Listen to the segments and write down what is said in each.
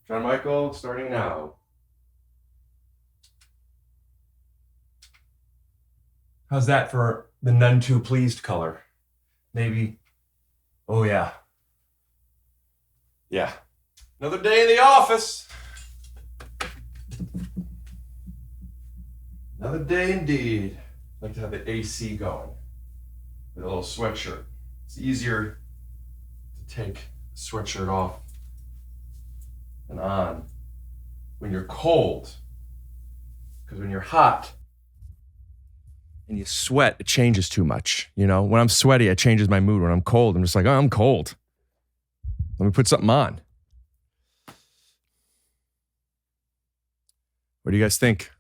JonMichael, starting now. How's that for the none too pleased color? Maybe. Oh, yeah. Yeah. Another day in the office. Another day indeed. I like to have the AC going with a little sweatshirt. It's easier to take the sweatshirt off and on when you're cold. Because when you're hot and you sweat, it changes too much. You know, when I'm sweaty, it changes my mood. When I'm cold, I'm just like, oh, I'm cold. Let me put something on. What do you guys think?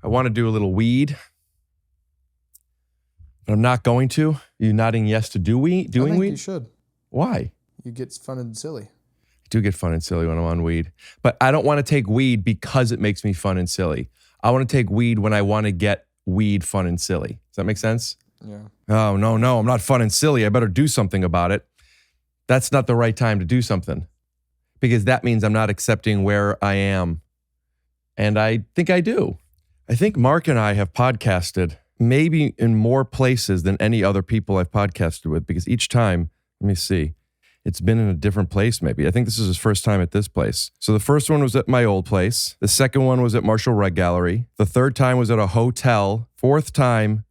I want to do a little weed, but I'm not going to. Are you nodding yes to doing weed? You should. Why? You get fun and silly. I do get fun and silly when I'm on weed, but I don't want to take weed because it makes me fun and silly. I want to take weed when I want to get weed fun and silly. Does that make sense? Yeah. Oh, no, I'm not fun and silly. I better do something about it. That's not the right time to do something because that means I'm not accepting where I am. And I think I do. I think Mark and I have podcasted maybe in more places than any other people I've podcasted with because each time, let me see, it's been in a different place maybe. I think this is his first time at this place. So the first one was at my old place. The second one was at Marshall Rec Gallery. The third time was at a hotel. Fourth time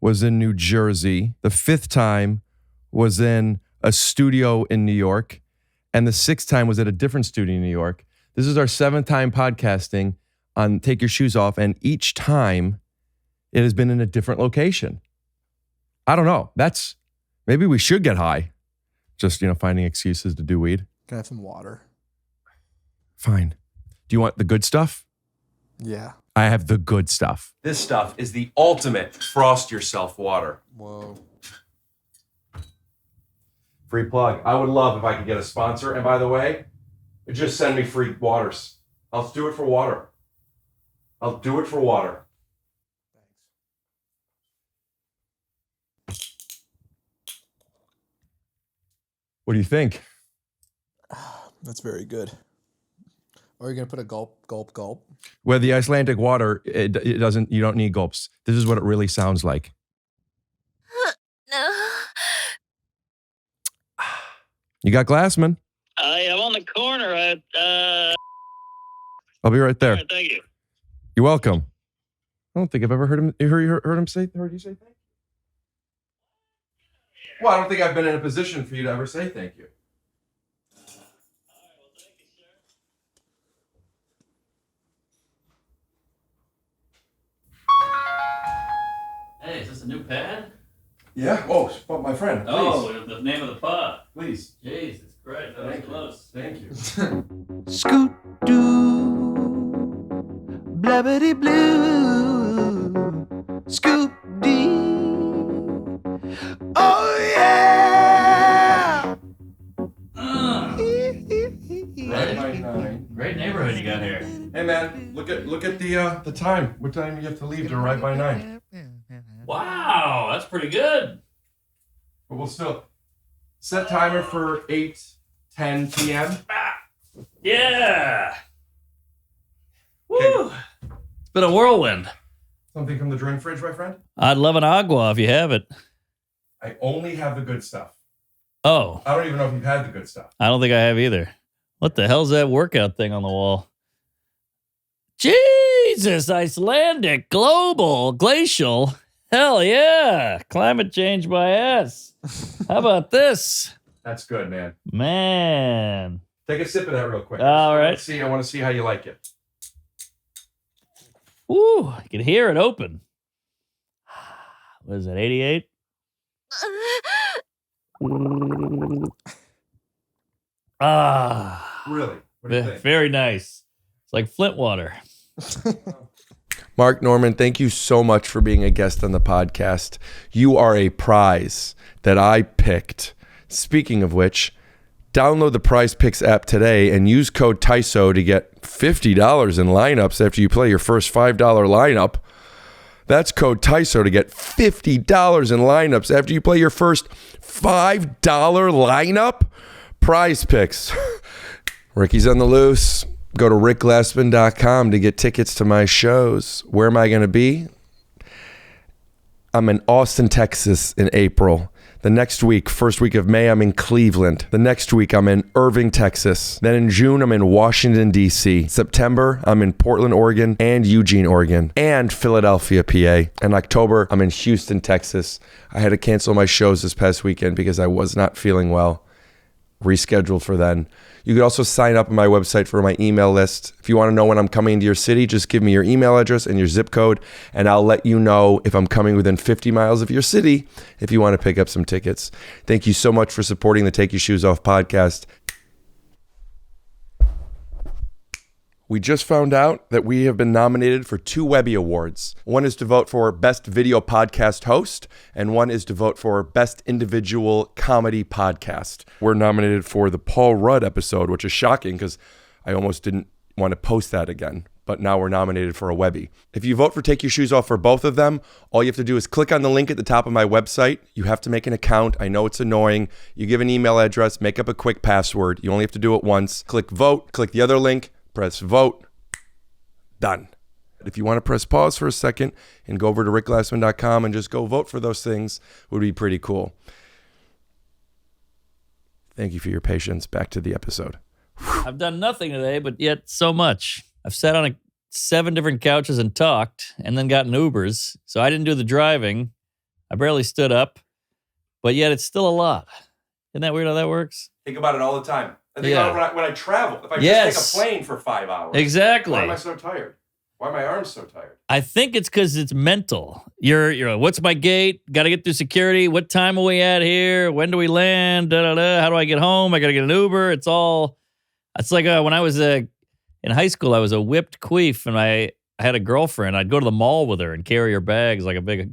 was in New Jersey. The fifth time was in a studio in New York. And the sixth time was at a different studio in New York. This is our seventh time podcasting on Take Your Shoes Off, and each time it has been in a different location. I don't know. Maybe we should get high. Just, finding excuses to do weed. Can I have some water? Fine. Do you want the good stuff? Yeah. I have the good stuff. This stuff is the ultimate frost yourself water. Whoa. Free plug. I would love if I could get a sponsor. And by the way, just send me free waters. I'll do it for water. I'll do it for water. What do you think? That's very good. Or are you going to put a gulp, gulp, gulp? Well, the Icelandic water, it doesn't, you don't need gulps. This is what it really sounds like. You got Glassman? I am on the corner at, I'll be right there. All right, thank you. You're welcome. I don't think I've ever heard you say thank you. Well, I don't think I've been in a position for you to ever say thank you. All right, well, thank you, sir. Hey, is this a new pad? Yeah. Oh, my friend. Please. Oh, the name of the pod. Please. Jeez, it's great. That was close. Thank you. Scoot doo, blabbity blue, scoop dee. Oh yeah! Right by 9. Great neighborhood you got here. Hey man, look at the time. What time do you have to leave to right by 9? Wow, that's pretty good. But we'll still set timer for 8:10 p.m. Yeah. Woo. It's been a whirlwind. Something from the drink fridge, my friend? I'd love an agua if you have it. I only have the good stuff. Oh, I don't even know if you've had the good stuff. I don't think I have either. What the hell's that workout thing on the wall? Jesus, Icelandic, global, glacial. Hell yeah. Climate change by ass. How about this? That's good, man. Man. Take a sip of that real quick. All right. I want to see how you like it. Woo, you can hear it open. What is that, 88? Really? What do you think? Very nice. It's like Flint water. Mark Norman, thank you so much for being a guest on the podcast. You are a prize that I picked. Speaking of which, download the Prize Picks app today and use code TYSO to get $50 in lineups after you play your first $5 lineup. That's code TYSO to get $50 in lineups after you play your first $5 lineup. Prize Picks. Ricky's on the loose. Go to rickglassman.com to get tickets to my shows. Where am I going to be? I'm in Austin, Texas in April. The next week, first week of May, I'm in Cleveland. The next week, I'm in Irving, Texas. Then in June, I'm in Washington, D.C. September, I'm in Portland, Oregon, and Eugene, Oregon, and Philadelphia, PA. In October, I'm in Houston, Texas. I had to cancel my shows this past weekend because I was not feeling well. Rescheduled for then. You could also sign up on my website for my email list. If you want to know when I'm coming to your city, just give me your email address and your zip code, and I'll let you know if I'm coming within 50 miles of your city if you want to pick up some tickets. Thank you so much for supporting the Take Your Shoes Off podcast. We just found out that we have been nominated for 2 Webby Awards. One is to vote for Best Video Podcast Host, and one is to vote for Best Individual Comedy Podcast. We're nominated for the Paul Rudd episode, which is shocking because I almost didn't want to post that again. But now we're nominated for a Webby. If you vote for Take Your Shoes Off for both of them, all you have to do is click on the link at the top of my website. You have to make an account. I know it's annoying. You give an email address, make up a quick password. You only have to do it once. Click vote, click the other link, press vote, done. If you want to press pause for a second and go over to rickglassman.com and just go vote for those things, would be pretty cool. Thank you for your patience. Back to the episode. I've done nothing today, but yet so much. I've sat on 7 different couches and talked, and then gotten Ubers. So I didn't do the driving. I barely stood up, but yet it's still a lot. Isn't that weird how that works? Think about it all the time. I think Yeah. about it when I travel. If I just take a plane for 5 hours. Exactly. Why am I so tired? Why are my arms so tired? I think it's because it's mental. You're like, what's my gate? Got to get through security. What time are we at here? When do we land? Da, da, da. How do I get home? I got to get an Uber. It's like when I was in high school, I was a whipped queef, and I had a girlfriend. I'd go to the mall with her and carry her bags like a big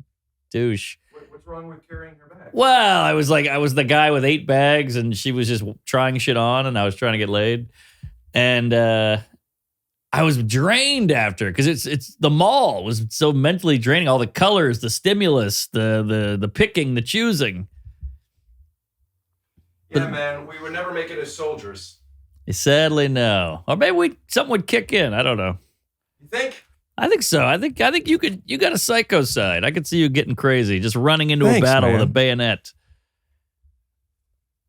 douche. What's wrong with carrying her bag? Well, I was the guy with 8 bags, and she was just trying shit on, and I was trying to get laid. And I was drained after because it's the mall was so mentally draining. All the colors, the stimulus, the picking, the choosing. Yeah, man, we would never make it as soldiers. Sadly, no. Or maybe something would kick in. I don't know. You think? I think so. I think you got a psycho side. I could see you getting crazy, just running into a battle with a bayonet.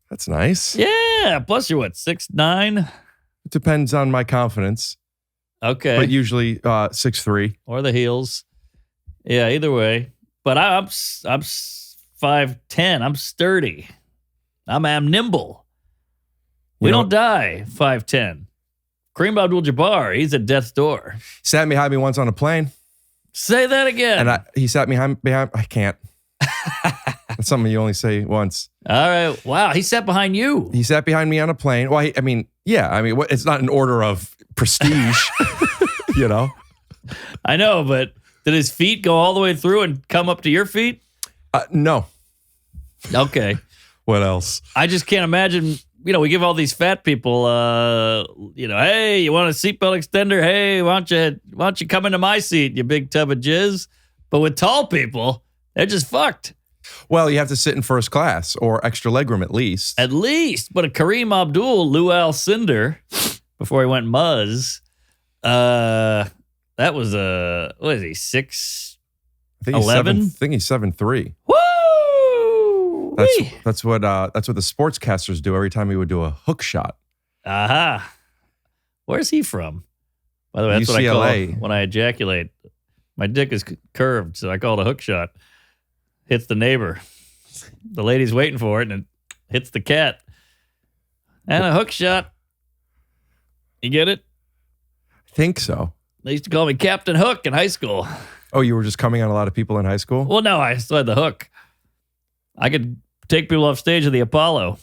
That's nice. Yeah. Plus, you're what, 6'9"? It depends on my confidence. Okay. But usually 6'3". Or the heels. Yeah, either way. But I'm 5'10". I'm sturdy. I'm nimble. We don't die 5'10". Kareem Abdul-Jabbar, he's at death's door. Sat behind me once on a plane. Say that again. And he sat behind. I can't. That's something you only say once. All right. Wow. He sat behind you. He sat behind me on a plane. Well, it's not an order of prestige, you know? I know, but did his feet go all the way through and come up to your feet? No. Okay. What else? I just can't imagine. We give all these fat people, hey, you want a seatbelt extender? Hey, why don't you come into my seat, you big tub of jizz? But with tall people, they're just fucked. Well, you have to sit in first class or extra legroom at least. At least. But a Kareem Abdul, Lou Alcindor, before he went Muzz, that was what is he, 6'11"? I think he's 7'3". Woo! That's what the sportscasters do every time he would do a hook shot. Aha. Where's he from? By the way, that's UCLA. what I call when I ejaculate. My dick is curved, so I call it a hook shot. Hits the neighbor. The lady's waiting for it, and it hits the cat. And a hook shot. You get it? I think so. They used to call me Captain Hook in high school. Oh, you were just coming on a lot of people in high school? Well, no, I still had the hook. I could take people off stage of the Apollo.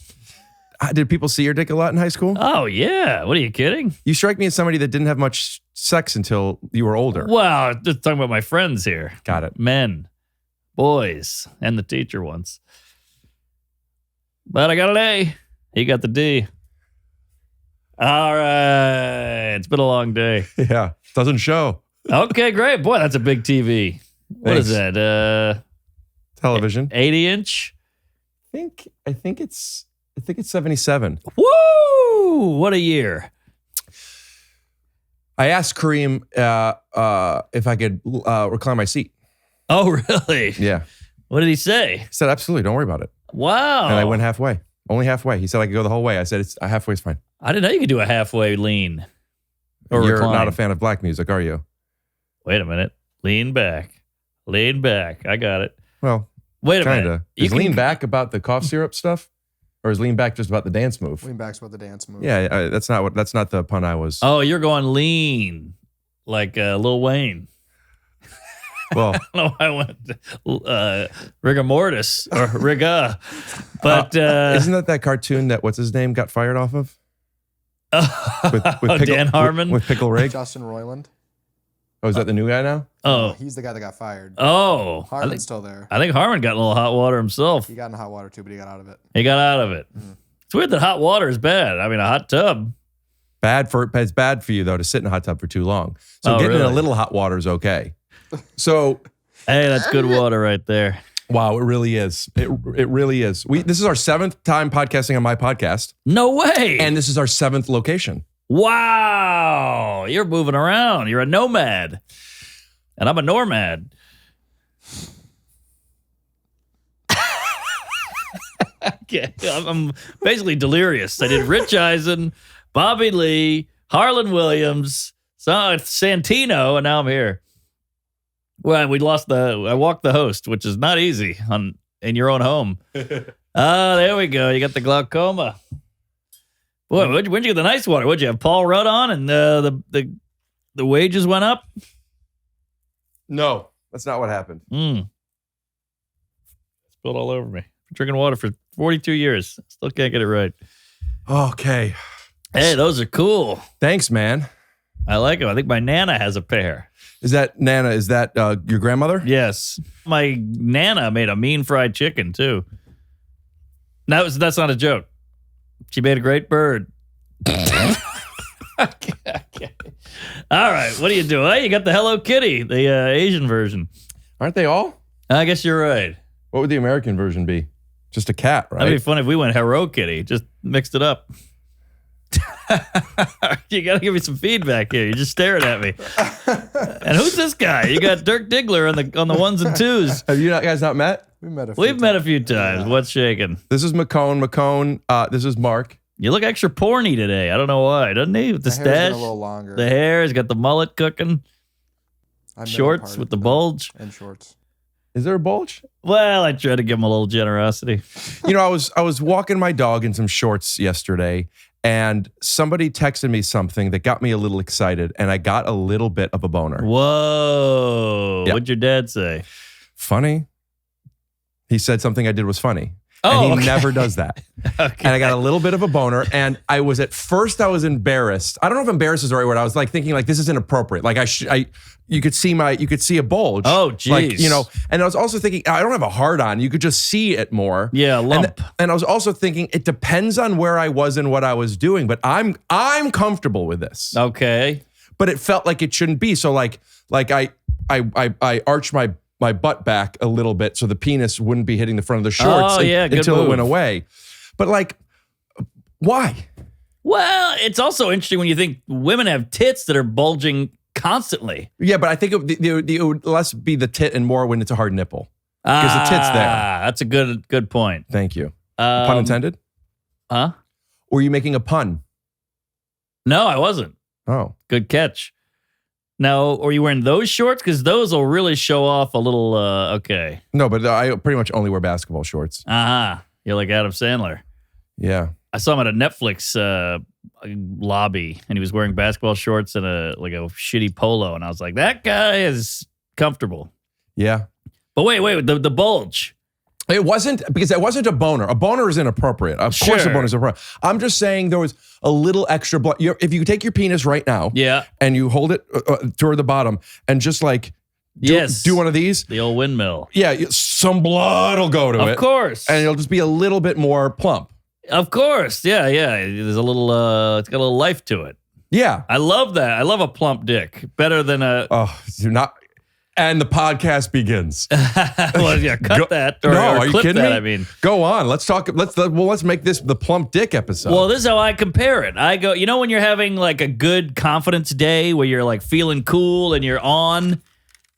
Did people see your dick a lot in high school? Oh, yeah. What are you kidding? You strike me as somebody that didn't have much sex until you were older. Well, just talking about my friends here. Got it. Men, boys, and the teacher once. But I got an A. He got the D. All right. It's been a long day. Yeah. Doesn't show. Okay, great. Boy, that's a big TV. What is that? Television. 80-inch? I think it's 77. Woo! What a year. I asked Kareem if I could recline my seat. Oh, really? Yeah. What did he say? He said, absolutely, don't worry about it. Wow. And I went halfway, only halfway. He said I could go the whole way. I said, halfway's fine. I didn't know you could do a halfway lean. Or You're recline. not a fan of black music, are you? Wait a minute. Lean back. Lean back. I got it. Well, Wait a kinda. minute. Is lean back about the cough syrup stuff? Or is lean back just about the dance move? Lean back's about the dance move. Yeah, that's not the pun I was. Oh, you're going lean. Like Lil Wayne. Well, No, I went rigor mortis or riga. But isn't that cartoon that what's his name got fired off of? With Dan Harmon? With Pickle Rick? Justin Roiland. Oh, is that the new guy now? Oh. He's the guy that got fired. Oh. Harmon's still there. I think Harmon got in a little hot water himself. He got in hot water too, but he got out of it. He got out of it. It's weird that hot water is bad. I mean, a hot tub. It's bad for you though to sit in a hot tub for too long. So Oh, getting in really? a little hot water is okay. So Hey, that's good water right there. wow, it really is. It really is. This is our 7th time podcasting on my podcast, No way. and this is our 7th location. Wow. You're moving around. You're a nomad. And I'm a normad. Okay. I'm basically delirious. I did Rich Eisen, Bobby Lee, Harlan Williams, Santino, and now I'm here. Well, I walked the host, which is not easy in your own home. There we go. You got the glaucoma. Boy, when'd you get the nice water? What'd you have Paul Rudd on and the wages went up? No, that's not what happened. Spilled all over me. Been drinking water for 42 years. Still can't get it right. Okay. Hey, those are cool. Thanks, man. I like them. I think my Nana has a pair. Is that Nana? Is that your grandmother? Yes. My Nana made a mean fried chicken, too. That's not a joke. She made a great bird. Okay. All right. What do you do? Hey, you got the Hello Kitty, the Asian version. Aren't they all? I guess you're right. What would the American version be? Just a cat, right? That'd be fun if we went Hello Kitty. Just mixed it up. You got to give me some feedback here. You're just staring at me. And who's this guy? You got Dirk Diggler on the ones and twos. Have you guys not met? We've met a few times. Yeah. What's shaking? This is McCone. This is Mark. You look extra porny today. I don't know why, doesn't he? With the My hair's getting stash, a little longer. the hair. He's got the mullet cooking. I'm Shorts middle with the parted, bulge. and shorts. Is there a bulge? Well, I try to give him a little generosity. You know, I was walking my dog in some shorts yesterday, and somebody texted me something that got me a little excited, and I got a little bit of a boner. Whoa. Yeah. What'd your dad say? Funny. He said something I did was funny. Oh, and he okay. never does that. Okay. And I got a little bit of a boner. And I was embarrassed. I don't know if embarrassed is the right word. I was like thinking like, this is inappropriate. Like you could see a bulge. Oh, geez. Like, you know, and I was also thinking, I don't have a hard on. You could just see it more. Yeah, a lump. And I was also thinking, it depends on where I was and what I was doing, but I'm comfortable with this. Okay. But it felt like it shouldn't be. So like I arched my butt back a little bit so the penis wouldn't be hitting the front of the shorts good until move. it went away. But like, why? Well, it's also interesting when you think women have tits that are bulging constantly. Yeah, but I think it would less be the tit and more when it's a hard nipple. Because the tit's there. That's a good point. Thank you. Pun intended? Huh? Or are you making a pun? No, I wasn't. Oh. Good catch. Now, are you wearing those shorts? Because those will really show off a little, okay. No, but I pretty much only wear basketball shorts. You're like Adam Sandler. Yeah. I saw him at a Netflix lobby, and he was wearing basketball shorts and a shitty polo, and I was like, that guy is comfortable. Yeah. But wait, the bulge. It wasn't a boner. A boner is inappropriate. Of course, a Sure. boner is inappropriate. I'm just saying there was a little extra blood. If you take your penis right now, Yeah. and you hold it toward the bottom, and just like Yes. do one of these, The old windmill. yeah, some blood will go to it, Of course. and it'll just be a little bit more plump. Of course. Yeah. There's a little, it's got a little life to it. Yeah. I love that. I love a plump dick better than a. Oh, do not. And the podcast begins. Well, yeah, cut that. Or, no, or are you clip kidding that, me? I mean. Go on. Let's make this the plump dick episode. Well, this is how I compare it. I go, you know, when you're having like a good confidence day where you're like feeling cool and you're on,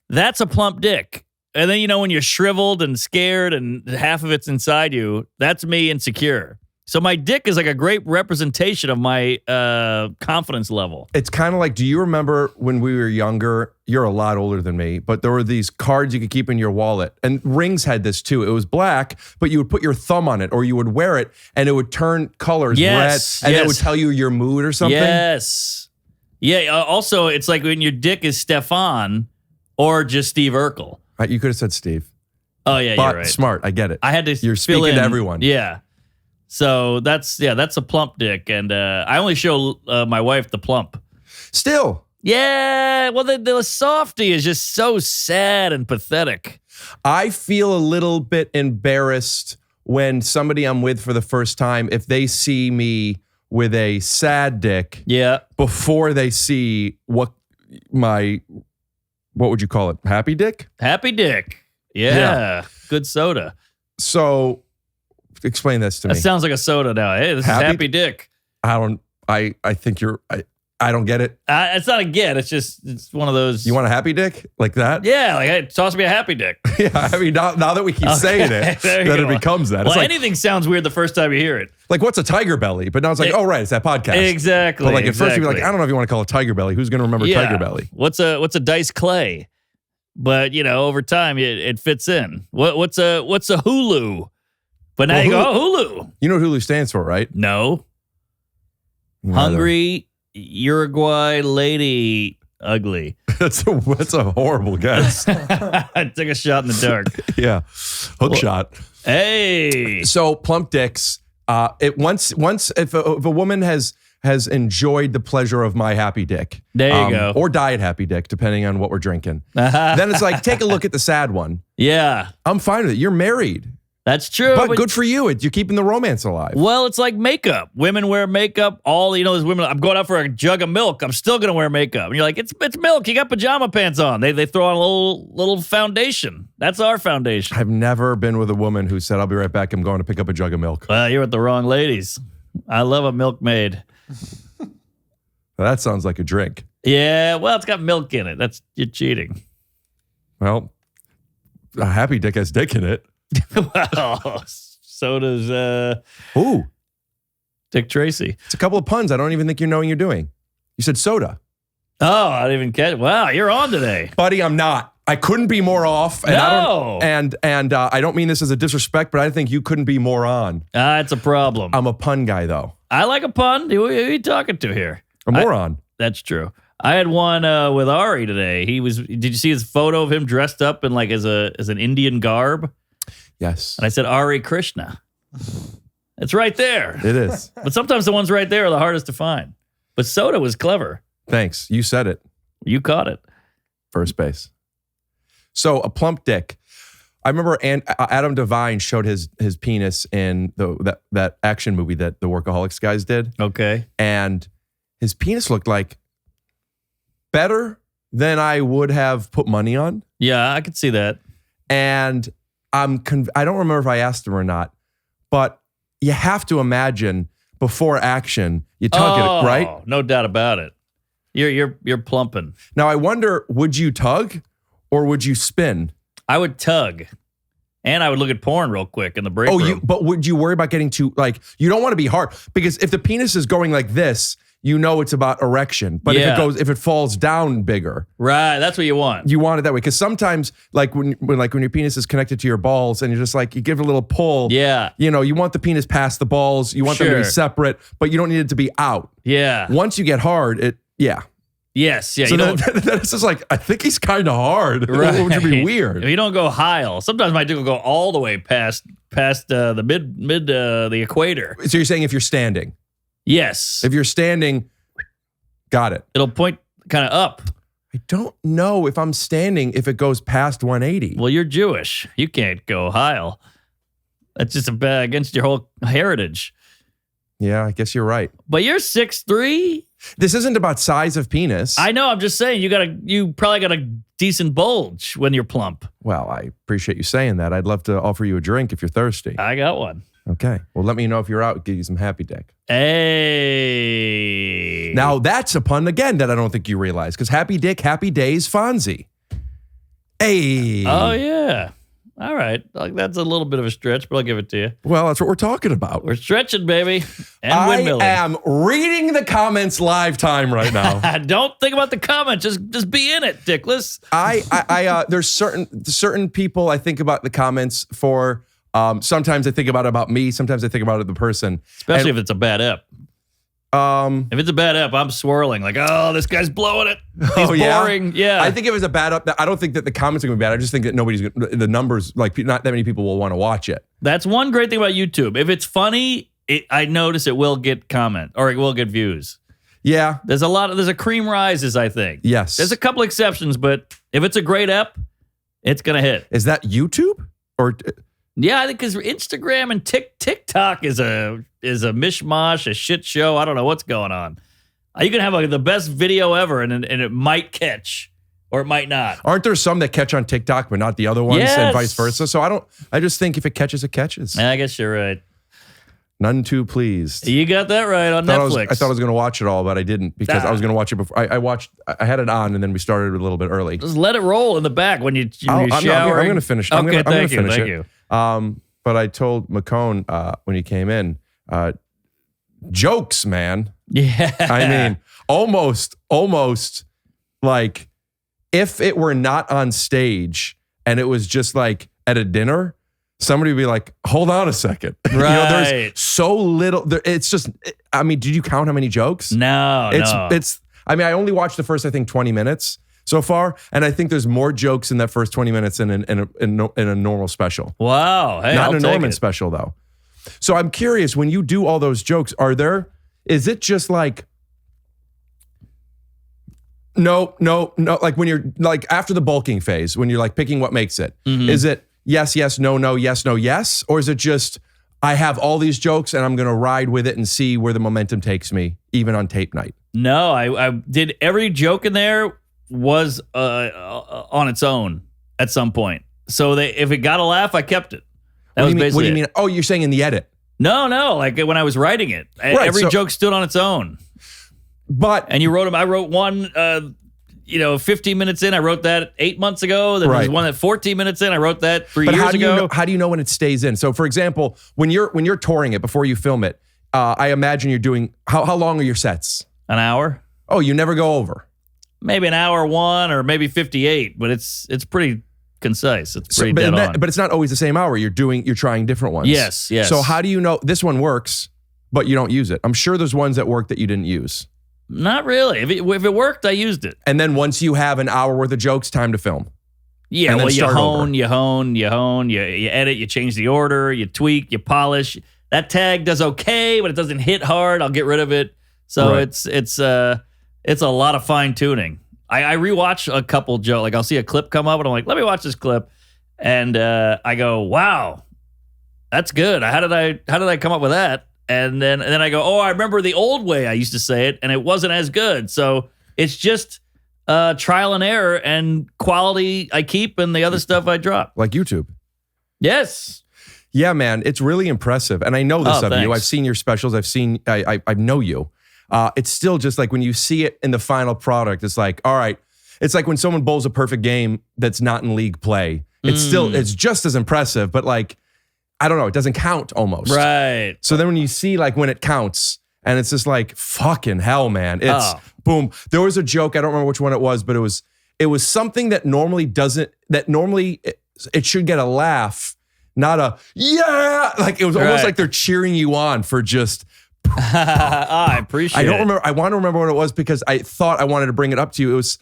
that's a plump dick. And then, you know, when you're shriveled and scared and half of it's inside you, that's me insecure. So my dick is like a great representation of my confidence level. It's kind of like, do you remember when we were younger? You're a lot older than me, but there were these cards you could keep in your wallet. And rings had this too. It was black, but you would put your thumb on it or you would wear it and it would turn colors red and it would tell you your mood or something. Yes. Yeah. Also, it's like when your dick is Stefan or just Steve Urkel. Right, you could have said Steve. Oh, yeah, But you're right. smart. I get it. I had to You're fill speaking in. to everyone. Yeah. So that's a plump dick. And I only show my wife the plump. Still. Yeah. Well, the softy is just so sad and pathetic. I feel a little bit embarrassed when somebody I'm with for the first time, if they see me with a sad dick Yeah. before they see what would you call it? Happy dick? Happy dick. Yeah. Good soda. So explain this to me. That sounds like a soda now. Hey, this is happy dick. I think I don't get it. It's not a get. It's one of those. You want a happy dick like that? Yeah, like, hey, toss me a happy dick. Yeah, I mean, now that we keep saying it, There you that go. it becomes that. Well, It's like, anything sounds weird the first time you hear it. like, what's a tiger belly? But now it's like, oh, right, it's that podcast. Exactly. But like at first you'd be like, I don't know if you want to call it tiger belly. Who's going to remember tiger belly? What's a dice clay? But you know, over time it fits in. What's a Hulu? But now Well, you go, oh, Hulu. You know what Hulu stands for, right? No. Hungry Uruguay lady ugly. That's a horrible guess. I took a shot in the dark. Yeah. Hook shot. Hey. So plump dicks, if a woman has enjoyed the pleasure of my happy dick. There you go. Or diet happy dick, depending on what we're drinking. Then it's like, take a look at the sad one. Yeah. I'm fine with it. You're married. That's true. But good for you. You're keeping the romance alive. Well, it's like makeup. Women wear makeup. There's women. I'm going out for a jug of milk. I'm still going to wear makeup. And you're like, it's milk. You got pajama pants on. They throw on a little foundation. That's our foundation. I've never been with a woman who said, I'll be right back. I'm going to pick up a jug of milk. Well, you're with the wrong ladies. I love a milkmaid. That sounds like a drink. Yeah, well, it's got milk in it. You're cheating. Well, a happy dick has dick in it. Well, so does Ooh, Dick Tracy. it's a couple of puns I don't even think you know you're doing. You said soda. Oh, I didn't even catch it. Wow, you're on today. Buddy, I'm not. I couldn't be more off. And No. I don't mean this as a disrespect, but I think you couldn't be more on. It's a problem. I'm a pun guy, though. I like a pun. Who are you talking to here? A moron. That's true. I had one with Ari today. Did you see his photo of him dressed up in like as an Indian garb? Yes. And I said, Ari Krishna. It's right there. It is. But sometimes the ones right there are the hardest to find. But soda was clever. Thanks. You said it. You caught it. First base. So a plump dick. I remember Adam Devine showed his penis in that action movie that the Workaholics guys did. Okay. And his penis looked like better than I would have put money on. Yeah, I could see that. And I don't remember if I asked him or not, but you have to imagine before action, you tug it, right? No doubt about it. You're plumping. Now I wonder, would you tug or would you spin? I would tug. And I would look at porn real quick in the break room. But would you worry about getting too, like, you don't want to be hard because if the penis is going like this, you know it's about erection. But if it falls down bigger. Right, that's what you want. You want it that way. Because sometimes, like when your penis is connected to your balls and you're just like, you give it a little pull. Yeah. You know, you want the penis past the balls. You want them to be separate, but you don't need it to be out. Yeah. Once you get hard, Yes. Yeah. So then it's just like, I think he's kind of hard. Right. Which would be weird. You don't go Heil. Sometimes my dick will go all the way past the mid the equator. So you're saying if you're standing? Yes. If you're standing, got it. It'll point kind of up. I don't know if I'm standing if it goes past 180. Well, you're Jewish. You can't go Heil. That's just against your whole heritage. Yeah, I guess you're right. But you're 6'3". This isn't about size of penis. I know. I'm just saying you probably got a decent bulge when you're plump. Well, I appreciate you saying that. I'd love to offer you a drink if you're thirsty. I got one. Okay. Well, let me know if you're out. Give you some happy dick. Hey. Now, that's a pun again that I don't think you realize because happy dick, happy days, Fonzie. Hey. Oh, yeah. All right. Like, that's a little bit of a stretch, but I'll give it to you. Well, that's what we're talking about. We're stretching, baby. And I windmilling. am reading the comments live time right now. Don't think about the comments. Just be in it, Dickless. There's certain people I think about the comments for. Sometimes I think about me. Sometimes I think about the person. Especially if it's a bad ep. If it's a bad ep, I'm swirling. Like, oh, this guy's blowing it. He's boring. Yeah. I think if it's a bad up, I don't think that the comments are going to be bad. I just think that the numbers, like not that many people will want to watch it. That's one great thing about YouTube. If it's funny, I notice it will get comment or it will get views. Yeah. There's a cream rises, I think. Yes. There's a couple exceptions, but if it's a great ep, it's going to hit. Is that YouTube or? Yeah, I think because Instagram and TikTok is a mishmash, a shit show. I don't know what's going on. You can have the best video ever, and it might catch, or it might not. Aren't there some that catch on TikTok, but not the other ones, Yes. and vice versa? So I just think if it catches, it catches. I guess you're right. None too pleased. You got that right on Netflix. I thought I was going to watch it all, but I didn't because I was going to watch it before. I had it on, and then we started a little bit early. Just let it roll in the back when you shower. I'm going to finish. Okay, I'm going to thank finish you. But I told McCone when he came in, jokes, man. Yeah. I mean, almost like if it were not on stage and it was just like at a dinner, somebody would be like, hold on a second. Right. There's so little. It's just, I mean, did you count how many jokes? No. I mean, I only watched the first, I think, 20 minutes so far. And I think there's more jokes in that first 20 minutes in a normal special. Wow. Hey, Not I'll in a take Norman it. special, though. So I'm curious, when you do all those jokes, is it just like, no, like when you're like after the bulking phase, when you're like picking what makes it, is it yes, no, yes, no, yes? Or is it just, I have all these jokes and I'm going to ride with it and see where the momentum takes me, even on tape night? No, I did every joke in there was on its own at some point. So if it got a laugh, I kept it. What do you mean? Oh, you're saying in the edit? No, like when I was writing it, every joke stood on its own. And you wrote them. I wrote one, 15 minutes in. I wrote that 8 months ago. Then there's one that 14 minutes in. I wrote that 3 years ago. How do you know when it stays in? So, for example, when you're touring it before you film it, I imagine you're doing how long are your sets? An hour. Oh, you never go over. Maybe an hour one or maybe 58, but it's pretty concise. It's pretty dead on. But it's not always the same hour. You're trying different ones. Yes. So how do you know this one works, but you don't use it? I'm sure there's ones that work that you didn't use. Not really. If it worked, I used it. And then once you have an hour worth of jokes, time to film. Yeah, well, you hone, you edit, you change the order, you tweak, you polish. That tag does okay, but it doesn't hit hard. I'll get rid of it. So it's a lot of fine tuning. I rewatch a couple jokes. Like I'll see a clip come up and I'm like, let me watch this clip. And I go, wow, that's good. How did I come up with that? And then I go, oh, I remember the old way I used to say it and it wasn't as good. So it's just trial and error and quality I keep and the other stuff I drop. Like YouTube. Yes. Yeah, man, it's really impressive. And I know this of thanks. you. I've seen your specials. I know you. It's still just like when you see it in the final product, it's like, all right. It's like when someone bowls a perfect game that's not in league play. It's just as impressive, but like, I don't know, it doesn't count almost. Right. So then when you see like when it counts and it's just like, fucking hell, man. It's boom. There was a joke, I don't remember which one it was, but it was something that normally it should get a laugh, not a, yeah. Like it was almost like they're cheering you on for just, I appreciate it. I want to remember what it was because I thought I wanted to bring it up to you. It was,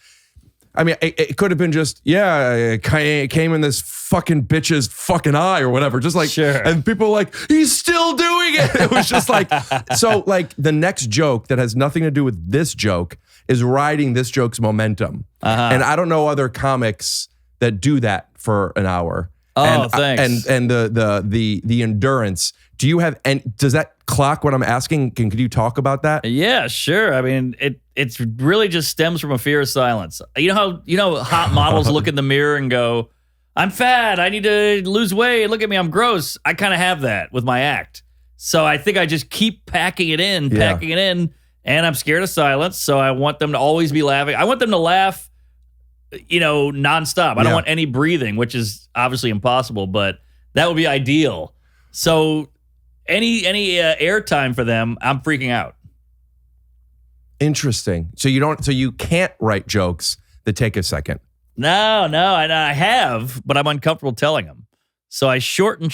I mean, it could have been just, it came in this fucking bitch's fucking eye or whatever. Just like, and people were like, he's still doing it. It was just like, so like the next joke that has nothing to do with this joke is riding this joke's momentum. And I don't know other comics that do that for an hour. Oh, thanks. And the endurance. Do you have, and does that clock what I'm asking? Could you talk about that? Yeah, sure. I mean, it's really just stems from a fear of silence. You know hot models look in the mirror and go, I'm fat, I need to lose weight, look at me, I'm gross. I kind of have that with my act. So I think I just keep packing it in, and I'm scared of silence, so I want them to always be laughing. I want them to laugh, nonstop. I don't want any breathing, which is obviously impossible, but that would be ideal. So any airtime for them, I'm freaking out. Interesting. So you can't write jokes that take a second. No, and I have, but I'm uncomfortable telling them. So I shorten.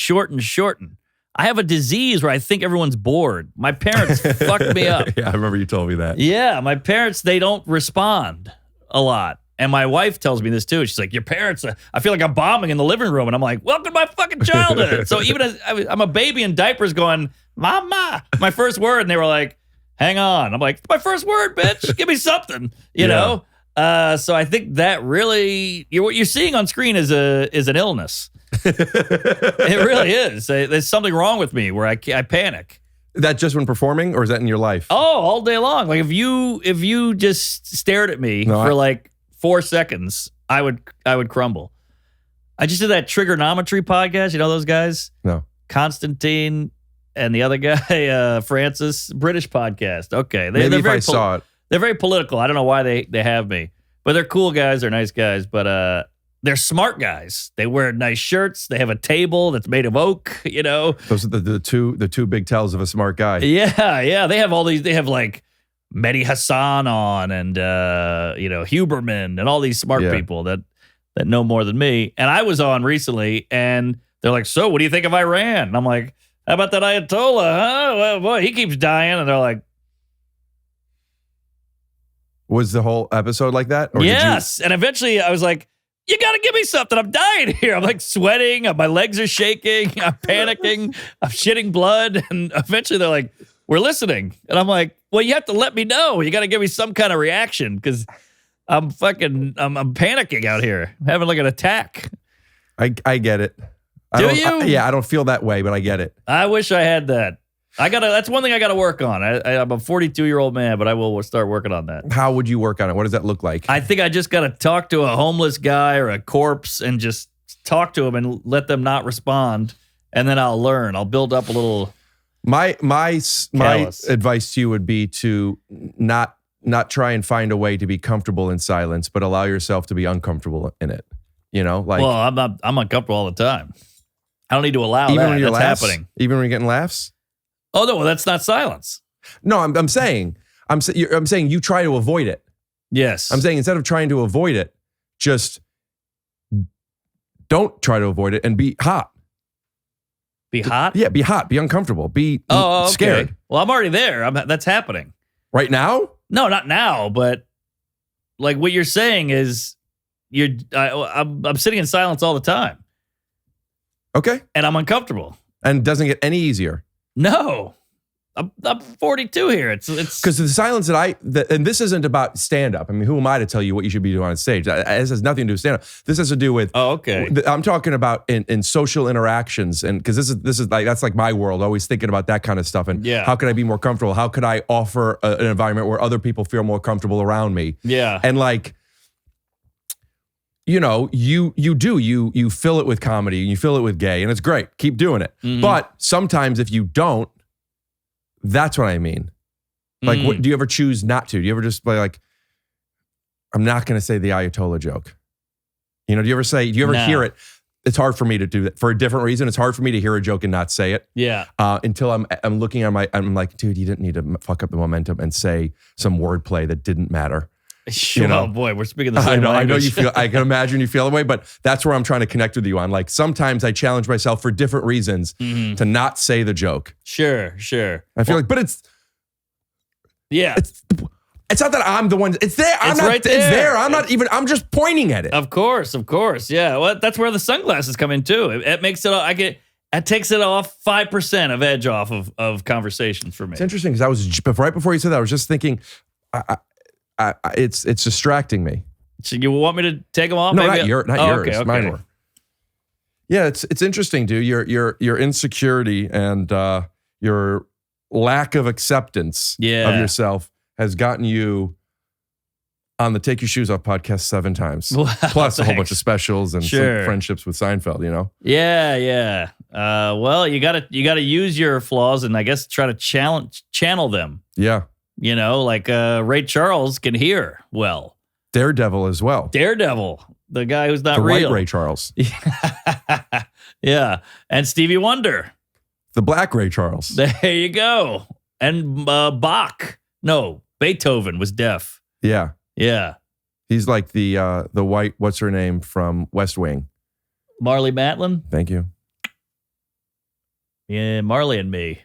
I have a disease where I think everyone's bored. My parents fucked me up. Yeah, I remember you told me that. Yeah, my parents, they don't respond a lot. And my wife tells me this too. She's like, your parents, I feel like I'm bombing in the living room. And I'm like, welcome to my fucking childhood. So even as I'm a baby in diapers going, mama, my first word. And they were like, hang on. I'm like, my first word, bitch. Give me something, you know? So I think that really, what you're seeing on screen is an illness. It really is. There's something wrong with me where I panic. That just when performing, or is that in your life? Oh, all day long. Like if you just stared at me for like 4 seconds, I would crumble. I just did that trigonometry podcast. You know those guys? No. Constantine and the other guy, Francis, British podcast. Okay. Maybe if I saw it. They're very political. I don't know why they have me. But they're cool guys. They're nice guys. But they're smart guys. They wear nice shirts. They have a table that's made of oak, Those are the two big tells of a smart guy. Yeah. They have all these. They have like Mehdi Hassan on and, Huberman and all these smart people that know more than me. And I was on recently and they're like, so what do you think of Iran? And I'm like, how about that Ayatollah, huh? Well, boy, he keeps dying. And they're like, was the whole episode like that? Or yes. And eventually I was like, you got to give me something. I'm dying here. I'm like sweating. My legs are shaking. I'm panicking. I'm shitting blood. And eventually they're like, we're listening. And I'm like, well, you have to let me know. You got to give me some kind of reaction because I'm panicking out here. I'm having like an attack. I get it. Do you? I don't feel that way, but I get it. I wish I had that. That's one thing I got to work on. I'm a 42-year-old man, but I will start working on that. How would you work on it? What does that look like? I think I just got to talk to a homeless guy or a corpse and just talk to him and let them not respond. And then I'll learn. I'll build up a little. My advice to you would be to not try and find a way to be comfortable in silence, but allow yourself to be uncomfortable in it. Well, I'm uncomfortable all the time. I don't need to allow that. That's happening. Even when you're getting laughs? Oh no, well that's not silence. No, I'm saying you try to avoid it. Yes. I'm saying instead of trying to avoid it, just don't try to avoid it and be hot. Be hot? Yeah, be hot. Be uncomfortable. Be scared. Well, I'm already there. That's happening. Right now? No, not now, but like what you're saying is I'm sitting in silence all the time. Okay. And I'm uncomfortable. And it doesn't get any easier. No. I'm 42 here. It's because the silence and this isn't about stand up. I mean, who am I to tell you what you should be doing on stage? This has nothing to do with stand up. This has to do with. Oh, okay. I'm talking about in social interactions, and because this is like that's like my world. Always thinking about that kind of stuff. And how can I be more comfortable? How could I offer an environment where other people feel more comfortable around me? Yeah. And like, you fill it with comedy and you fill it with gay, and it's great. Keep doing it. Mm-hmm. But sometimes if you don't. That's what I mean. Like, what do you ever choose not to? Do you ever just play like, I'm not going to say the Ayatollah joke? Do you ever hear it? It's hard for me to do that for a different reason. It's hard for me to hear a joke and not say it. Yeah. Until I'm looking at I'm like, dude, you didn't need to fuck up the momentum and say some wordplay that didn't matter. Sure. Oh boy, we're speaking the same language. I know you feel. I can imagine you feel that way, but that's where I'm trying to connect with you on. Like sometimes I challenge myself for different reasons to not say the joke. Sure. I feel but it's It's not that I'm the one. It's there. It's there. I'm not even. I'm just pointing at it. Of course. Yeah. Well, that's where the sunglasses come in too. It makes it. It takes it off 5% of edge off of conversations for me. It's interesting because I was right before you said that. I was just thinking. It's distracting me. So you want me to take them off? No, maybe? not yours. Okay. Mine were. Yeah, it's interesting, dude. Your insecurity and your lack of acceptance of yourself has gotten you on the Take Your Shoes Off podcast 7 times. Wow, plus a whole bunch of specials and Sure. some friendships with Seinfeld, you know? Yeah. Well, you gotta use your flaws and I guess try to channel them. Yeah. You know, like Ray Charles can hear well. Daredevil as well. Daredevil, the guy who's not The real. white Ray Charles. Yeah. And Stevie Wonder. The black Ray Charles. There you go. And Bach. No, Beethoven was deaf. Yeah. Yeah. He's like the white, what's her name from West Wing? Marley Matlin. Thank you. Yeah, Marley and Me.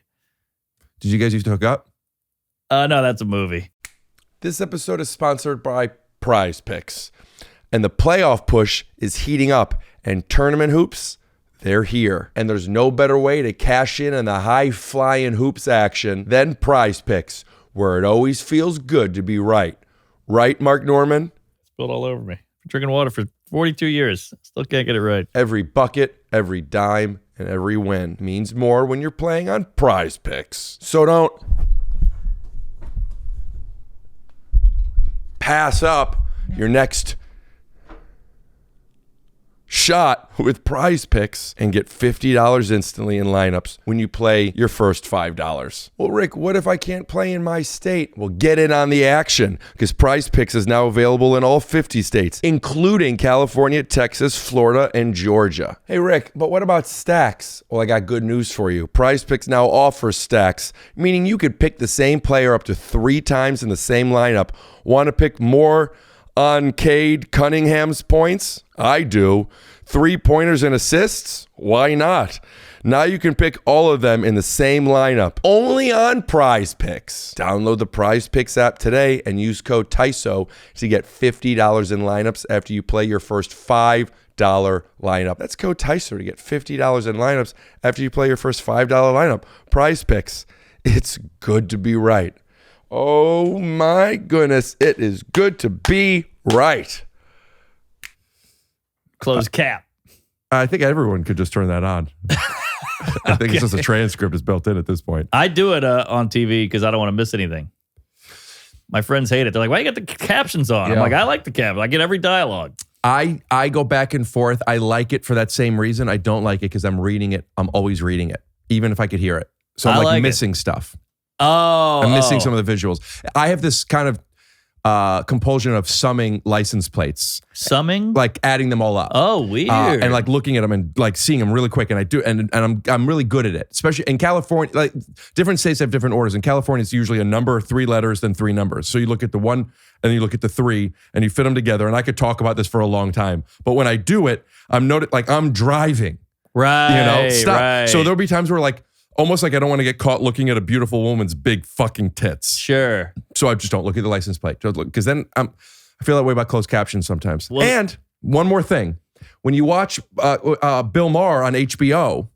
Did you guys used to hook up? No, that's a movie. This episode is sponsored by Prize Picks. And the playoff push is heating up. And tournament hoops, they're here. And there's no better way to cash in on the high-flying hoops action than Prize Picks, where it always feels good to be right. Right, Mark Norman? Spilled all over me. Been drinking water for 42 years. Still can't get it right. Every bucket, every dime, and every win means more when you're playing on Prize Picks. So don't pass up your next shot with Prize Picks and get $50 instantly in lineups when you play your first $5. Well, Rick, what if I can't play in my state? Well, get in on the action because Prize Picks is now available in all 50 states, including California, Texas, Florida, and Georgia. Hey, Rick, but what about stacks? Well, I got good news for you. Prize Picks now offers stacks, meaning you could pick the same player up to 3 times in the same lineup. Want to pick more on Cade Cunningham's points? I do. 3-pointers and assists? Why not? Now you can pick all of them in the same lineup, only on Prize Picks. Download the Prize Picks app today and use code TYSO to get $50 in lineups after you play your first $5 lineup. That's code TYSO to get $50 in lineups after you play your first $5 lineup. Prize Picks. It's good to be right. Oh my goodness, it is good to be right. Closed cap. I think everyone could just turn that on. I think it's just a transcript is built in at this point. I do it on TV because I don't want to miss anything. My friends hate it. They're like, why you got the captions on? I'm like, I like the captions. I get every dialogue. I go back and forth. I like it for that same reason. I don't like it because I'm reading it. I'm always reading it, even if I could hear it. So I'm like missing stuff. I'm missing some of the visuals. I have this kind of compulsion of summing license plates. Summing? Like adding them all up. Oh, weird. And like looking at them and like seeing them really quick. And I do, and I'm really good at it. Especially in California, like different states have different orders. In California, it's usually a number, 3 letters, then 3 numbers. So you look at the 1 and then you look at the 3 and you fit them together. And I could talk about this for a long time. But when I do it, I'm driving. Right. You know, stop. Right. So there'll be times where like, almost like I don't want to get caught looking at a beautiful woman's big fucking tits. Sure. So I just don't look at the license plate. Because then I feel that way about closed captions sometimes. Well, and one more thing. When you watch Bill Maher on HBO,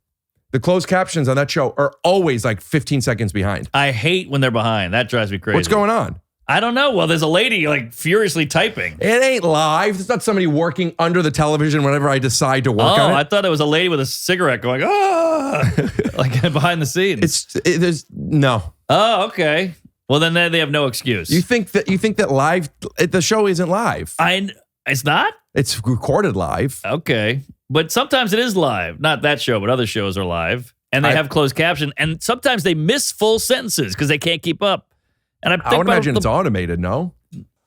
the closed captions on that show are always like 15 seconds behind. I hate when they're behind. That drives me crazy. What's going on? I don't know. Well, there's a lady like furiously typing. It ain't live. It's not somebody working under the television whenever I decide to work on it. I thought it was a lady with a cigarette going, like behind the scenes. There's no. Oh, okay. Well, then they have no excuse. You think that live, the show isn't live. It's not? It's recorded live. Okay. But sometimes it is live. Not that show, but other shows are live. And they have closed caption. And sometimes they miss full sentences because they can't keep up. And I would imagine it's automated, no?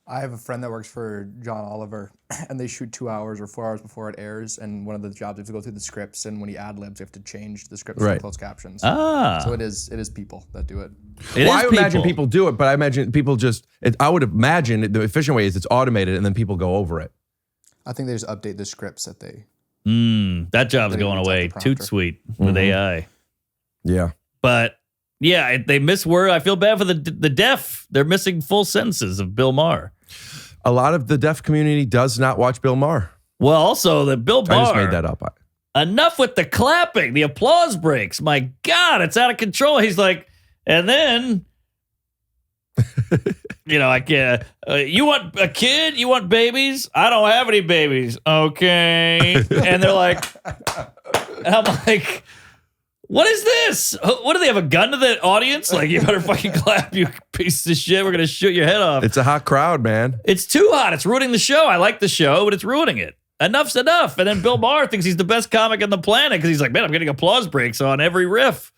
I have a friend that works for John Oliver, and they shoot 2 hours or 4 hours before it airs. And one of the jobs, you have to go through the scripts, and when he ad-libs, you have to change the scripts for closed captions. So it is I would imagine people do it, but I imagine people I would imagine the efficient way is it's automated, and then people go over it. I think they just update the scripts that they... that job's going away. Toot sweet with AI. Yeah. But... yeah, they miss word. I feel bad for the deaf. They're missing full sentences of Bill Maher. A lot of the deaf community does not watch Bill Maher. Well, also the Bill Maher. I just made that up. Enough with the clapping, the applause breaks. My God, it's out of control. He's like, and then, I can't. You want a kid? You want babies? I don't have any babies. Okay. And they're like, And I'm like, what is this? What do they have, a gun to the audience? Like, you better fucking clap, you piece of shit. We're going to shoot your head off. It's a hot crowd, man. It's too hot. It's ruining the show. I like the show, but it's ruining it. Enough's enough. And then Bill Maher thinks he's the best comic on the planet because he's like, man, I'm getting applause breaks on every riff.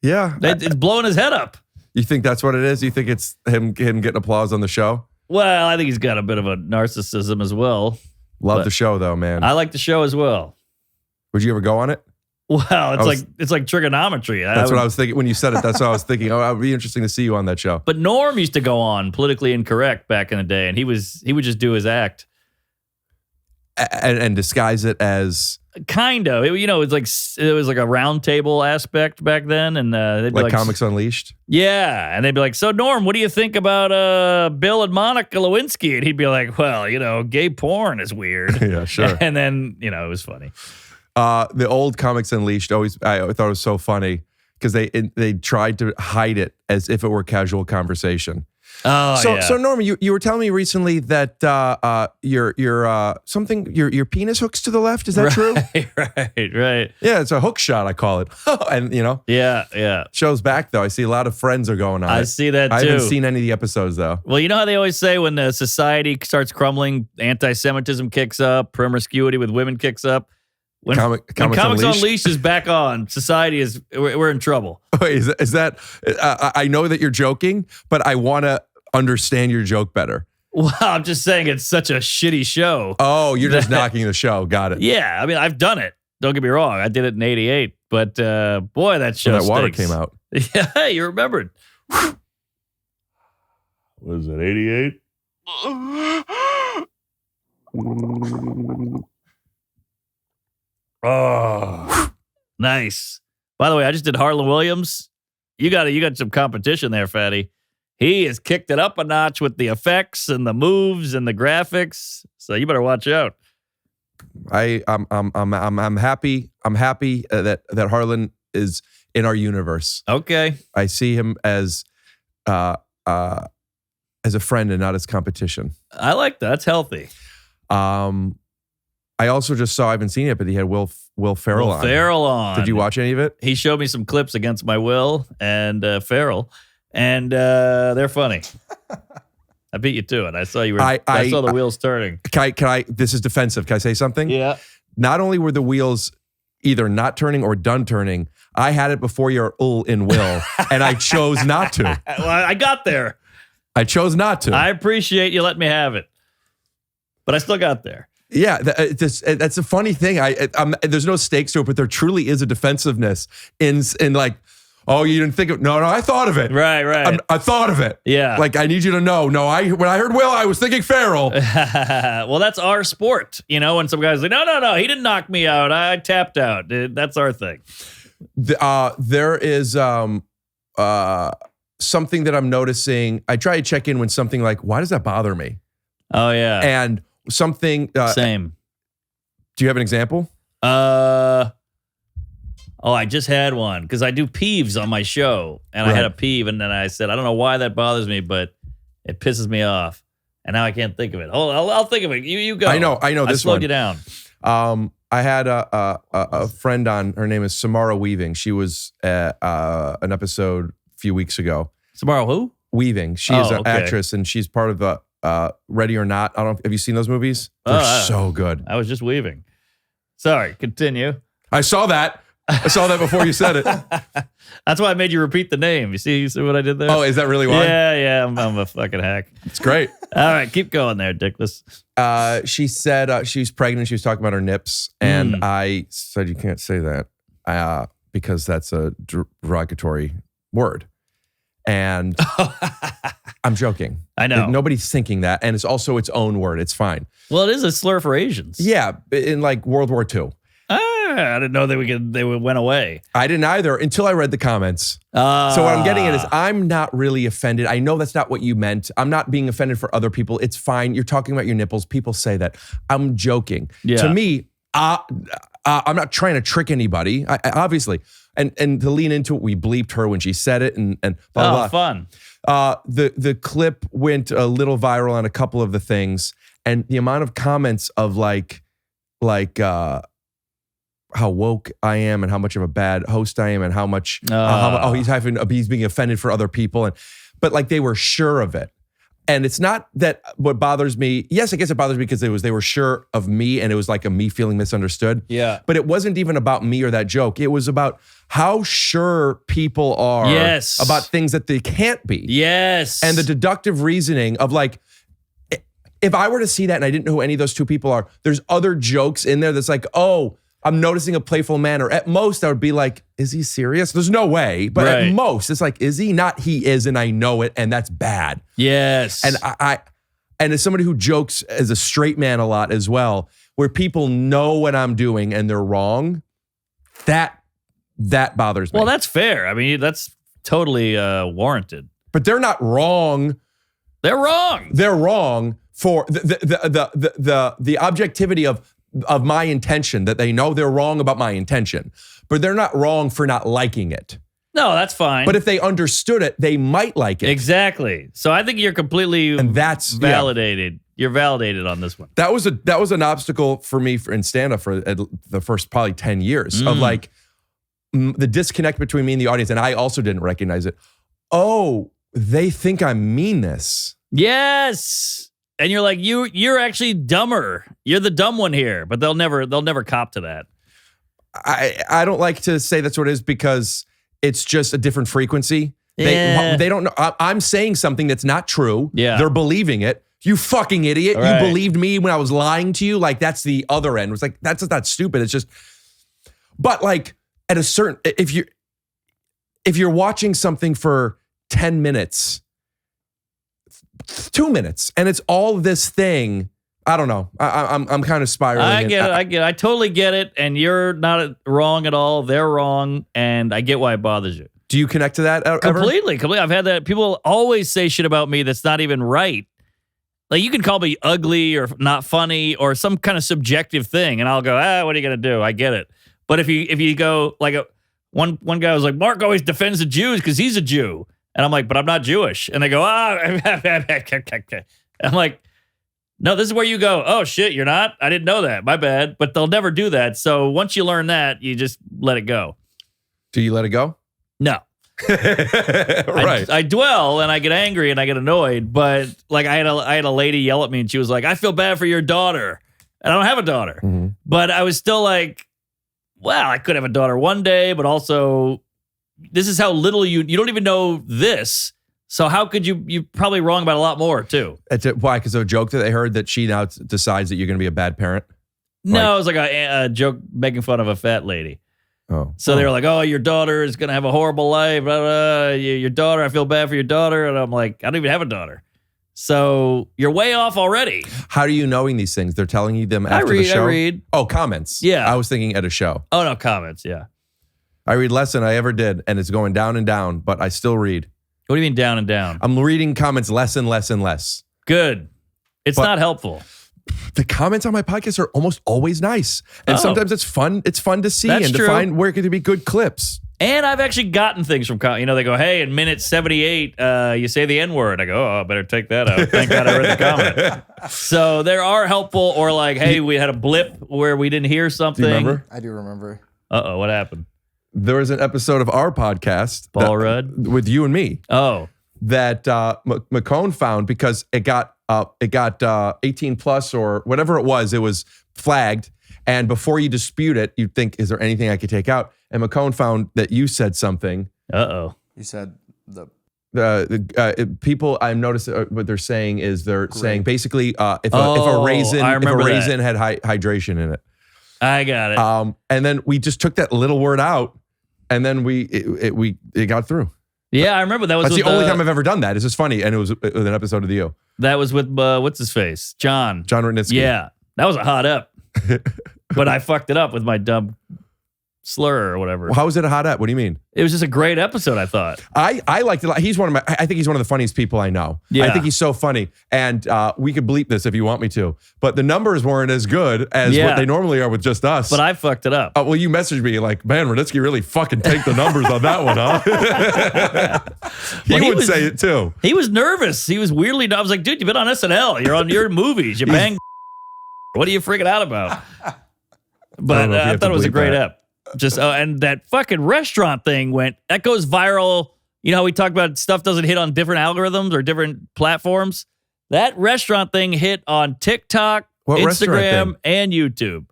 Yeah. It's blowing his head up. You think that's what it is? You think it's him getting applause on the show? Well, I think he's got a bit of a narcissism as well. Love the show, though, man. I like the show as well. Would you ever go on it? Well, it's like trigonometry. That's what I was thinking when you said it. That's what I was thinking. Oh, it would be interesting to see you on that show. But Norm used to go on Politically Incorrect back in the day, and he would just do his act and disguise it as kind of. It was like a round table aspect back then, and they'd be like Comics Unleashed. Yeah, and they'd be like, "So Norm, what do you think about Bill and Monica Lewinsky?" And he'd be like, "Well, gay porn is weird." Yeah, sure. And then it was funny. The old Comics Unleashed I thought it was so funny because they tried to hide it as if it were casual conversation. Oh, So Norman, you were telling me recently that your penis hooks to the left. Is that true? Right. Yeah, it's a hook shot, I call it. And Yeah. Show's back though. I see a lot of friends are going on. I see that too. I haven't seen any of the episodes though. Well, you know how they always say when the society starts crumbling, anti-Semitism kicks up, promiscuity with women kicks up. When Comics Unleashed is back on, society we're in trouble. Wait, is that? I know that you're joking, but I want to understand your joke better. Well, I'm just saying it's such a shitty show. Oh, you're just knocking the show. Got it. Yeah, I mean, I've done it. Don't get me wrong. I did it in '88, but boy, that show that water stinks. came out. Yeah, you remembered. What is it? '88. Oh, nice. By the way, I just did Harlan Williams. You got some competition there, Fatty. He has kicked it up a notch with the effects and the moves and the graphics. So you better watch out. I'm happy. I'm happy that Harlan is in our universe. Okay. I see him as a friend and not as competition. I like that. That's healthy. I also just saw, I haven't seen it, but he had Will Ferrell on. Ferrell on. Did you watch any of it? He showed me some clips against my will and Ferrell, and they're funny. I beat you to it. I saw you were. I saw the wheels turning. Can I? This is defensive. Can I say something? Yeah. Not only were the wheels either not turning or done turning, I had it before your in will, and I chose not to. Well, I got there. I chose not to. I appreciate you letting me have it, but I still got there. Yeah, that's a funny thing. There's no stakes to it, but there truly is a defensiveness in like, oh, you didn't think of no, I thought of it. Right. I thought of it. Yeah. Like, I need you to know. No, when I heard Will, I was thinking Ferrell. Well, that's our sport. When some guys like, no, he didn't knock me out. I tapped out. That's our thing. There is something that I'm noticing. I try to check in when something like, why does that bother me? Oh, yeah. And something. Same. Do you have an example? I just had one because I do peeves on my show, and I had a peeve, and then I said, I don't know why that bothers me, but it pisses me off, and now I can't think of it. I'll think of it. You go. I know. I This slowed one. you down. I had a friend on. Her name is Samara Weaving. She was at an episode a few weeks ago. Samara who? Weaving. She's an actress, and she's part of the Ready or Not. I don't know. Have you seen those movies? They're so good. I was just weaving. Sorry, continue. I saw that before you said it. That's why I made you repeat the name. You see what I did there? Oh, is that really why? Yeah. I'm a fucking hack. It's great. All right, keep going there, Dickless. She said she was pregnant. She was talking about her nips, and I said you can't say that because that's a derogatory word. And I'm joking. I know. Nobody's thinking that. And it's also its own word. It's fine. Well, it is a slur for Asians. Yeah. In like World War II. I didn't know they went away. I didn't either until I read the comments. So what I'm getting at is I'm not really offended. I know that's not what you meant. I'm not being offended for other people. It's fine. You're talking about your nipples. People say that. I'm joking. Yeah. To me, I'm not trying to trick anybody. I obviously. And to lean into it, we bleeped her when she said it and blah, blah. Fun. The clip went a little viral on a couple of the things, and the amount of comments of like how woke I am and how much of a bad host I am and how much he's being offended for other people, but like they were sure of it. And it's not that what bothers me. Yes, I guess it bothers me because they were sure of me and it was like a me feeling misunderstood. Yeah. But it wasn't even about me or that joke. It was about how sure people are about things that they can't be. Yes. And the deductive reasoning of like, if I were to see that and I didn't know who any of those two people are, there's other jokes in there that's like, oh, I'm noticing a playful manner. At most, I would be like, is he serious? There's no way. But at most, it's like, is he? Not he is, and I know it, and that's bad. Yes. And and as somebody who jokes as a straight man a lot as well, where people know what I'm doing and they're wrong, that bothers me. Well, that's fair. I mean, that's totally warranted. But they're not wrong. They're wrong. They're wrong for the objectivity of my intention, that they know they're wrong about my intention, but they're not wrong for not liking it. No, that's fine. But if they understood it, they might like it. Exactly. So I think you're completely validated. Yeah. You're validated on this one. That was an obstacle for me in stand-up for the first probably 10 years of like the disconnect between me and the audience, and I also didn't recognize it. Oh, they think I mean this. Yes. And you're like, you're actually dumber. You're the dumb one here, but they'll never cop to that. I don't like to say that's what it is because it's just a different frequency. Yeah. They don't know. I'm saying something that's not true. Yeah. They're believing it. You fucking idiot. Right. You believed me when I was lying to you. Like that's the other end. It's like, that's just not stupid. It's just, but like at a certain, if you're watching something for 10 minutes, 2 minutes, and it's all this thing. I don't know. I'm kind of spiraling. I get it. I totally get it. And you're not wrong at all. They're wrong. And I get why it bothers you. Do you connect to that ever? Completely. I've had that. People always say shit about me that's not even right. Like you can call me ugly or not funny or some kind of subjective thing. And I'll go, what are you going to do? I get it. But if you go like one guy was like, Mark always defends the Jews because he's a Jew. And I'm like, but I'm not Jewish. And they go, I'm like, no, this is where you go, oh shit, you're not? I didn't know that. My bad. But they'll never do that. So once you learn that, you just let it go. Do you let it go? No. Right. I dwell and I get angry and I get annoyed. But like I had a lady yell at me and she was like, I feel bad for your daughter. And I don't have a daughter. Mm-hmm. But I was still like, well, I could have a daughter one day, but also this is how little you don't even know this. So how could you're probably wrong about a lot more too. Why? Because of a joke that they heard that she now decides that you're going to be a bad parent? No, it was like a joke making fun of a fat lady. Oh. So they were like, oh, your daughter is going to have a horrible life. Blah, blah, your daughter, I feel bad for your daughter. And I'm like, I don't even have a daughter. So you're way off already. How are you knowing these things? They're telling you them after the show? I read. Oh, comments. Yeah. I was thinking at a show. Oh, no, comments. Yeah. I read less than I ever did, and it's going down and down, but I still read. What do you mean down and down? I'm reading comments less and less and less. Good. It's not helpful. The comments on my podcast are almost always nice. And sometimes it's fun. It's fun to see and to find where it could be good clips. And I've actually gotten things from, they go, hey, in minute 78, you say the N-word. I go, oh, I better take that out. Thank God I read the comment. So there are helpful, or like, hey, we had a blip where we didn't hear something. Do you remember? I do remember. Uh-oh, what happened? There was an episode of our podcast Ball Rudd with you and me. Oh, that McCone found because it got 18 plus or whatever it was flagged. And before you dispute it, you think, is there anything I could take out? And McCone found that you said something. Uh-oh. You said people, I've noticed what they're saying is saying basically if a raisin had hydration in it. I got it. And then we just took that little word out, and then it got through. Yeah, I remember that was. That's the only time I've ever done that. It's just funny, and it was with an episode of The O. That was with what's his face, John Rudnitsky. Yeah, that was a hot up, but I fucked it up with my dumb slur or whatever. Well, how was it a hot up? What do you mean? It was just a great episode, I thought. I liked it a lot. I think he's one of the funniest people I know. Yeah. I think he's so funny. And we could bleep this if you want me to. But the numbers weren't as good as what they normally are with just us. But I fucked it up. Well, you messaged me like, man, Rudnitsky really fucking take the numbers on that one, huh? he would say it too. He was nervous. He was weirdly, I was like, dude, you've been on SNL. You're on your movies. You bang. What are you freaking out about? But I thought it was a great ep. Just and that fucking restaurant thing that goes viral. You know how we talk about stuff doesn't hit on different algorithms or different platforms? That restaurant thing hit on TikTok, Instagram, and YouTube.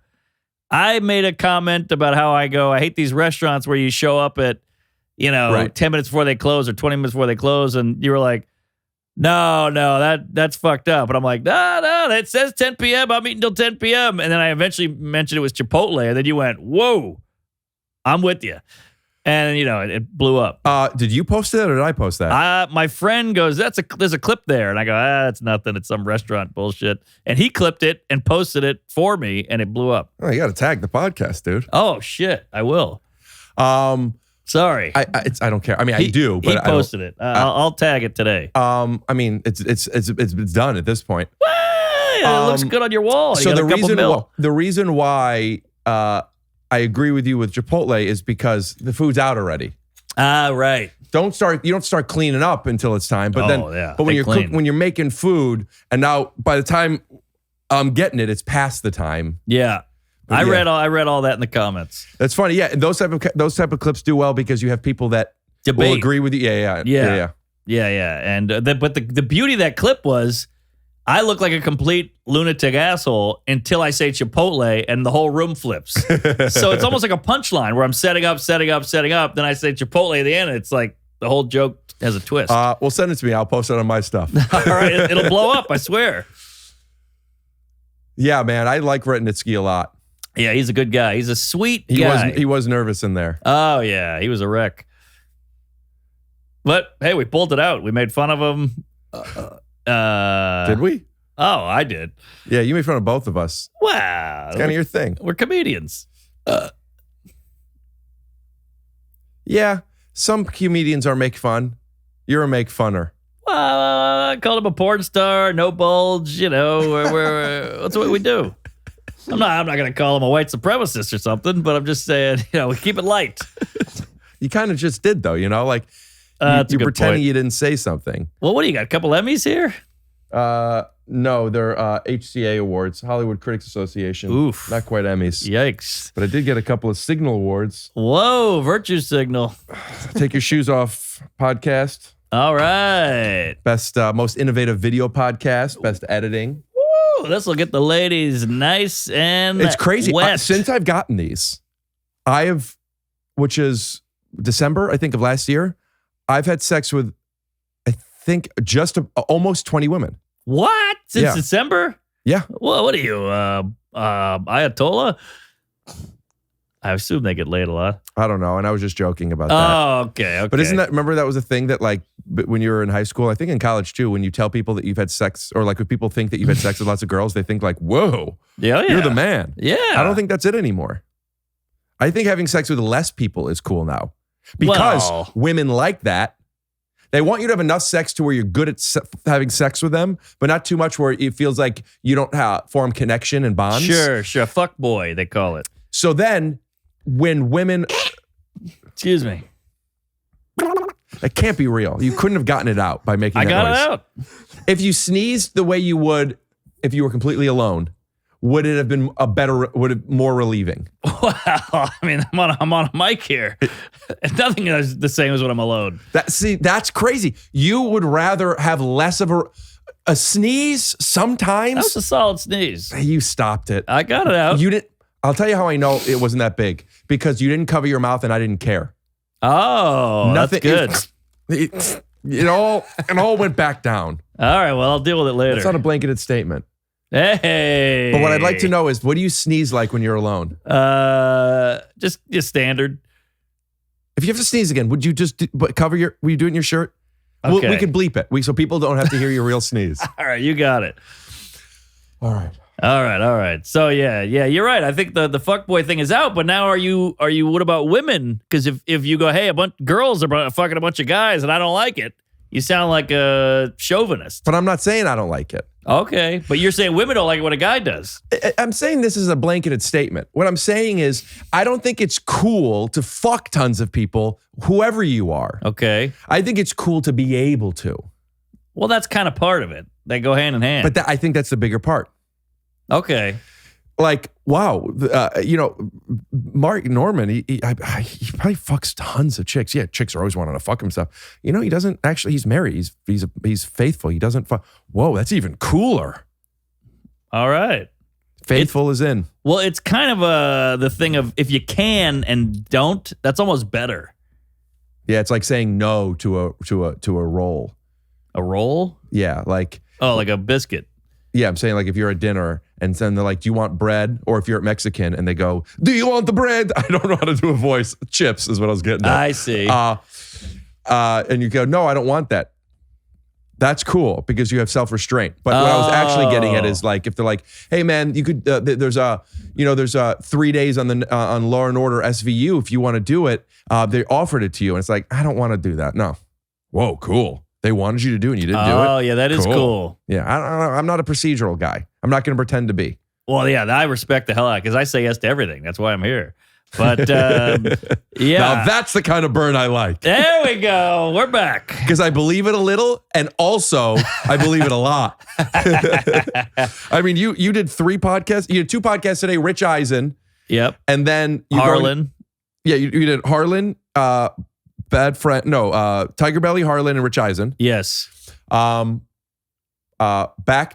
I made a comment about how I hate these restaurants where you show up at, 10 minutes before they close or 20 minutes before they close, and you were like, no, that's fucked up. And I'm like, no, it says 10 p.m. I'm eating till 10 p.m. And then I eventually mentioned it was Chipotle, and then you went, whoa, I'm with you. And, it blew up. Did you post it or did I post that? My friend goes, there's a clip there. And I go, that's nothing. It's some restaurant bullshit. And he clipped it and posted it for me, and it blew up. Oh, you got to tag the podcast, dude. Oh, shit. I will. Sorry. I don't care. I mean, I do, but he posted it. I'll tag it today. I mean, it's done at this point. Well, it looks good on your wall. So the reason why I agree with you with Chipotle is because the food's out already. Right. You don't start cleaning up until it's time. But when you're making food, and now by the time I'm getting it, it's past the time. Yeah. I read all that in the comments. That's funny. Yeah, and those type of clips do well because you have people that will agree with you. Yeah. And but the beauty of that clip was, I look like a complete lunatic asshole until I say Chipotle and the whole room flips. So it's almost like a punchline where I'm setting up. Then I say Chipotle at the end. And it's like the whole joke has a twist. Well, send it to me. I'll post it on my stuff. All right. It'll blow up. I swear. Yeah, man. I like Retnitsky a lot. Yeah, he's a good guy. He's a sweet guy. He was nervous in there. Oh, yeah. He was a wreck. But, hey, we pulled it out. We made fun of him. Did we? Oh, I did. Yeah, you made fun of both of us. Wow. It's kind of your thing. We're comedians. Yeah, some comedians are make fun. You're a make funner. I called him a porn star, no bulge, that's what we do. I'm not going to call him a white supremacist or something, but I'm just saying, we keep it light. You kind of just did, though, you're pretending you didn't say something. Well, what do you got? A couple Emmys here? No, they're HCA awards, Hollywood Critics Association. Oof. Not quite Emmys. Yikes. But I did get a couple of Signal awards. Whoa, Virtue Signal. Take Your Shoes Off podcast. All right. Best, most innovative video podcast. Best editing. Woo, this will get the ladies nice and it's crazy. wet. Since I've gotten these, which is December, I think, of last year, I've had sex with, I think, just almost 20 women. What? Since December? Yeah. Well, what are you, Ayatollah? I assume they get laid a lot. I don't know. And I was just joking about that. Oh, okay. But remember that was a thing that when you were in high school, I think in college too, when you tell people that you've had sex, or when people think that you've had sex with lots of girls, they think whoa, you're the man. Yeah. I don't think that's it anymore. I think having sex with less people is cool now. Because women like that. They want you to have enough sex to where you're good at having sex with them, but not too much where it feels like you don't form connection and bonds. Sure. Fuck boy, they call it. So then when women... Excuse me. That can't be real. You couldn't have gotten it out by making that noise. I got it out. If you sneezed the way you would if you were completely alone, would it have been more relieving? Well, I mean, I'm on a mic here. Nothing is the same as when I'm alone. That's crazy. You would rather have less of a sneeze sometimes? That was a solid sneeze. You stopped it. I got it out. You didn't. I'll tell you how I know it wasn't that big. Because you didn't cover your mouth and I didn't care. Oh, nothing, that's good. It all went back down. All right, well, I'll deal with it later. That's not a blanketed statement. Hey. But what I'd like to know is, what do you sneeze like when you're alone? Just standard. If you have to sneeze again, would you just will you do it in your shirt? Okay. We could bleep it. So people don't have to hear your real sneeze. All right, you got it. All right. So yeah, you're right. I think the fuckboy thing is out, but now are you what about women? Because if you go, hey, a bunch of girls are fucking a bunch of guys and I don't like it, you sound like a chauvinist. But I'm not saying I don't like it. Okay, but you're saying women don't like it when a guy does. I'm saying this is a blanketed statement. What I'm saying is, I don't think it's cool to fuck tons of people, whoever you are. Okay. I think it's cool to be able to. Well, that's kind of part of it. They go hand in hand. But I think that's the bigger part. Okay. like, wow, Mark Norman, he probably fucks tons of chicks. Yeah, chicks are always wanting to fuck him stuff. He doesn't actually. He's married. He's faithful. He doesn't fuck. Whoa, that's even cooler. All right. Faithful is in. Well, it's kind of the thing of if you can and don't, that's almost better. Yeah, it's like saying no to a roll. A roll? Yeah, like like a biscuit. Yeah, I'm saying like if you're at dinner and then they're like, do you want bread? Or if you're at Mexican and they go, do you want the bread? I don't know how to do a voice. Chips is what I was getting at. I see. And you go, no, I don't want that. That's cool because you have self-restraint. But what I was actually getting at is like, if they're like, hey man, you could, there's 3 days on Law and Order SVU. If you want to do it, they offered it to you. And it's like, I don't want to do that. No. Whoa, cool. They wanted you to do it and you didn't do it? Oh, yeah, that is cool. Yeah, I'm not a procedural guy. I'm not going to pretend to be. Well, yeah, I respect the hell out because I say yes to everything. That's why I'm here. But, yeah. Now that's the kind of burn I like. There we go. We're back. Because I believe it a little and also I believe it a lot. I mean, you did 3 podcasts. You did 2 podcasts today, Rich Eisen. Yep. And then Harlan. You did Harlan, Bad Friend. No, Tiger Belly, Harlan, and Rich Eisen. Yes. Back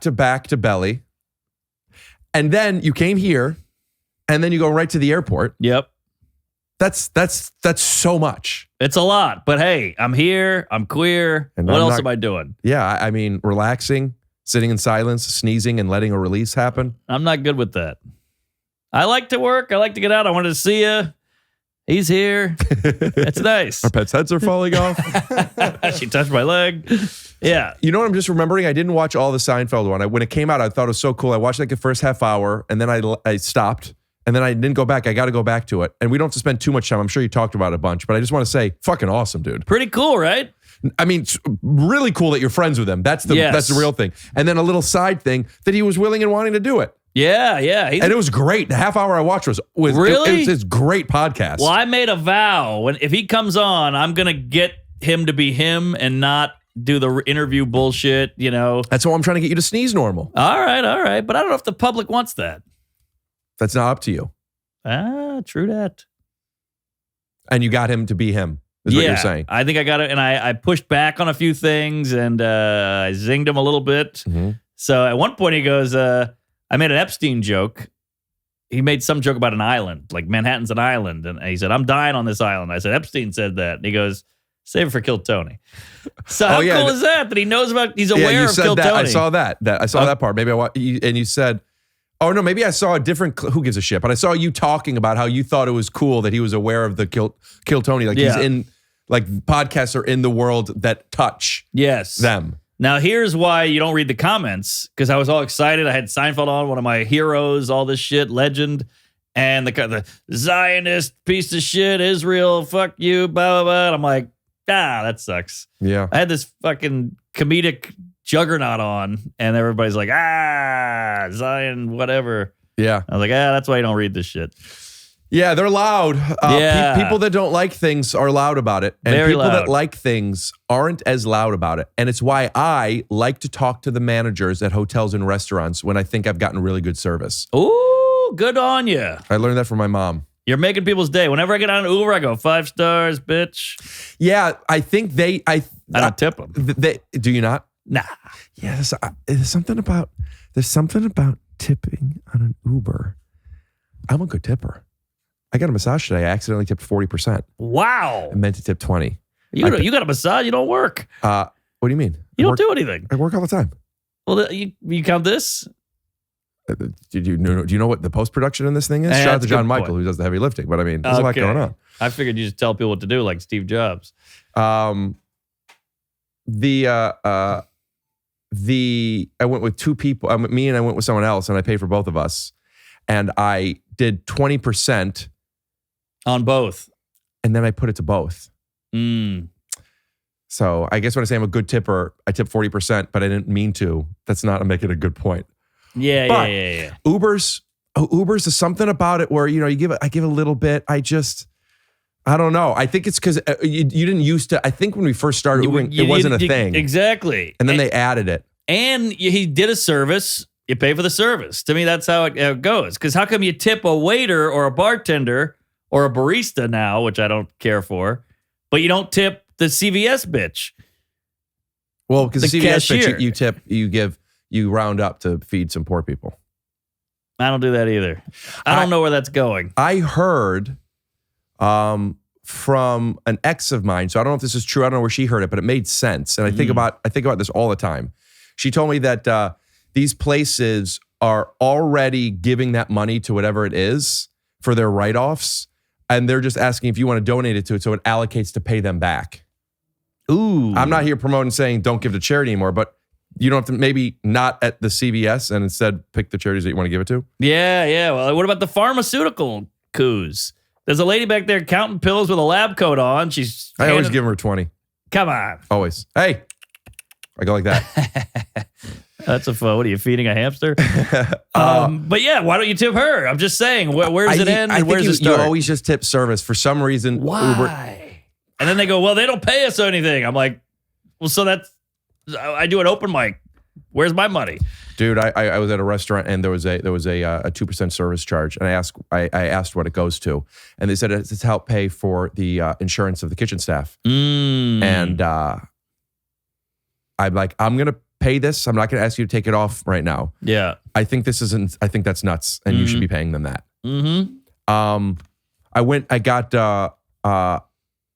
to Belly. And then you came here, and then you go right to the airport. Yep. That's so much. It's a lot, but hey, I'm here. I'm queer. And what else am I doing? Yeah, I mean, relaxing, sitting in silence, sneezing, and letting a release happen. I'm not good with that. I like to work. I like to get out. I wanted to see you. He's here. It's nice. Our pets' heads are falling off. She touched my leg. Yeah. You know what I'm just remembering? I didn't watch all the Seinfeld one. When it came out, I thought it was so cool. I watched like the first half hour, and then I stopped, and then I didn't go back. I got to go back to it. And we don't have to spend too much time. I'm sure you talked about it a bunch, but I just want to say, fucking awesome, dude. Pretty cool, right? I mean, it's really cool that you're friends with him. That's the real thing. And then a little side thing that he was willing and wanting to do it. Yeah. And it was great. The half hour I watched was really? It was great podcast. Well, I made a vow if he comes on, I'm gonna get him to be him and not do the interview bullshit. That's why I'm trying to get you to sneeze normal. All right. But I don't know if the public wants that. That's not up to you. True that. And you got him to be him. Is what you're saying. I think I got it, and I pushed back on a few things, and I zinged him a little bit. Mm-hmm. So at one point he goes, I made an Epstein joke. He made some joke about an island, like Manhattan's an island. And he said, I'm dying on this island. I said, Epstein said that. And he goes, save it for Kill Tony. So how cool is that he knows about, he's aware of Kill Tony. I saw that. I saw that part. Maybe and you said, oh no, maybe I saw a different, who gives a shit? But I saw you talking about how you thought it was cool that he was aware of the Kill Tony. Like he's in, like podcasts are in the world that touch them. Now, here's why you don't read the comments, because I was all excited. I had Seinfeld on, one of my heroes, all this shit, legend, and the Zionist piece of shit, Israel, fuck you, blah, blah, blah. And I'm like, that sucks. Yeah. I had this fucking comedic juggernaut on, and everybody's like, Zion, whatever. Yeah. I was like, that's why you don't read this shit. Yeah, they're loud. People that don't like things are loud about it. And Very people loud. that like things aren't as loud about it. And it's why I like to talk to the managers at hotels and restaurants when I think I've gotten really good service. Ooh, good on you. I learned that from my mom. You're making people's day. Whenever I get on an Uber, I go 5 stars, bitch. Yeah, I think I don't tip them. Do you not? Nah. Yeah, there's something about tipping on an Uber. I'm a good tipper. I got a massage today. I accidentally tipped 40%. Wow. I meant to tip 20. You got a massage? You don't work. What do you mean? You don't do anything. I work all the time. Well, you count this? Do you know what the post-production in this thing is? Shout out to JonMichael who does the heavy lifting. But I mean, there's a lot going on. I figured you just tell people what to do like Steve Jobs. I went with 2 people. Me and I went with someone else, and I paid for both of us. And I did 20% on both, and then I put it to both. Mm. So I guess when I say I'm a good tipper, I tip 40%, but I didn't mean to. That's not making a good point. Yeah. Uber's is something about it where I give a little bit. I don't know. I think it's because you didn't used to. I think when we first started Ubering, it wasn't a thing. Exactly. And then they added it. And he did a service. You pay for the service. To me, that's how it goes. Because how come you tip a waiter or a bartender or a barista now, which I don't care for, but you don't tip the CVS bitch? Well, because the CVS cashier. bitch, you round up to feed some poor people. I don't do that either. I don't know where that's going. I heard from an ex of mine, so I don't know if this is true. I don't know where she heard it, but it made sense. And I think about this all the time. She told me that these places are already giving that money to whatever it is for their write-offs, and they're just asking if you want to donate it to it, so it allocates to pay them back. Ooh. I'm not here promoting saying don't give to charity anymore, but you don't have to, maybe not at the CVS, and instead pick the charities that you want to give it to. Yeah. Well, what about the pharmaceutical coups? There's a lady back there counting pills with a lab coat on. I always give her 20. Come on. Always. Hey. I go like that. That's a fun. What are you, feeding a hamster? But yeah, why don't you tip her? I'm just saying, where does it end and where does it start? You always just tip service. For some reason, why? Uber. And then they go, well, they don't pay us anything. I'm like, well, so I do an open mic. Where's my money? Dude, I was at a restaurant and there was a 2% service charge, and I asked what it goes to, and they said it's to help pay for the insurance of the kitchen staff. And I'm like, I'm gonna pay this. I'm not gonna ask you to take it off right now. Yeah, I think that's nuts, and you should be paying them that.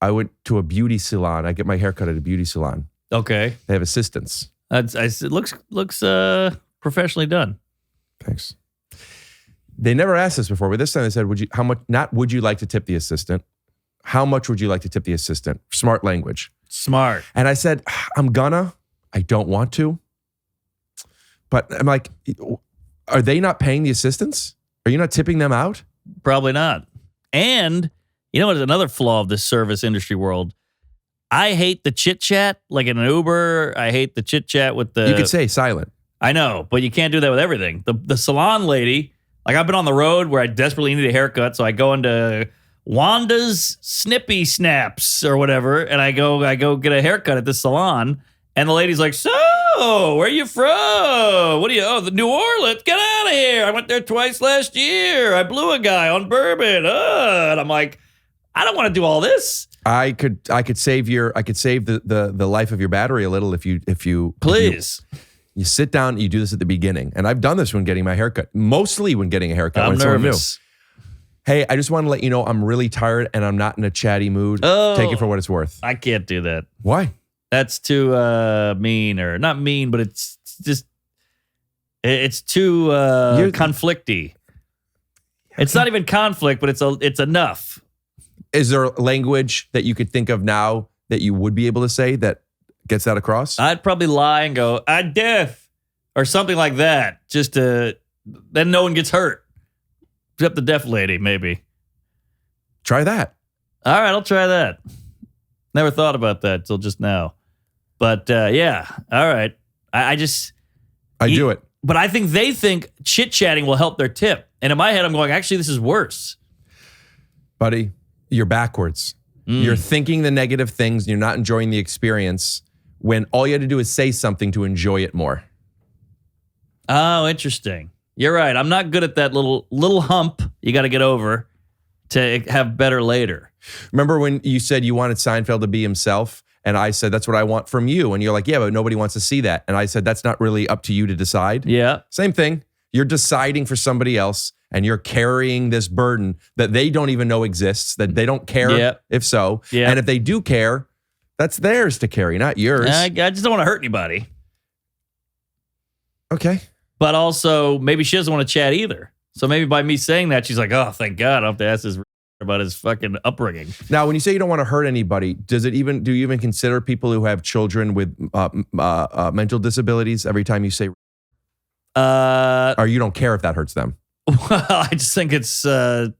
I went to a beauty salon. I get my haircut at a beauty salon. Okay, they have assistants. It looks professionally done. Thanks. They never asked this before, but this time they said, would you like to tip the assistant? How much would you like to tip the assistant? Smart language. Smart. And I said, I don't want to. But I'm like, are they not paying the assistants? Are you not tipping them out? Probably not. And you know what is another flaw of this service industry world? I hate the chit chat, like in an Uber. I hate the chit chat with the. You could say silent. I know, but you can't do that with everything. The salon lady, like I've been on the road where I desperately need a haircut, so I go into Wanda's Snippy Snaps or whatever, and I go get a haircut at the salon, and the lady's like, "So, where are you from? The New Orleans? Get out of here! I went there twice last year. I blew a guy on bourbon." And I'm like, I don't want to do all this. I could save the life of your battery a little if you please. You sit down, you do this at the beginning. And I've done this when getting my haircut. Mostly when getting a haircut. I'm nervous. Hey, I just want to let you know I'm really tired and I'm not in a chatty mood. Oh, take it for what it's worth. I can't do that. Why? That's too mean, or not mean, but it's too conflicty. It's not even conflict, but it's enough. Is there a language that you could think of now that you would be able to say that gets that across? I'd probably lie and go, "I'm deaf," or something like that. Just then no one gets hurt. Except the deaf lady, maybe. Try that. All right, I'll try that. Never thought about that till just now. But yeah, all right. I do it. But I think they think chit-chatting will help their tip. And in my head, I'm going, actually, this is worse. Buddy, you're backwards. You're thinking the negative things, and you're not enjoying the experience when all you had to do is say something to enjoy it more. Oh, interesting. You're right. I'm not good at that little hump you got to get over to have better later. Remember when you said you wanted Seinfeld to be himself? And I said, that's what I want from you. And you're like, yeah, but nobody wants to see that. And I said, that's not really up to you to decide. Yeah. Same thing. You're deciding for somebody else, and you're carrying this burden that they don't even know exists, that they don't care if so. Yeah. And if they do care, that's theirs to carry, not yours. I just don't want to hurt anybody. Okay. But also, maybe she doesn't want to chat either. So maybe by me saying that, she's like, oh, thank God, I don't have to ask this about his fucking upbringing. Now, when you say you don't want to hurt anybody, do you even consider people who have children with mental disabilities every time you say, or you don't care if that hurts them? Well, I just think it's, the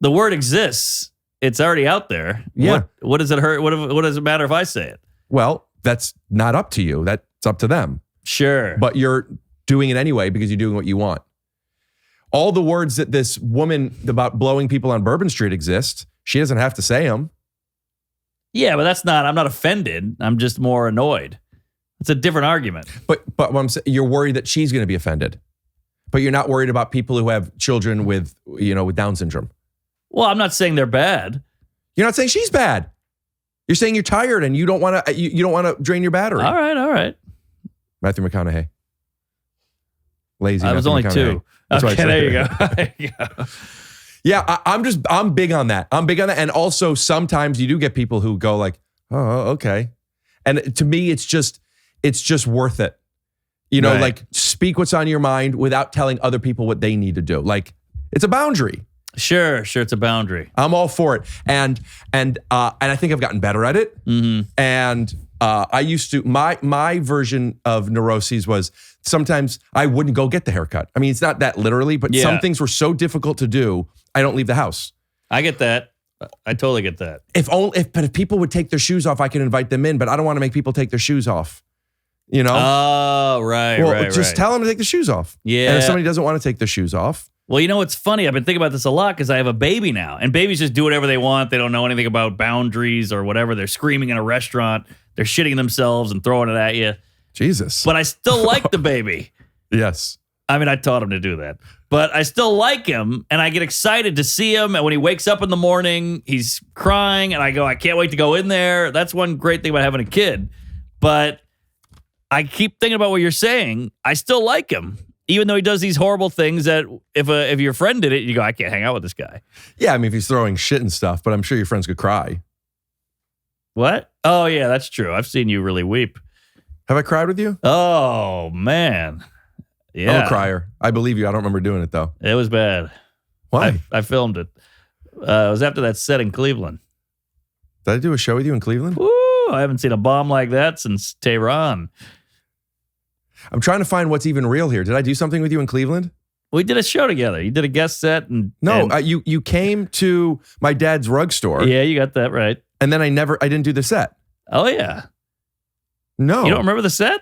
word exists. It's already out there. Yeah. What does it hurt? What does it matter if I say it? Well, that's not up to you. That's up to them. Sure. But you're doing it anyway because you're doing what you want. All the words that this woman about blowing people on Bourbon Street exist, she doesn't have to say them. Yeah, but I'm not offended. I'm just more annoyed. It's a different argument. But what I'm saying, you're worried that she's going to be offended, but you're not worried about people who have children with Down syndrome. Well, I'm not saying they're bad. You're not saying she's bad. You're saying you're tired and you don't want to. You don't want to drain your battery. All right. Matthew McConaughey. Lazy. I was only 2. Okay, there you go. There you go. Yeah, I'm big on that. And also sometimes you do get people who go like, oh, okay. And to me, it's just worth it. Right. Like speak what's on your mind without telling other people what they need to do. Like it's a boundary. Sure, it's a boundary. I'm all for it. And I think I've gotten better at it. Mm-hmm. And I used to, my version of neuroses was sometimes I wouldn't go get the haircut. I mean, it's not that literally, but some things were so difficult to do, I don't leave the house. I get that. I totally get that. But if people would take their shoes off, I can invite them in, but I don't want to make people take their shoes off. Oh, right, well, just tell them to take the shoes off. Yeah. And if somebody doesn't want to take their shoes off. Well, what's funny? I've been thinking about this a lot because I have a baby now, and babies just do whatever they want. They don't know anything about boundaries or whatever. They're screaming in a restaurant. They're shitting themselves and throwing it at you. Jesus. But I still like the baby. Yes. I mean, I taught him to do that. But I still like him, and I get excited to see him. And when he wakes up in the morning, he's crying, and I go, I can't wait to go in there. That's one great thing about having a kid. But I keep thinking about what you're saying. I still like him, even though he does these horrible things that if your friend did it, you go, I can't hang out with this guy. Yeah, I mean, if he's throwing shit and stuff, but I'm sure your friends could cry. What? Oh, yeah, that's true. I've seen you really weep. Have I cried with you? Oh, man. Yeah. I'm a crier. I believe you. I don't remember doing it, though. It was bad. Why? I filmed it. It was after that set in Cleveland. Did I do a show with you in Cleveland? Woo! I haven't seen a bomb like that since Taran. I'm trying to find what's even real here. Did I do something with you in Cleveland? We did a show together. You did a guest set. You came to my dad's rug store. Yeah, you got that right. And then I didn't do the set. Oh, yeah. No. You don't remember the set?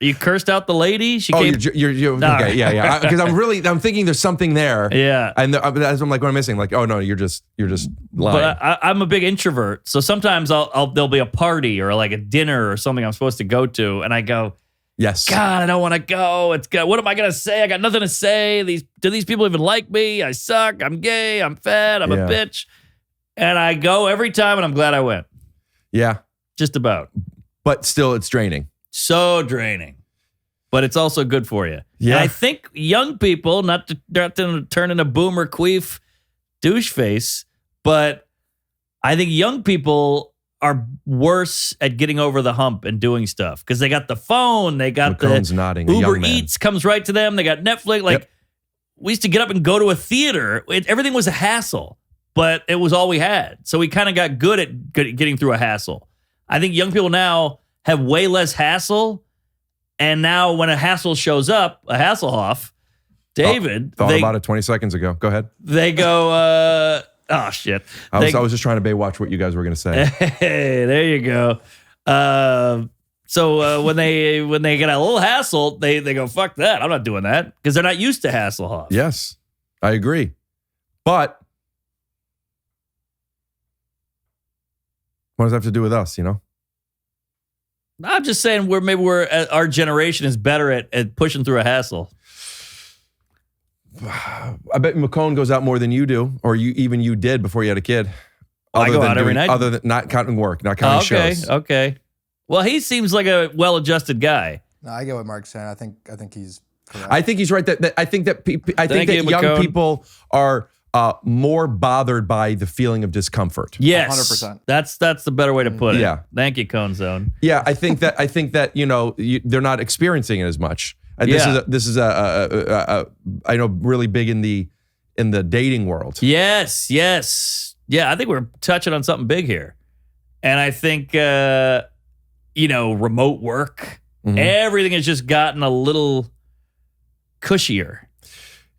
You cursed out the lady. She came. You're No. okay. Yeah. Because I'm thinking there's something there. Yeah. And that's I'm like, what am I missing? Like, oh no, you're just lying. But I'm a big introvert, so sometimes there'll be a party or like a dinner or something I'm supposed to go to, and I go, yes. God, I don't want to go. What am I gonna say? I got nothing to say. Do these people even like me? I suck. I'm gay. I'm fat. I'm a bitch. And I go every time, and I'm glad I went. Yeah. Just about. But still, it's draining. So draining. But it's also good for you. Yeah. And I think young people, not to turn into boomer queef douche face, but I think young people are worse at getting over the hump and doing stuff because they got the phone, they got McCone's nodding, Uber Eats comes right to them, they got Netflix. Like we used to get up and go to a theater. Everything was a hassle, but it was all we had. So we kind of got good at getting through a hassle. I think young people now have way less hassle. And now when a hassle shows up, a Hasselhoff, David. Thought about it 20 seconds ago. Go ahead. They go, oh, shit. I was just trying to Baywatch what you guys were going to say. Hey, there you go. So when they get a little hassle, they go, fuck that. I'm not doing that. Because they're not used to Hasselhoff. Yes, I agree. But what does that have to do with us, I'm just saying our generation is better at pushing through a hassle. I bet McCone goes out more than you do, or you did before you had a kid. I go out every night. Other than not counting work, not counting shows. Okay. Well, he seems like a well-adjusted guy. No, I get what Mark's saying. I think he's correct. I think he's right. I think that young people are more bothered by the feeling of discomfort. Yes, 100%. That's the better way to put it. Yeah. Thank you, Cone Zone. Yeah, I think that they're not experiencing it as much. And this is a I know really big in the dating world. Yes. Yeah, I think we're touching on something big here. And I think remote work, everything has just gotten a little cushier.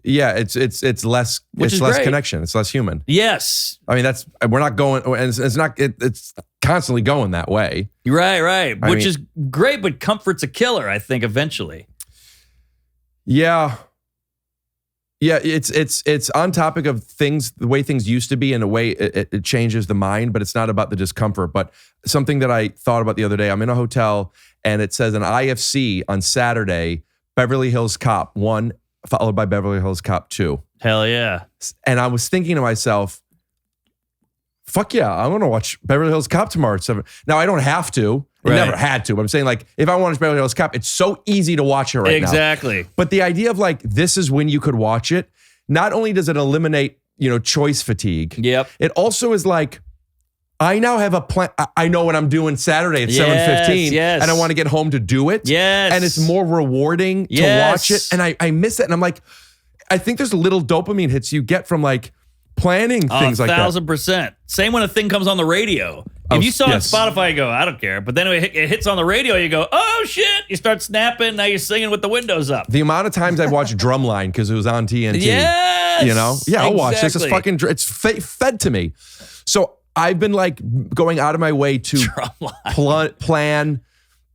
Yeah, it's less great. connection. It's less human. Yes. I mean we're not going, and it's constantly going that way. Right. Which is great, but comfort's a killer, I think, eventually. Yeah. Yeah, it's on topic of things, the way things used to be, in a way it changes the mind, but it's not about the discomfort. But something that I thought about the other day, I'm in a hotel and it says an IFC on Saturday, Beverly Hills Cop 1, followed by Beverly Hills Cop 2. Hell yeah. And I was thinking to myself, fuck yeah, I want to watch Beverly Hills Cop tomorrow at 7. Now, I don't have to. I never had to. But I'm saying, like, if I want to watch Beverly Hills Cop, it's so easy to watch it right now. Exactly. But the idea of, like, this is when you could watch it, not only does it eliminate, choice fatigue. Yep. It also is like, I now have a plan. I know what I'm doing Saturday at 7:15, and I want to get home to do it. Yes. And it's more rewarding to watch it. And I miss it. And I'm like, I think there's little dopamine hits you get from, like, planning things like that. 1,000%. Same when a thing comes on the radio. If you saw it on Spotify, you go, I don't care. But then it hits on the radio, you go, oh shit. You start snapping. Now you're singing with the windows up. The amount of times I've watched Drumline because it was on TNT. Yes. Yeah, I'll watch this. It's fucking, it's fed to me. So I've been, like, going out of my way to plan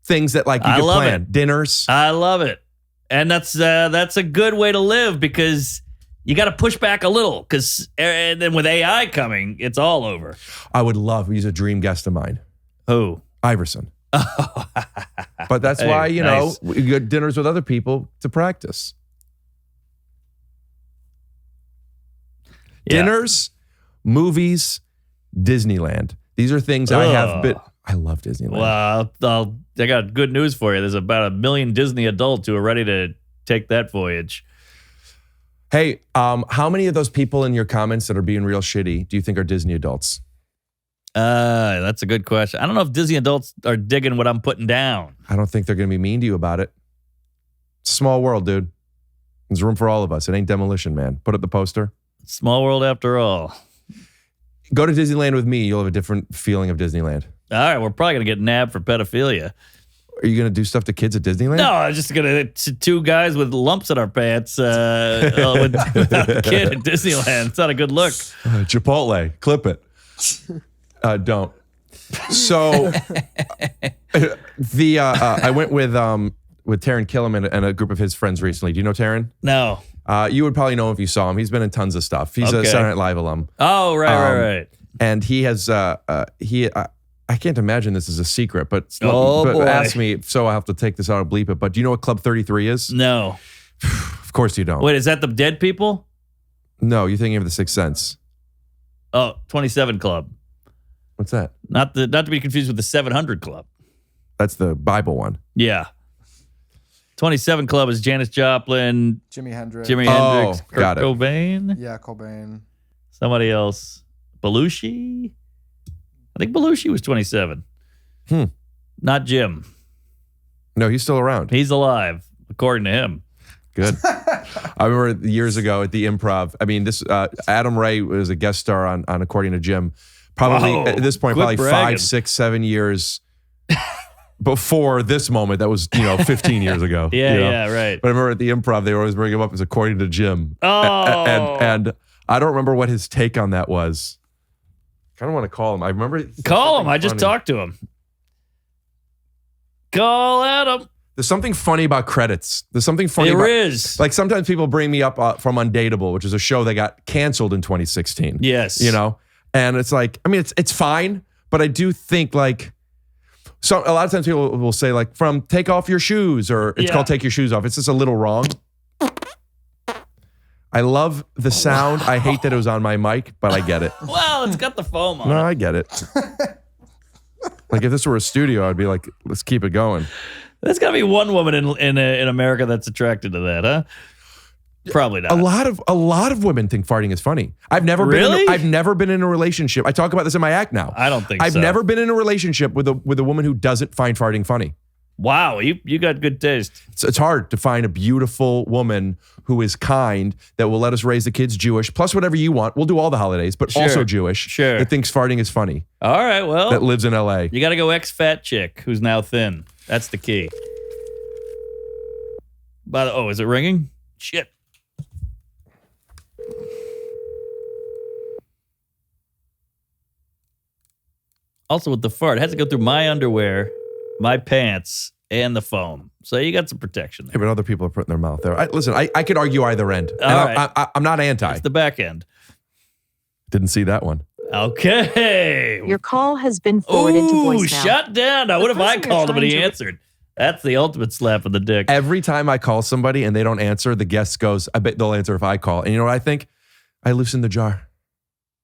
things that, like, you can plan. Dinners. I love it. And that's a good way to live because you got to push back a little because then with AI coming, it's all over. I would love, he's a dream guest of mine. Who? Iverson. But that's why, we get dinners with other people to practice. Yeah. Dinners, movies, Disneyland. These are things I have been. I love Disneyland. Well, I got good news for you. There's about 1 million Disney adults who are ready to take that voyage. Hey, how many of those people in your comments that are being real shitty do you think are Disney adults? That's a good question. I don't know if Disney adults are digging what I'm putting down. I don't think they're going to be mean to you about it. It's a small world, dude. There's room for all of us. It ain't Demolition Man. Put up the poster. Small world after all. Go to Disneyland with me. You'll have a different feeling of Disneyland. All right, we're probably going to get nabbed for pedophilia. Are you going to do stuff to kids at Disneyland? No, I'm just going to two guys with lumps in our pants with a kid at Disneyland. It's not a good look. Chipotle, clip it. Don't. So I went with Taran Killam and a group of his friends recently. Do you know Taran? No. You would probably know him if you saw him. He's been in tons of stuff. He's a Saturday Night Live alum. Oh, right. And he has I can't imagine this is a secret, but boy. Ask me, so I'll have to take this out and bleep it. But do you know what Club 33 is? No. Of course you don't. Wait, is that the dead people? No, you're thinking of The Sixth Sense. Oh, 27 Club. What's that? Not to be confused with the 700 Club. That's the Bible one. Yeah. 27 Club is Janis Joplin, Jimi Hendrix, Kurt Cobain. Yeah, Cobain. Somebody else. Belushi? I think Belushi was 27. Not Jim. No, he's still around. He's alive, according to him. Good. I remember years ago at the Improv. I mean, this Adam Ray was a guest star on According to Jim. Probably at this point, probably bragging. 5, 6, 7 years before this moment. That was 15 years ago. Yeah, right. But I remember at the Improv, they always bring him up as According to Jim. Oh, and I don't remember what his take on that was. I don't want to call him. I remember. Call him. I just talked to him. Call Adam. There's something funny about credits. There's something funny There is. Like sometimes people bring me up from Undateable, which is a show that got canceled in 2016. Yes. And it's like, I mean, it's fine, but I do think like, so a lot of times people will say like from Take Off Your Shoes or it's called Take Your Shoes Off. It's just a little wrong. I love the sound. I hate that it was on my mic, but I get it. Well, it's got the foam on No, it. I get it. Like if this were a studio, I'd be like, let's keep it going. There's got to be one woman in America that's attracted to that, huh? Probably not. A lot of women think farting is funny. I've never been in a relationship. I talk about this in my act now. I don't think so. I've never been in a relationship with a woman who doesn't find farting funny. Wow, you got good taste. It's hard to find a beautiful woman who is kind, that will let us raise the kids Jewish, plus whatever you want. We'll do all the holidays, but also Jewish. Sure. That thinks farting is funny. All right, well. That lives in LA. You got to go ex-fat chick who's now thin. That's the key. Is it ringing? Shit. Also with the fart, it has to go through my underwear, my pants, and the foam. So you got some protection there. Yeah, but other people are putting their mouth there. Listen, I could argue either end. All right. I'm not anti. It's the back end. Didn't see that one. Okay. Your call has been forwarded to voicemail. Shut down. Now, what if I called him and he answered? That's the ultimate slap of the dick. Every time I call somebody and they don't answer, the guest goes, I bet they'll answer if I call. And you know what I think? I loosen the jar.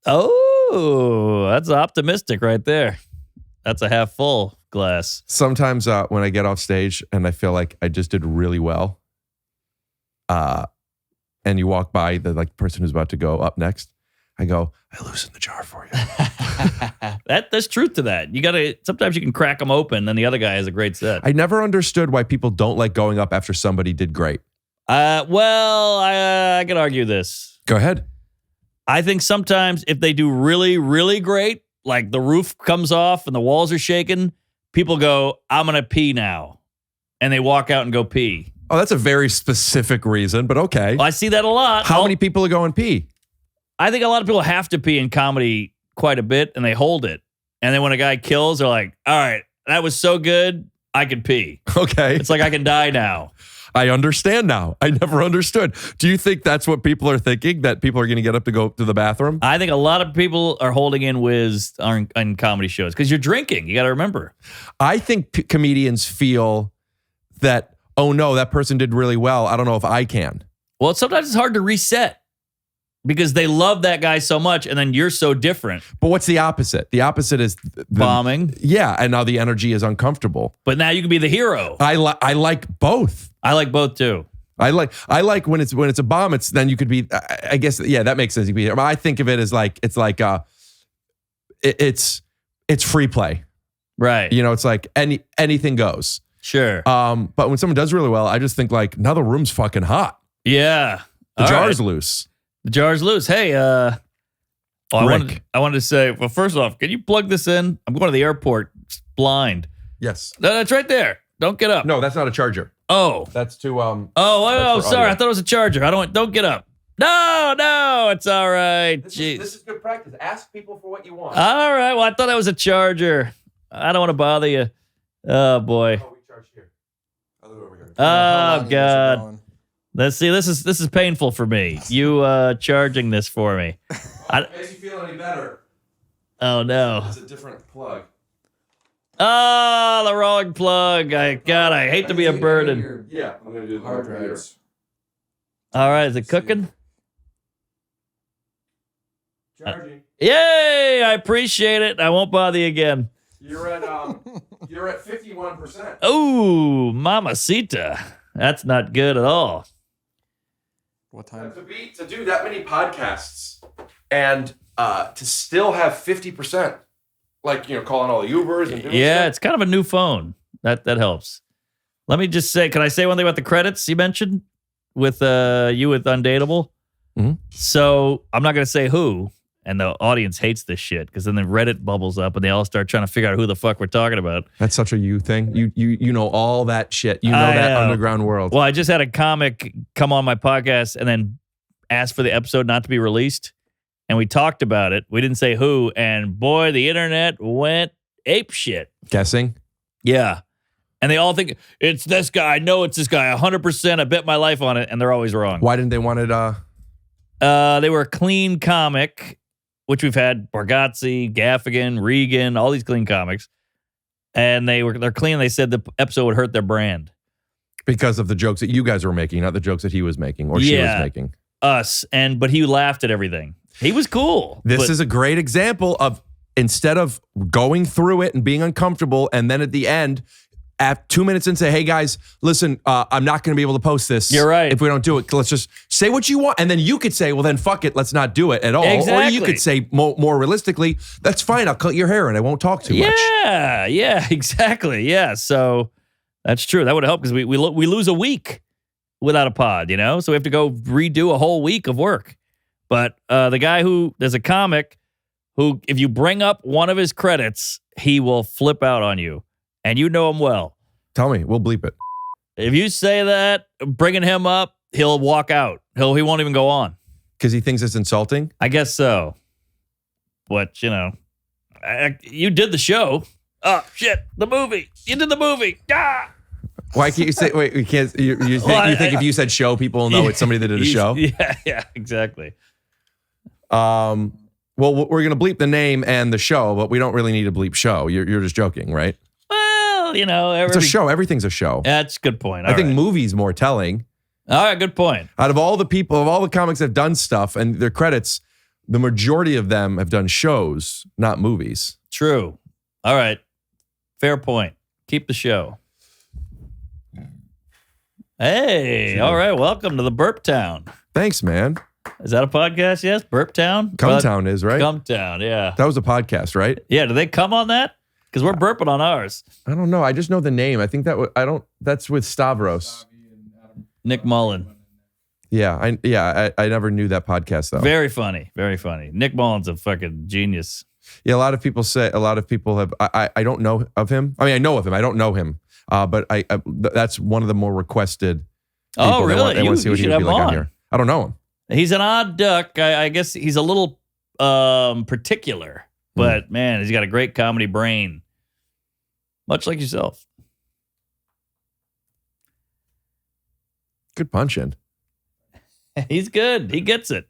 Oh, that's optimistic right there. That's a half full glass. Sometimes when I get off stage and I feel like I just did really well, and you walk by the person who's about to go up next, I go, I loosen the jar for you. There's truth to that. Sometimes you can crack them open and the other guy has a great set. I never understood why people don't like going up after somebody did great. I can argue this. Go ahead. I think sometimes if they do really, really great, like the roof comes off and the walls are shaking, people go, I'm going to pee now. And they walk out and go pee. Oh, that's a very specific reason, but okay. Well, I see that a lot. How many people are going pee? I think a lot of people have to pee in comedy quite a bit and they hold it. And then when a guy kills, they're like, all right, that was so good, I could pee. Okay. It's like I can die now. I understand now. I never understood. Do you think that's what people are thinking? That people are going to get up to go to the bathroom? I think a lot of people are holding in whiz on comedy shows because you're drinking. You got to remember. I think comedians feel that, oh no, that person did really well. I don't know if I can. Well, sometimes it's hard to reset because they love that guy so much and then you're so different. But what's the opposite? The opposite is bombing. Yeah, and now the energy is uncomfortable. But now you can be the hero. I like both. I like both too. I like when it's a bomb. It's then you could be. I guess that makes sense. You could be. I think of it as it's free play, right? You know, it's like anything goes. Sure. But when someone does really well, I just think like now the room's fucking hot. Yeah, the jar's loose. The jar's loose. Hey, I wanted to say. Well, first off, can you plug this in? I'm going to the airport. It's blind. Yes. No, that's right there. Don't get up. No, that's not a charger. Oh, that's to Oh, sorry. I thought it was a charger. Don't get up. No, it's all right. This is good practice. Ask people for what you want. All right. Well, I thought that was a charger. I don't want to bother you. Oh boy. Oh, we charge here. I'll do it over here. Oh God. Let's see. This is painful for me. You charging this for me. Makes you feel any better? Oh no. It's a different plug. Oh, the wrong plug. I hate to be a burden. Yeah, I'm gonna do the hard drives. All right, is it cooking? Charging. Yay! I appreciate it. I won't bother you again. You're at 51%. Oh, mamacita. That's not good at all. What time? To do that many podcasts and to still have 50%. Like, calling all the Ubers and doing stuff. It's kind of a new phone. That helps. Let me just say, can I say one thing about the credits you mentioned with you with Undateable? Mm-hmm. So I'm not going to say who, and the audience hates this shit because then the Reddit bubbles up and they all start trying to figure out who the fuck we're talking about. That's such a you thing. You know all that shit. You know that underground world. Well, I just had a comic come on my podcast and then ask for the episode not to be released. And we talked about it. We didn't say who. And boy, the internet went ape shit. Guessing? Yeah. And they all think it's this guy. I know it's this guy. 100%. I bet my life on it. And they're always wrong. Why didn't they want it? They were a clean comic, which we've had Bargatze, Gaffigan, Regan, all these clean comics. And they're clean. They said the episode would hurt their brand. Because of the jokes that you guys were making, not the jokes that he was making or she was making. Us. But he laughed at everything. He was cool. This is a great example of instead of going through it and being uncomfortable, and then at the end, at 2 minutes in, say, hey guys, listen, I'm not going to be able to post this. You're right. If we don't do it, let's just say what you want. And then you could say, well, then fuck it. Let's not do it at all. Exactly. Or you could say more realistically, that's fine. I'll cut your hair and I won't talk too much. Yeah, exactly. Yeah. So that's true. That would help because we lose a week without a pod, So we have to go redo a whole week of work. But the guy there's a comic who, if you bring up one of his credits, he will flip out on you. And you know him well. Tell me, we'll bleep it. If you say that, bringing him up, he'll walk out. He won't even go on. Because he thinks it's insulting? I guess so. But, you did the show. Oh, shit, the movie. You did the movie. Ah! Why can't you say, wait, we can't, you think if you said show, people will know it's somebody that did a show? Yeah, exactly. Well, we're going to bleep the name and the show, but we don't really need to bleep show. You're just joking, right? Well, Well, It's a show. Everything's a show. That's a good point. I think movies more telling. All right, good point. Out of all the comics that have done stuff and their credits, the majority of them have done shows, not movies. True. All right. Fair point. Keep the show. Hey, all right. Welcome to the Burp Town. Thanks, man. Is that a podcast? Yes, Burp Town? Cumtown is, right? Cumtown, yeah. That was a podcast, right? Yeah, do they come on that? Because we're burping on ours. I don't know. I just know the name. I think that's with Stavros. Nick Mullen. Yeah, I never knew that podcast though. Very funny, very funny. Nick Mullen's a fucking genius. Yeah, a lot of people have. I don't know of him. I mean, I know of him. I don't know him. But I that's one of the more requested. Oh, really? They want to see what he would be like on here. I don't know him. He's an odd duck. I guess he's a little particular, but man, he's got a great comedy brain, much like yourself. Good punch-in. He's good. He gets it.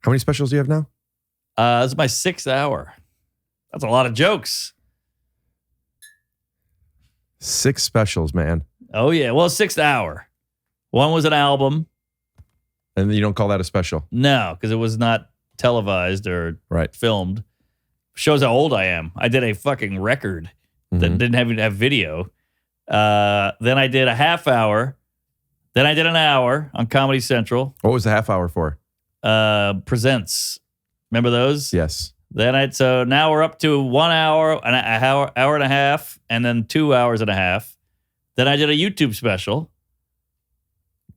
How many specials do you have now? This is my 6th hour. That's a lot of jokes. 6 specials, man. Oh, yeah. Well, 6th hour. One was an album. And you don't call that a special? No, because it was not televised or filmed. Shows how old I am. I did a fucking record that didn't even have video. Then I did a half hour. Then I did an hour on Comedy Central. What was the half hour for? Presents. Remember those? Yes. So now we're up to 1 hour and hour and a half, and then 2 hours and a half. Then I did a YouTube special.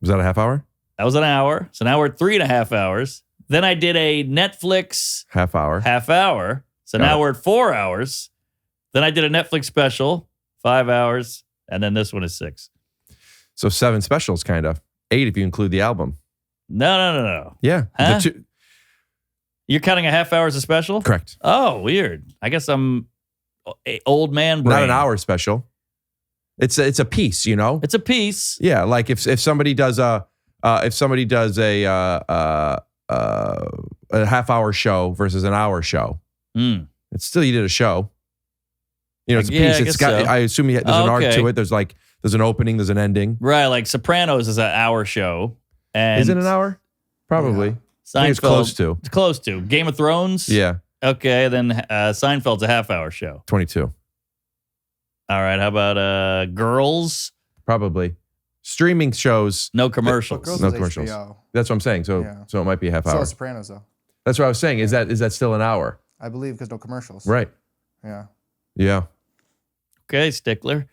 Was that a half hour? That was an hour. So now we're at 3.5 hours. Then I did a Netflix half hour. So now we're at 4 hours. Then I did a Netflix special, 5 hours, and then this one is 6. So 7 specials, kind of 8 if you include the album. No. Yeah. Huh? You're counting a half hour as a special? Correct. Oh, weird. I guess I'm old man brain. Not an hour special. It's a piece, It's a piece. Yeah, like if somebody does a half hour show versus an hour show, it's still you did a show. It's a piece. It's got. So. I assume there's an arc to it. There's an opening. There's an ending. Right, like Sopranos is an hour show. And is it an hour? Probably. Yeah. I think it's close to. It's close to. Game of Thrones? Yeah. Okay, then Seinfeld's a half-hour show. 22. All right, how about Girls? Probably. Streaming shows. No commercials. No commercials. HBO. That's what I'm saying. So it might be a half hour. So Sopranos, though. That's what I was saying. Is that still an hour? I believe because no commercials. Right. Yeah. Yeah. Okay, stickler.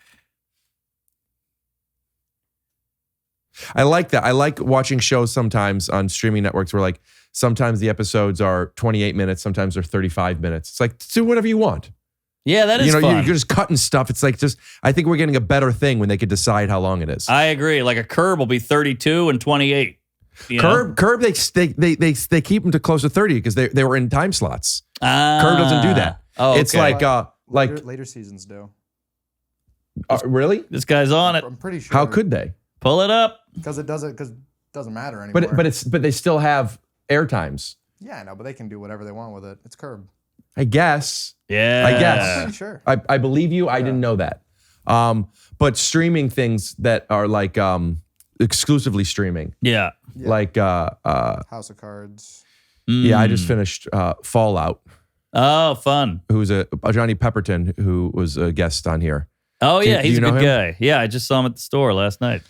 I like that. I like watching shows sometimes on streaming networks where sometimes the episodes are 28 minutes, sometimes they're 35 minutes. It's like, do whatever you want. Yeah, that is fun. You're just cutting stuff. It's like I think we're getting a better thing when they could decide how long it is. I agree. Like a Curb will be 32 and 28. Curb, they keep them to close to 30 because they were in time slots. Curb doesn't do that. Oh, it's okay. Later seasons do. Really? This guy's on it. I'm pretty sure. How could they? Pull it up. Because it doesn't matter anymore. But they still have air times. Yeah, I know, but they can do whatever they want with it. It's Curb. I guess. Yeah. I guess. I'm pretty sure. I believe you. I didn't know that. But streaming things that are exclusively streaming. Yeah. Like House of Cards. Yeah, I just finished Fallout. Oh, fun. Who's a Johnny Pepperton, who was a guest on here. Oh, yeah, he's a good guy. Yeah, I just saw him at the store last night.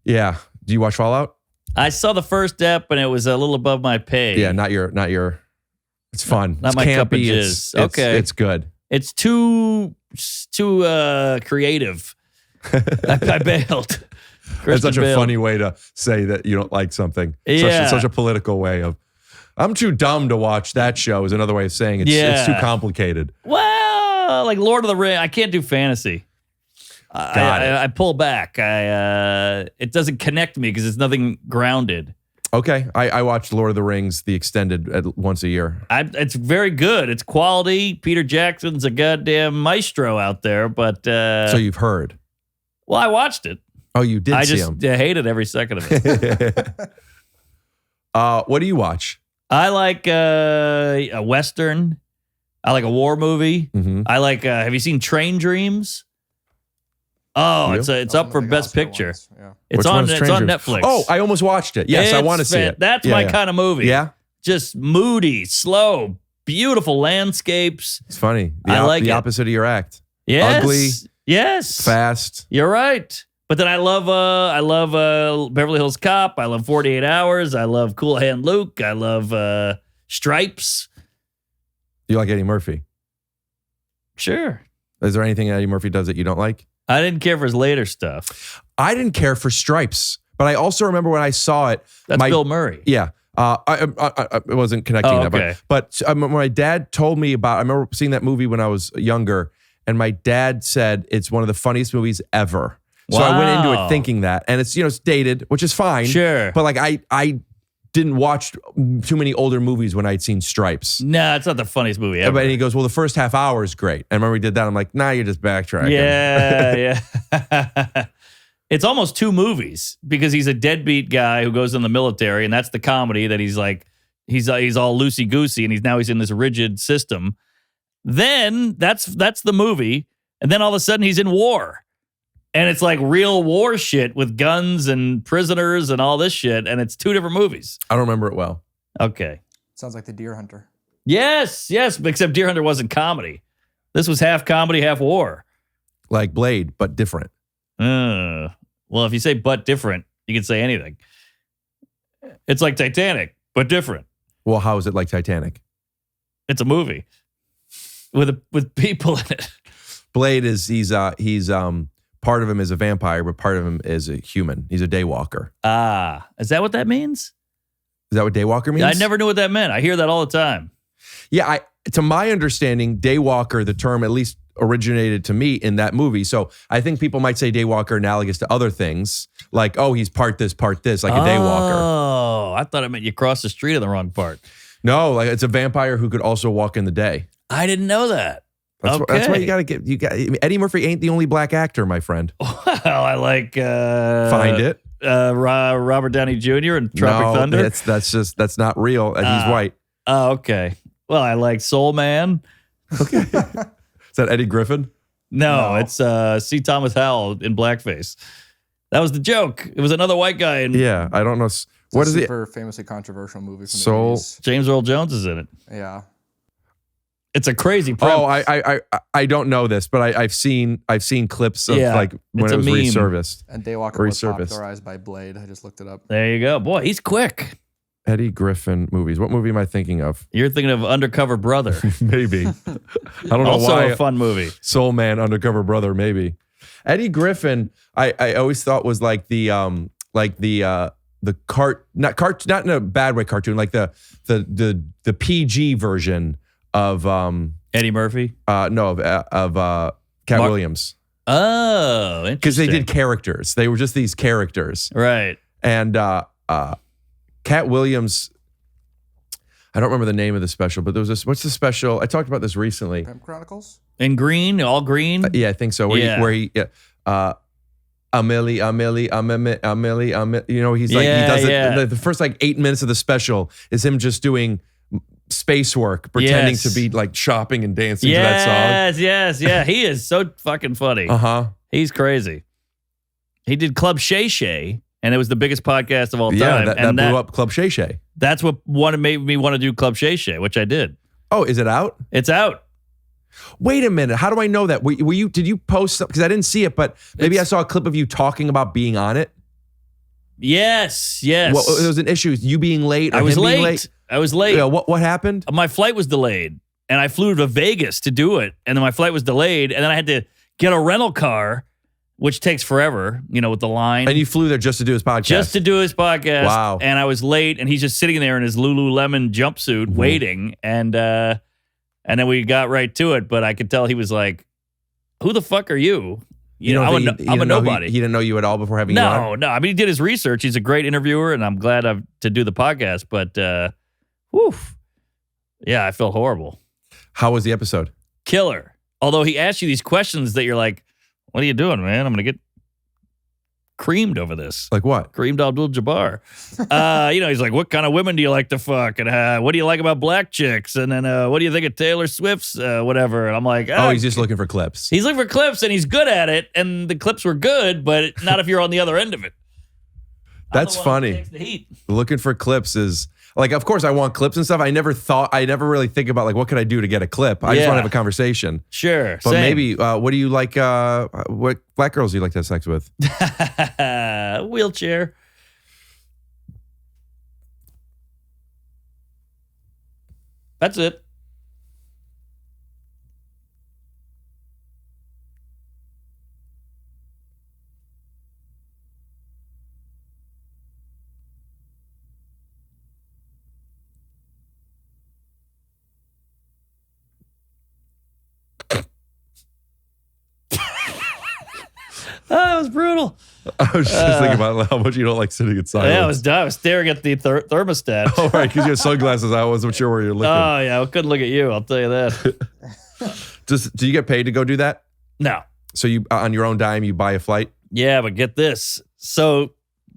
Yeah. Do you watch Fallout? I saw the first ep and it was a little above my pay. Yeah, not your. It's fun. Not it's my campy. cup of jizz. Okay, it's good. It's too creative. I bailed. That's such a funny way to say that you don't like something. Yeah. Such a political way of. I'm too dumb to watch that show is another way of saying it's too complicated. Well, like Lord of the Rings, I can't do fantasy. I pull back. It doesn't connect me because it's nothing grounded. Okay, I watched Lord of the Rings, the extended, once a year. It's very good. It's quality. Peter Jackson's a goddamn maestro out there. But so you've heard? Well, I watched it. Oh, you did see him? I just hated every second of it. What do you watch? I like a Western. I like a war movie. Mm-hmm. I like. Have you seen Train Dreams? Oh, Yeah. it's up for Best Picture. Yeah. It's on Netflix. Oh, I almost watched it. Yes, I want to see it. That's my kind of movie. Yeah. Just moody, slow, beautiful landscapes. It's funny. I like the it. opposite of your act. Yes. Ugly. Yes. Fast. You're right. But then I love Beverly Hills Cop. I love 48 Hours. I love Cool Hand Luke. I love Stripes. You like Eddie Murphy? Sure. Is there anything Eddie Murphy does that you don't like? I didn't care for his later stuff. I didn't care for Stripes, but I also remember when I saw it. That's Bill Murray. Yeah. I wasn't connecting that. Okay. But when my dad told me about, I remember seeing that movie when I was younger, and my dad said it's one of the funniest movies ever. So I went into it thinking that, and it's it's dated, which is fine. Sure. But like I didn't watch too many older movies when I'd seen Stripes. Nah, it's not the funniest movie ever. And he goes, well, the first half hour is great. And I remember we did that. I'm like, nah, you're just backtracking. Yeah. It's almost two movies because he's a deadbeat guy who goes in the military, and that's the comedy that he's like, he's all loosey-goosey, and he's in this rigid system. Then that's the movie, and then all of a sudden he's in war. And it's like real war shit with guns and prisoners and all this shit. And it's two different movies. I don't remember it well. Okay. Sounds like The Deer Hunter. Yes. Except Deer Hunter wasn't comedy. This was half comedy, half war. Like Blade, but different. Well, if you say but different, you can say anything. It's like Titanic, but different. Well, how is it like Titanic? It's a movie with people in it. Blade is he's part of him is a vampire, but part of him is a human. He's a daywalker. Is that what that means? Is that what daywalker means? I never knew what that meant. I hear that all the time. Yeah, to my understanding, daywalker, the term at least originated to me in that movie. So I think people might say daywalker analogous to other things, like, oh, he's part this, like a daywalker. Oh, I thought it meant you crossed the street on the wrong part. No, like it's a vampire who could also walk in the day. I didn't know that. That's why you got to Eddie Murphy ain't the only black actor, my friend. Well, I like Find it. Robert Downey Jr. and Tropic Thunder. That's not real. He's white. Oh, okay. Well, I like Soul Man. Okay. Is that Eddie Griffin? No, it's C. Thomas Howell in blackface. That was the joke. It was another white guy. Yeah, I don't know. What is it? Super famously controversial movie from Soul. the 80s. James Earl Jones is in it. Yeah. It's a crazy premise. Oh, I don't know this, but I've seen clips of like when it was meme. resurfaced. And Daywalker was popularized by Blade. I just looked it up. There you go. Boy, he's quick. Eddie Griffin movies. What movie am I thinking of? You're thinking of Undercover Brother. Maybe. I don't know also why. Also a fun movie. Soul Man, Undercover Brother, maybe. Eddie Griffin, I always thought was like the not in a bad way cartoon, like the PG version of Eddie Murphy? No, of Cat Williams. Oh, interesting. Because they did characters. They were just these characters. Right. And Cat Williams, I don't remember the name of the special, but there was this, what's the special? I talked about this recently. Pimp Chronicles? In green, all green? Yeah, I think so. Where he Amelie, you know, he's like, he does it. The first like 8 minutes of the special is him just doing space work, pretending to be like shopping and dancing to that song. Yes. He is so fucking funny. He's crazy. He did Club Shay Shay, and it was the biggest podcast of all time. Yeah, that blew up Club Shay Shay. That's what made me want to do Club Shay Shay, which I did. Oh, is it out? It's out. Wait a minute. How do I know that? Did you post something? Because I didn't see it, but maybe I saw a clip of you talking about being on it. Yes. There was an issue. You being late or I was him late. being late? I was late. Yeah, what happened? My flight was delayed, and I flew to Vegas to do it, and then my flight was delayed, and then I had to get a rental car, which takes forever, you know, with the line. And you flew there just to do his podcast? Just to do his podcast. Wow. And I was late, and he's just sitting there in his Lululemon jumpsuit waiting, and then we got right to it, but I could tell he was like, who the fuck are you? I'm a nobody. He didn't know you at all before having you on? No. I mean, he did his research. He's a great interviewer, and I'm glad to do the podcast, but yeah, I felt horrible. How was the episode? Killer. Although he asked you these questions that you're like, what are you doing, man? I'm going to get creamed over this. Like what? Kareem Abdul-Jabbar. He's like, what kind of women do you like to fuck? And what do you like about black chicks? And then what do you think of Taylor Swift's whatever? And I'm like, he's just looking for clips. He's looking for clips, and he's good at it. And the clips were good, but not if you're on the other end of it. That's funny. Looking for clips is like, of course, I want clips and stuff. I never really think about like, what could I do to get a clip? I just want to have a conversation. Sure. But maybe, what do you like? What black girls do you like to have sex with? Wheelchair. That's it. That was brutal. I was just thinking about how much you don't like sitting in silence. Yeah, I was staring at the thermostat. Oh, right, because you have sunglasses. I wasn't sure where you're looking. Oh, yeah, I couldn't look at you. I'll tell you that. Do you get paid to go do that? No. So you on your own dime, you buy a flight? Yeah, but get this. So,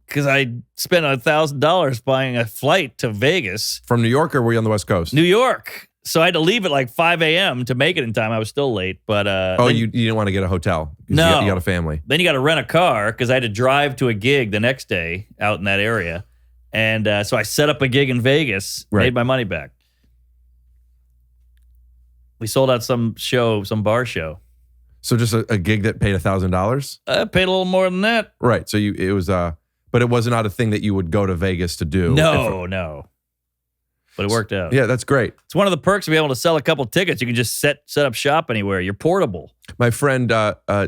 because I spent $1,000 buying a flight to Vegas. From New York, or were you on the West Coast? New York. So I had to leave at like 5 a.m. to make it in time. I was still late, but you didn't want to get a hotel? No, you got a family. Then you got to rent a car because I had to drive to a gig the next day out in that area, and so I set up a gig in Vegas, made my money back. We sold out some bar show. So just a gig that paid $1,000? I paid a little more than that. Right. So it was but it was not a thing that you would go to Vegas to do. No. But it worked out. Yeah, that's great. It's one of the perks of being able to sell a couple tickets. You can just set up shop anywhere. You're portable. My friend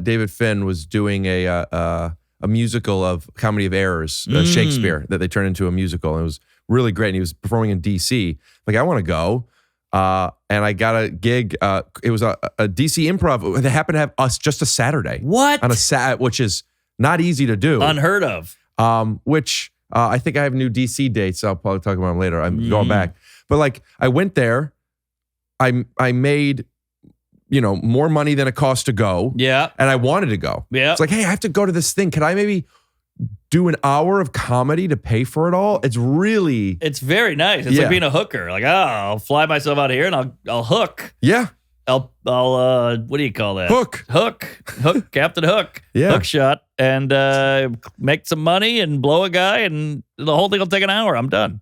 David Finn was doing a musical of Comedy of Errors, Shakespeare, that they turned into a musical. And it was really great. And he was performing in D.C. Like, I want to go. And I got a gig. It was a DC improv. They happened to have us just a Saturday. What? On which is not easy to do. Unheard of. Which I think I have new DC dates. I'll probably talk about them later. I'm going back. But like, I went there. I made, more money than it cost to go. Yeah. And I wanted to go. Yeah. It's like, hey, I have to go to this thing. Could I maybe do an hour of comedy to pay for it all? It's very nice. It's like being a hooker. Like, I'll fly myself out here and I'll hook. Yeah. I'll what do you call that? Hook, Captain Hook. Yeah. Hook shot and make some money and blow a guy and the whole thing will take an hour. I'm done.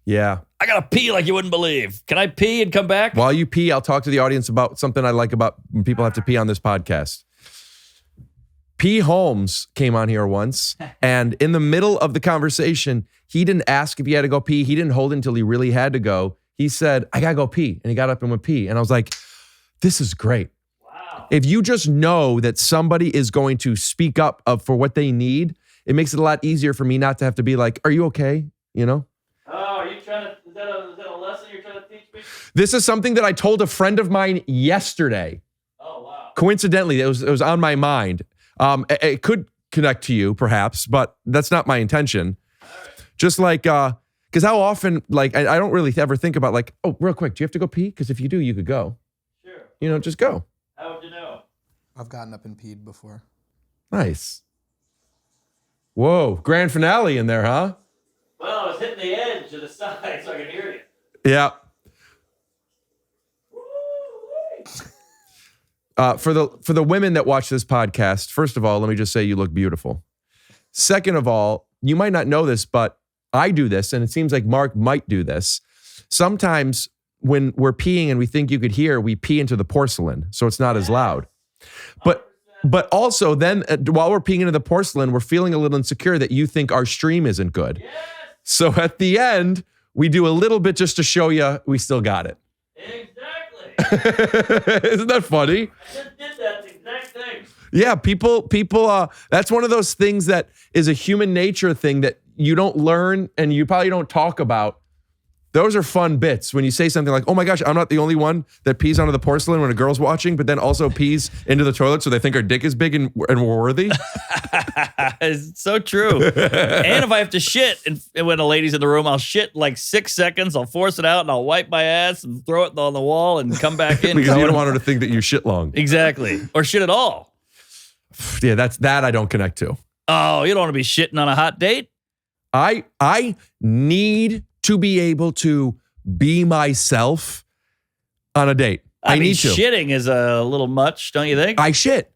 Yeah. I gotta pee like you wouldn't believe. Can I pee and come back? While you pee, I'll talk to the audience about something I like about when people have to pee on this podcast. P. Holmes came on here once, and in the middle of the conversation, he didn't ask if he had to go pee. He didn't hold it until he really had to go. He said, I gotta go pee. And he got up and went pee. And I was like, this is great. Wow. If you just know that somebody is going to speak up for what they need, it makes it a lot easier for me not to have to be like, are you okay? Oh, are you trying to, is that a lesson you're trying to teach me? This is something that I told a friend of mine yesterday. Oh, wow. Coincidentally, it was on my mind. It could connect to you, perhaps, but that's not my intention. Right. Just like, because how often, like, I don't really ever think about, like, oh, real quick, do you have to go pee? Because if you do, you could go. Sure. Just go. How would you know? I've gotten up and peed before. Nice. Whoa, grand finale in there, huh? Well, I was hitting the edge of the side so I could hear you. Yeah. For the women that watch this podcast, first of all, let me just say you look beautiful. Second of all, you might not know this, but I do this, and it seems like Mark might do this. Sometimes when we're peeing and we think you could hear, we pee into the porcelain, so it's not as loud. But also then, while we're peeing into the porcelain, we're feeling a little insecure that you think our stream isn't good. Yes. So at the end, we do a little bit just to show you we still got it. Exactly. Isn't that funny? I just did that exact thing. Yeah, people, that's one of those things that is a human nature thing that you don't learn and you probably don't talk about. Those are fun bits when you say something like, oh my gosh, I'm not the only one that pees onto the porcelain when a girl's watching, but then also pees into the toilet so they think our dick is big and we're worthy. It's so true. And if I have to shit, and when a lady's in the room, I'll shit like 6 seconds, I'll force it out, and I'll wipe my ass and throw it on the wall and come back in. Because you don't want her to think that you shit long. Exactly. Or shit at all. Yeah, that I don't connect to. Oh, you don't want to be shitting on a hot date? I need to be able to be myself on a date. I mean, need to. Shitting is a little much, don't you think? I shit.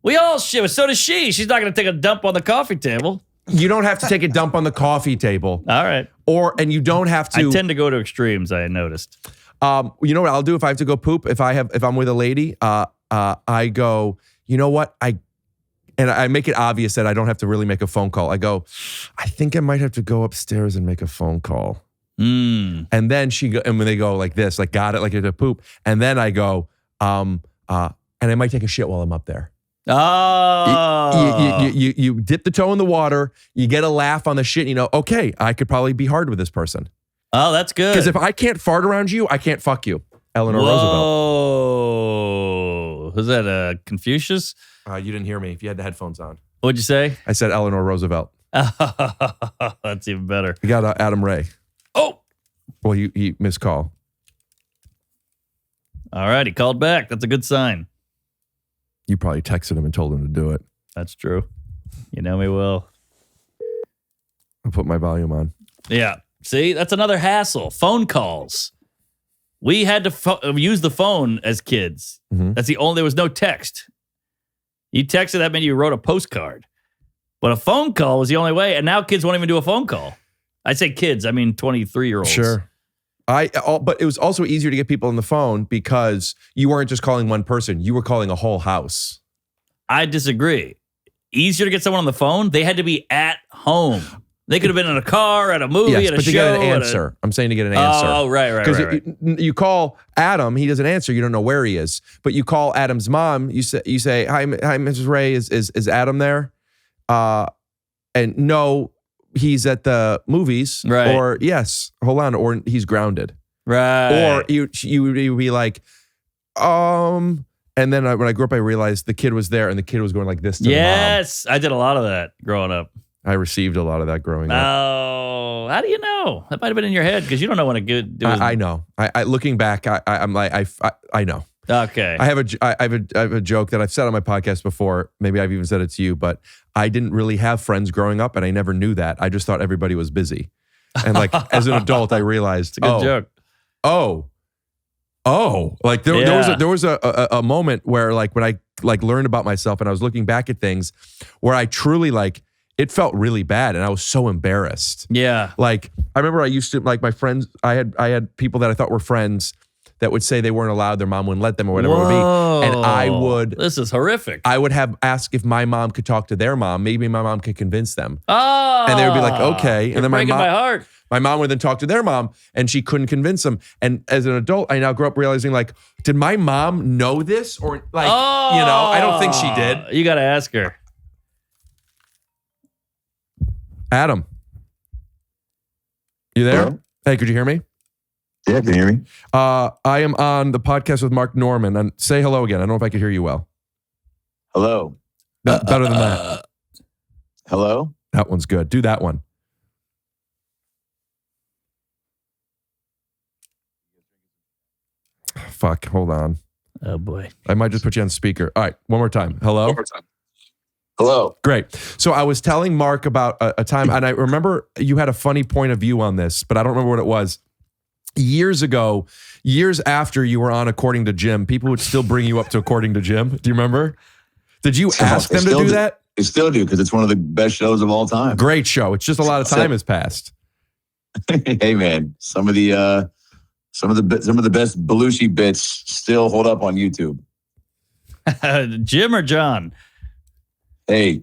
We all shit, but so does she. She's not going to take a dump on the coffee table. You don't have to take a dump on the coffee table. All right. And you don't have to. I tend to go to extremes, I noticed. You know what I'll do if I have to go poop? If I'm with a lady, I go, you know what? And I make it obvious that I don't have to really make a phone call. I go, I think I might have to go upstairs and make a phone call. And then and when they go like this, like got it, like it's a poop. And then I go, and I might take a shit while I'm up there. Oh. You dip the toe in the water, you get a laugh on the shit, and you know, okay, I could probably be hard with this person. Oh, that's good. Because if I can't fart around you, I can't fuck you. Eleanor Roosevelt. Oh, was that Confucius? You didn't hear me if you had the headphones on. What'd you say? I said Eleanor Roosevelt. That's even better. You got Adam Ray. Oh. Well, he missed call. All right, he called back. That's a good sign. You probably texted him and told him to do it. That's true. You know me well. I'll put my volume on. Yeah. See, that's another hassle. Phone calls. We had to use the phone as kids. Mm-hmm. There was no text. You texted, that meant you wrote a postcard. But a phone call was the only way. And now kids won't even do a phone call. I say kids, I mean 23-year-olds. Sure. But it was also easier to get people on the phone because you weren't just calling one person. You were calling a whole house. I disagree. Easier to get someone on the phone? They had to be at home. They could have been in a car, at a movie, at a show. But to get an answer. I'm saying to get an answer. Oh, right. Because you call Adam, he doesn't answer. You don't know where he is. But you call Adam's mom. You say, hi, Mrs. Ray. Is Adam there? And no, he's at the movies. Right. Or yes, hold on. Or he's grounded. Right. Or you would be like, and then when I grew up, I realized the kid was there and the kid was going like this to the mom. Yes, I did a lot of that growing up. I received a lot of that growing up. Oh, how do you know? That might have been in your head because you don't know when a good. I know. I looking back, I'm like I know. Okay. I have a joke that I've said on my podcast before. Maybe I've even said it to you, but I didn't really have friends growing up, and I never knew that. I just thought everybody was busy, and like as an adult, I realized. It's a good joke. Like there was a moment where like when I like learned about myself and I was looking back at things where I truly like. It felt really bad, and I was so embarrassed. Yeah. Like, I remember I used to, like, my friends, I had people that I thought were friends that would say they weren't allowed, their mom wouldn't let them or whatever it would be. And I would... This is horrific. I would have asked if my mom could talk to their mom. Maybe my mom could convince them. Oh. And they would be like, okay. And then breaking my heart. My mom would then talk to their mom, and she couldn't convince them. And as an adult, I now grew up realizing, like, did my mom know this? Or, like, you know, I don't think she did. You got to ask her. Adam, you there? Hello? Hey, could you hear me? Yeah, can you hear me? I am on the podcast with Mark Norman, and say hello again. I don't know if I could hear you well. Hello. Better than that. Hello? That one's good. Do that one. Fuck, hold on. Oh, boy. I might just put you on speaker. All right, one more time. Hello? One more time. Hello. Great. So I was telling Mark about a time, and I remember you had a funny point of view on this, but I don't remember what it was. Years ago, years after you were on According to Jim, people would still bring you up to According to Jim. Do you remember? Did you ask them to do that? They still do, because it's one of the best shows of all time. Great show. It's just a lot of time has passed. Hey man, some of the best Belushi bits still hold up on YouTube. Jim or John? Hey,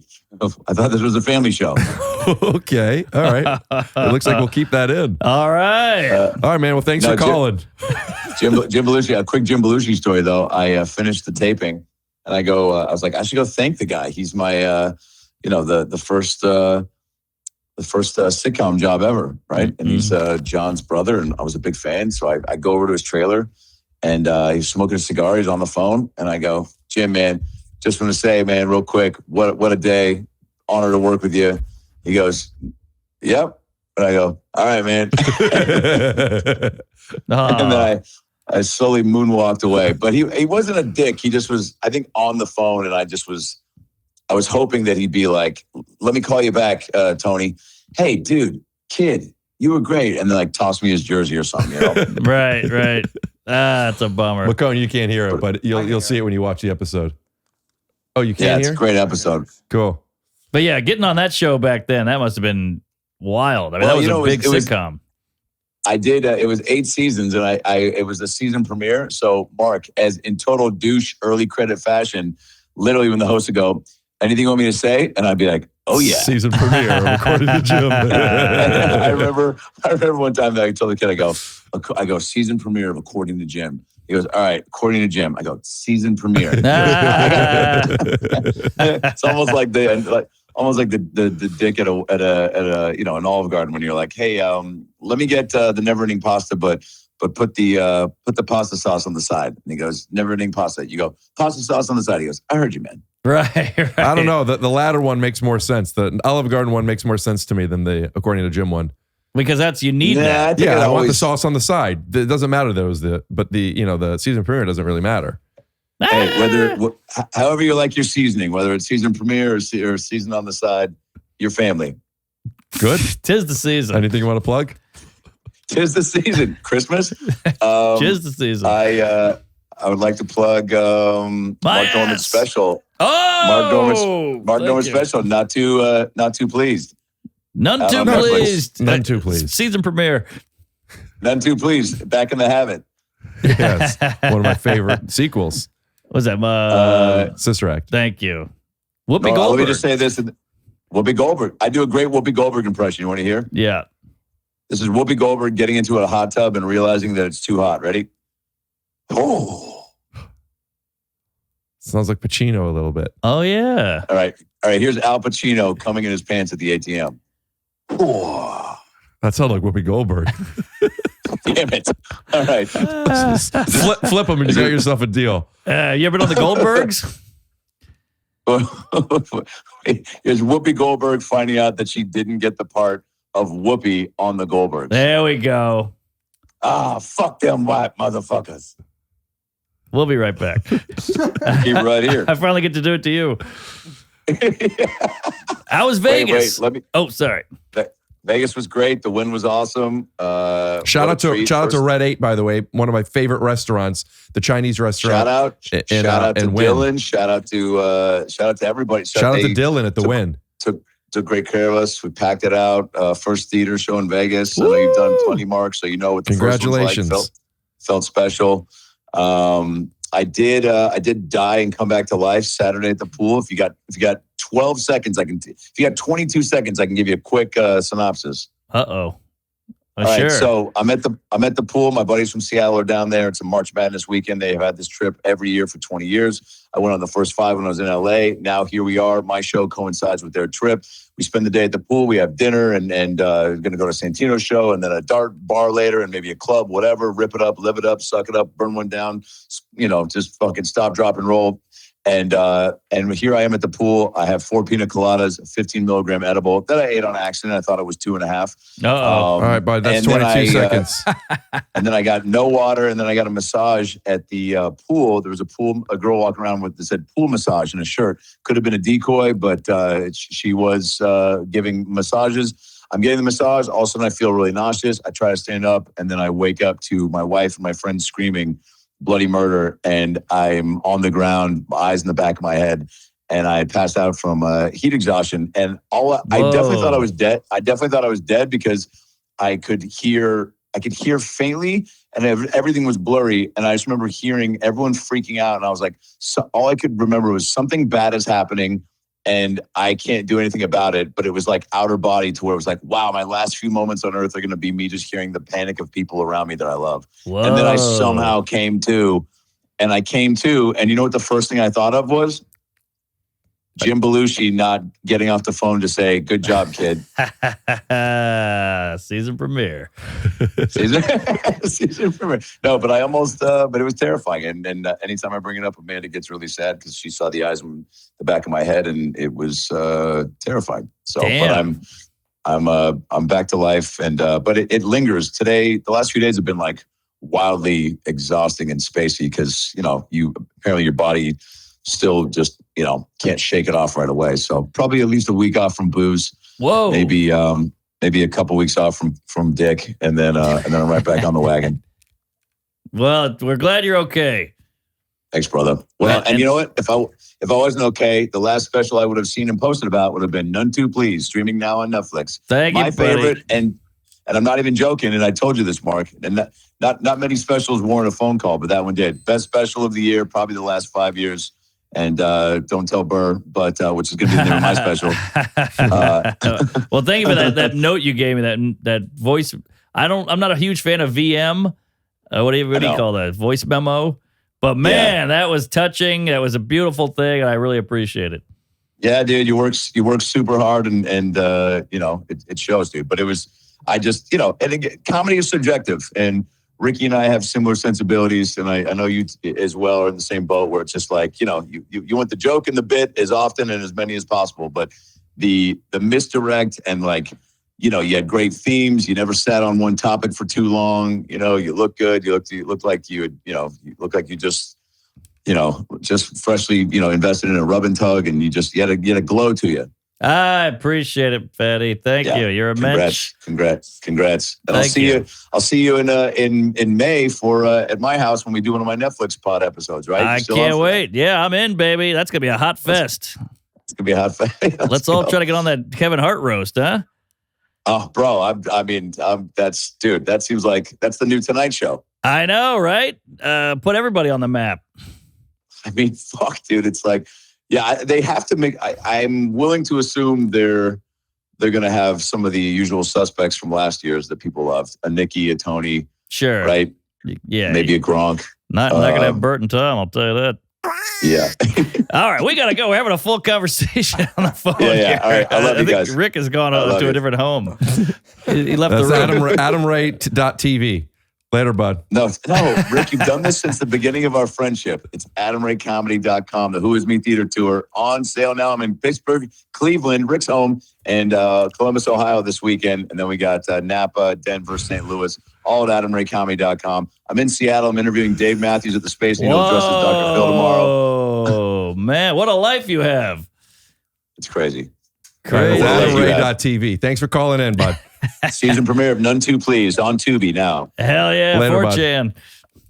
I thought this was a family show. Okay. All right. It looks like we'll keep that in. All right. All right, man. Well, thanks for calling. Jim Belushi, a quick Jim Belushi story, though. I finished the taping, and I was like, I should go thank the guy. He's my, the first sitcom job ever, right? And he's John's brother, and I was a big fan. So I go over to his trailer, and he's smoking a cigar. He's on the phone, and I go, Jim, man, just want to say, man, real quick, what a day. Honor to work with you. He goes, yep. And I go, all right, man. And then I slowly moonwalked away. But he wasn't a dick. He just was, I think, on the phone, and I just was I was hoping that he'd be like, let me call you back, Tony. Hey, dude, kid, you were great. And then like toss me his jersey or something, you know? Right. That's a bummer. McCone, you can't hear it, but you'll see it when you watch the episode. Oh, you can't hear? It's a great episode. Cool. But yeah, getting on that show back then, that must have been wild. I mean, that was a big sitcom. I did. It was 8 seasons, and it was the season premiere. So, Mark, as in total douche early credit fashion, literally when the host would go, "Anything you want me to say?" and I'd be like, "Oh yeah, season premiere, recorded in the gym." I remember one time that I told the kid, I go, season premiere of According to Jim. He goes, "All right, According to Jim." I go, "Season premiere." It's almost like the dick at a an Olive Garden when you're like, "Hey, let me get the never ending pasta, but put the pasta sauce on the side." And he goes, "Never ending pasta." You go, "Pasta sauce on the side." He goes, "I heard you, man." Right. I don't know. The latter one makes more sense. The Olive Garden one makes more sense to me than the According to Jim one. Because you need that. I want the sauce on the side. It doesn't matter that it was the season premiere doesn't really matter. Hey, however you like your seasoning, whether it's season premiere or season on the side, your family. Good. 'Tis the season. Anything you want to plug? 'Tis the season. Christmas. 'Tis the season. I would like to plug Mark Norman's special. Oh, Mark Norman's special. Not too pleased. None too pleased. None too pleased. Season premiere. None too pleased. Back in the habit. Yes, one of my favorite sequels. What's that? Sister Act. Thank you. Whoopi Goldberg. Let me just say this. Whoopi Goldberg. I do a great Whoopi Goldberg impression. You want to hear? Yeah. This is Whoopi Goldberg getting into a hot tub and realizing that it's too hot. Ready? Oh. Sounds like Pacino a little bit. Oh, yeah. All right. Here's Al Pacino coming in his pants at the ATM. Oh. That sounded like Whoopi Goldberg. Damn it. All right. Flip them and you got yourself a deal. You ever been on the Goldbergs? Here's Whoopi Goldberg finding out that she didn't get the part of Whoopi on the Goldbergs. There we go. Fuck them white motherfuckers. We'll be right back. Keep right here. I finally get to do it to you. How was Vegas? Let me. Oh, sorry. Vegas was great. The win was awesome. Shout out to Red 8, by the way, one of my favorite restaurants, the Chinese restaurant. Shout out to Dylan. Shout out to everybody. Shout out to Dylan at the Win. Took great care of us. We packed it out. First theater show in Vegas. Woo! I know you've done plenty, Mark, so you know what the Congratulations. first one's like. Felt special. I did die and come back to life Saturday at the pool. If you got 12 seconds, if you got 22 seconds, I can give you a quick synopsis. Uh-oh. All right, sure. so I'm at the pool. My buddies from Seattle are down there. It's a March Madness weekend. They have had this trip every year for 20 years. I went on the first 5 when I was in LA. Now here we are. My show coincides with their trip. We spend the day at the pool. We have dinner and going to go to Santino's show and then a dart bar later and maybe a club, whatever. Rip it up, live it up, suck it up, burn one down. Just fucking stop, drop, and roll. And here I am at the pool. I have 4 pina coladas, a 15 milligram edible that I ate on accident. I thought it was 2.5. All right, bud, that's 22 seconds. And then I got no water, and then I got a massage at the pool. There was a girl walking around with that said pool massage in a shirt. Could have been a decoy, but she was giving massages. I'm getting the massage. All of a sudden, I feel really nauseous. I try to stand up, and then I wake up to my wife and my friends screaming bloody murder, and I'm on the ground, eyes in the back of my head, and I passed out from heat exhaustion. And I definitely thought I was dead. I definitely thought I was dead because I could hear faintly, and everything was blurry. And I just remember hearing everyone freaking out, and I was like, all I could remember was something bad is happening, and I can't do anything about it. But it was like outer body to where it was like, wow, my last few moments on earth are going to be me just hearing the panic of people around me that I love. Whoa. And then I somehow came to, and you know what the first thing I thought of was? Jim Belushi not getting off the phone to say, good job, kid. Season premiere. Season premiere. No, but I almost, but it was terrifying. And anytime I bring it up, Amanda gets really sad because she saw the eyes in the back of my head and it was terrifying. So, damn. But I'm back to life and, but it lingers. Today, the last few days have been like wildly exhausting and spacey because, apparently your body still just, can't shake it off right away. So probably at least a week off from booze. Whoa. Maybe a couple weeks off from dick, and then I'm right back on the wagon. Well, we're glad you're okay. Thanks, brother. Well, and you know what? If I wasn't okay, the last special I would have seen and posted about would have been None Too Pleased, streaming now on Netflix. Thank you, My favorite, and I'm not even joking, and I told you this, Mark, and not many specials warrant a phone call, but that one did. Best special of the year, probably the last 5 years. And don't tell Burr, but which is going to be the name of my special. Well, thank you for that note you gave me, that voice. I'm not a huge fan of VM. What do you call that? Voice memo. But man, that was touching. That was a beautiful thing. And I really appreciate it. Yeah, dude, you work super hard, and it shows, dude. But I just and again, comedy is subjective, and Ricky and I have similar sensibilities, and I know you as well are in the same boat, where it's just like, you want the joke and the bit as often and as many as possible, but the misdirect and you had great themes. You never sat on one topic for too long. You look good. You look like you just freshly, invested in a rub and tug, and you had a glow to you. I appreciate it, Fatty. Thank you. You're a mensch. Congrats. And I'll see you in May for at my house when we do one of my Netflix pod episodes, right? I can't wait. Yeah, I'm in, baby. That's gonna be a hot fest. It's gonna be a hot fest. Let's all try to get on that Kevin Hart roast, huh? Oh, bro, that seems like that's the new Tonight Show. I know, right? Put everybody on the map. I mean, fuck, dude. It's like, yeah, they have to make. I'm willing to assume they're going to have some of the usual suspects from last year's that people loved. A Nikki, a Tony, sure, right? Yeah, maybe a Gronk. Not going to have Bert and Tom. I'll tell you that. Yeah. All right, we got to go. We're having a full conversation on the phone. Yeah. All right, I love you guys. Rick has gone to a different home. He left That's the room. AdamRay.tv. Later, bud. No, Rick, you've done this since the beginning of our friendship. It's AdamRayComedy.com. The Who Is Me Theater Tour on sale now. I'm in Pittsburgh, Cleveland, Rick's home, and Columbus, Ohio this weekend. And then we got Napa, Denver, St. Louis, all at AdamRayComedy.com. I'm in Seattle. I'm interviewing Dave Matthews at the Space Needle dressed as Dr. Phil tomorrow. Oh, man. What a life you have. It's crazy. Crazy. AdamRay.tv. Thanks for calling in, bud. Season premiere of None Too Pleased on Tubi now. Hell yeah. Later, 4chan.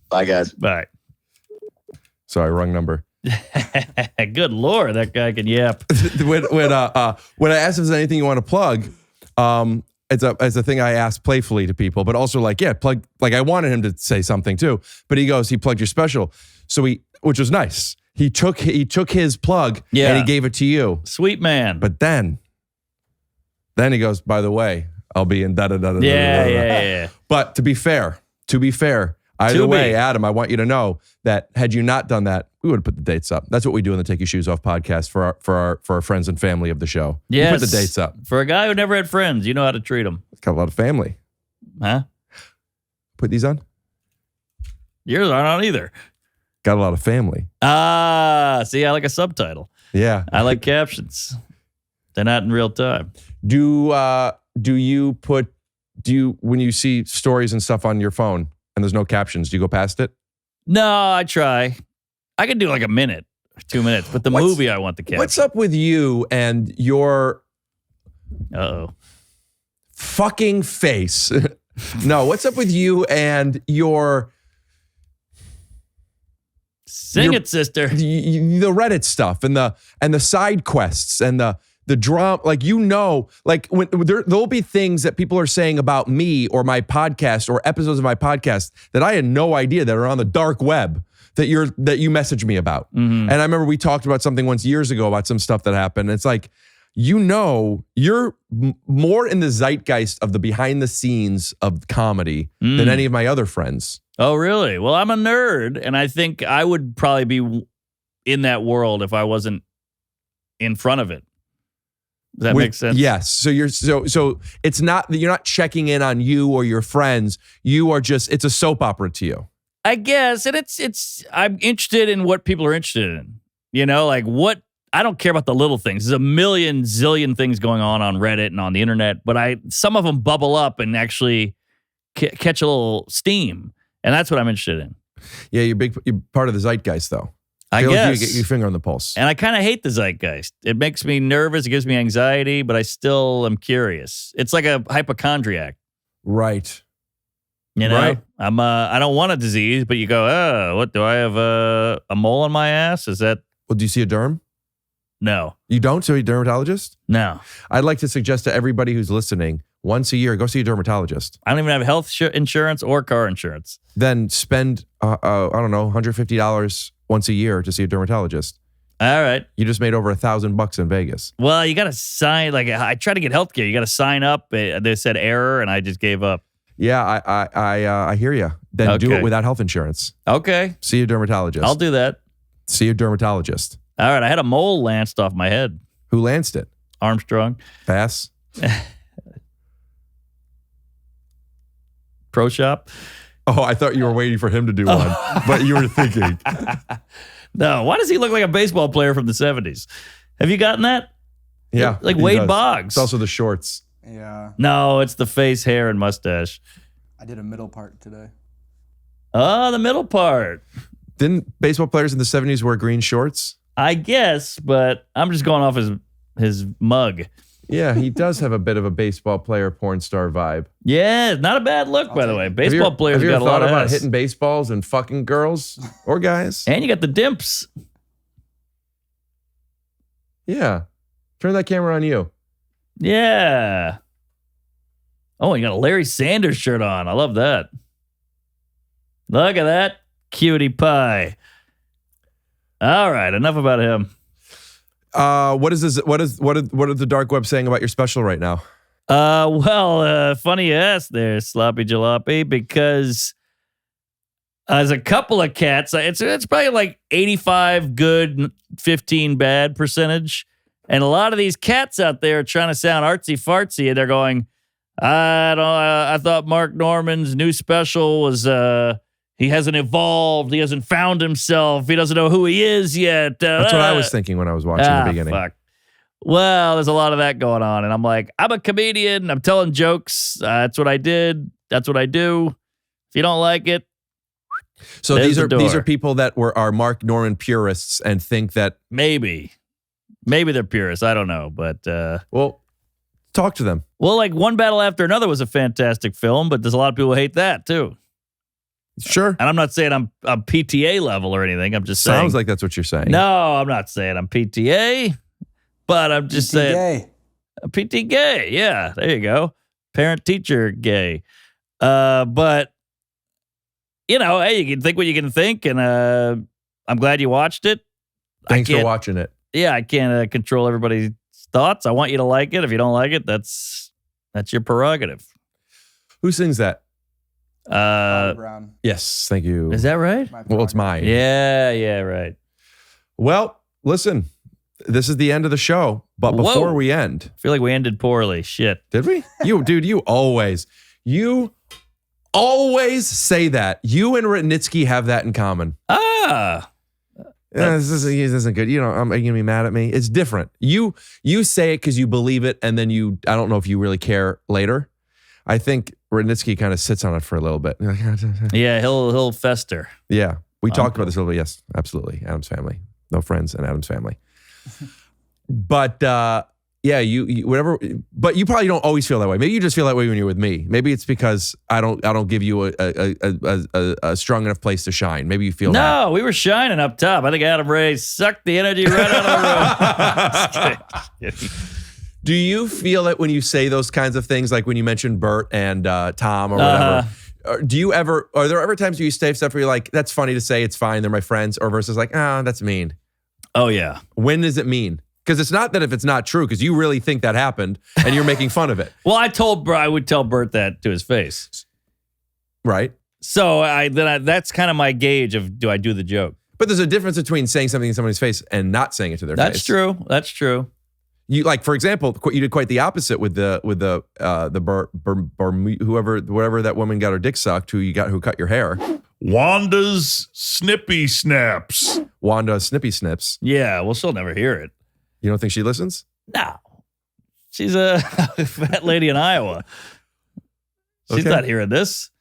Bye, guys. Bye. Sorry, wrong number. Good Lord, that guy can yap. when I asked if there's anything you want to plug, it's a thing I asked playfully to people, but also plug. I wanted him to say something too, but he plugged your special, which was nice. He took his plug and he gave it to you. Sweet man. But then he goes, by the way, I'll be in da-da-da-da-da. Yeah. But to be fair, either way, Adam, I want you to know that had you not done that, we would have put the dates up. That's what we do in the Take Your Shoes Off podcast for our friends and family of the show. Yes. We put the dates up. For a guy who never had friends, you know how to treat them. Got a lot of family. Huh? Put these on? Yours aren't on either. Got a lot of family. See, I like a subtitle. Yeah. I like captions. They're not in real time. When you see stories and stuff on your phone and there's no captions, do you go past it? No, I try. I can do like a minute, 2 minutes, but movie I want the caption. What's up with you and your fucking face? No, what's up with you and your Sing it, sister. The Reddit stuff and the side quests and the drama, when there'll be things that people are saying about me or my podcast or episodes of my podcast that I had no idea that are on the dark web that you messaged me about. Mm-hmm. And I remember we talked about something once years ago about some stuff that happened. It's like, you're more in the zeitgeist of the behind the scenes of comedy than any of my other friends. Oh, really? Well, I'm a nerd, and I think I would probably be in that world if I wasn't in front of it. Does that make sense? Yes. So it's not that you're not checking in on you or your friends. You are just, it's a soap opera to you. I guess. And I'm interested in what people are interested in. I don't care about the little things. There's a million zillion things going on Reddit and on the internet, but some of them bubble up and actually catch a little steam. And that's what I'm interested in. Yeah, you're part of the zeitgeist though. I Feel like guess. you get your finger on the pulse. And I kind of hate the zeitgeist. It makes me nervous. It gives me anxiety, but I still am curious. It's like a hypochondriac. Right. You know, Right. I don't want a disease, but you go, oh, what do I have? A mole on my ass? Is that? Well, do you see a derm? No. You don't see a dermatologist? No. I'd like to suggest to everybody who's listening, once a year, go see a dermatologist. I don't even have health insurance or car insurance. Then spend, I don't know, $150 once a year to see a dermatologist. All right. You just made over $1,000 in Vegas. Well, you got to sign. Like I tried to get healthcare. You got to sign up. They said error, and I just gave up. Yeah, I hear you. Then do Okay. it without health insurance. Okay. See a dermatologist. I'll do that. See a dermatologist. All right. I had a mole lanced off my head. Who lanced it? Armstrong. Pass. Pro Shop. Oh, I thought you were waiting for him to do one, but you were thinking. No. Why does he look like a baseball player from the 70s? Have you gotten that? Yeah. Like he Wade does. Boggs. It's also the shorts. Yeah. No, it's the face, hair, and mustache. I did a middle part today. Oh, the middle part. Didn't baseball players in the 70s wear green shorts? I guess, but I'm just going off his mug. Yeah, he does have a bit of a baseball player porn star vibe. Yeah, not a bad look, by the way. Baseball players have you got ever a lot thought of about ass. hitting baseballs and fucking girls or guys? And you got the dimps. Yeah. Turn that camera on you. Yeah. Oh, you got a Larry Sanders shirt on. I love that. Look at that. Cutie pie. All right, enough about him. What is this? What are the dark web saying about your special right now? Funny you asked there, Sloppy Jalopy, because as a couple of cats, it's probably like 85 good, 15 bad percentage. And a lot of these cats out there are trying to sound artsy fartsy, and they're going, I thought Mark Norman's new special was he hasn't evolved, he hasn't found himself, he doesn't know who he is yet. That's what I was thinking when I was watching the beginning. Fuck. Well, there's a lot of that going on, and I'm like, I'm a comedian, I'm telling jokes. That's what I did. That's what I do. If you don't like it, So there's these the are door. people that are Mark Norman purists and think that, maybe they're purists. I don't know, but well, talk to them. well, like One Battle After Another was a fantastic film, but there's a lot of people who hate that too. Sure. And I'm not saying I'm PTA level or anything. I'm just saying. Sounds like that's what you're saying. No, I'm not saying I'm PTA, but I'm just saying Gay. PT gay. Yeah, there you go. Parent teacher gay. But you know, hey, you can think what you can think, and I'm glad you watched it. Thanks for watching it. Yeah, I can't control everybody's thoughts. I want you to like it. If you don't like it, that's your prerogative. Who sings that? Brown. Yes, thank you. Is that right? Well, it's mine. Yeah, right. Well, listen, this is the end of the show. But before Whoa. we end, I feel like we ended poorly. Shit. did we? You always say that. You and Rudnitsky have that in common. Ah. Yeah, this isn't good. You know, are you gonna be mad at me? It's different. You say it because you believe it, and then I don't know if you really care later. I think Rudnitsky kind of sits on it for a little bit. Yeah, he'll fester. Yeah, we talked about this a little bit. Yes, absolutely. Adam's Family, no friends, and Adam's Family. But yeah, you whatever. But you probably don't always feel that way. Maybe you just feel that way when you're with me. Maybe it's because I don't give you a strong enough place to shine. Maybe you feel that. No, we were shining up top. I think Adam Ray sucked the energy right out of the room. Just kidding. Do you feel it when you say those kinds of things, like when you mentioned Bert and Tom or whatever? Are there ever times you say stuff where you're like, that's funny to say, it's fine, they're my friends, or versus like, that's mean? Oh, yeah. When does it mean? Because it's not that if it's not true, because you really think that happened and you're making fun of it. Well, I would tell Bert that to his face. Right. So that's kind of my gauge of, do I do the joke? But there's a difference between saying something in somebody's face and not saying it to their face. That's true. You like, for example, you did quite the opposite with the whoever that woman got her dick sucked, who cut your hair. Wanda's Snippy Snaps. Wanda Snippy Snips. Yeah, well, she'll never hear it. You don't think she listens? No. She's a fat lady in Iowa. She's Okay. not hearing this.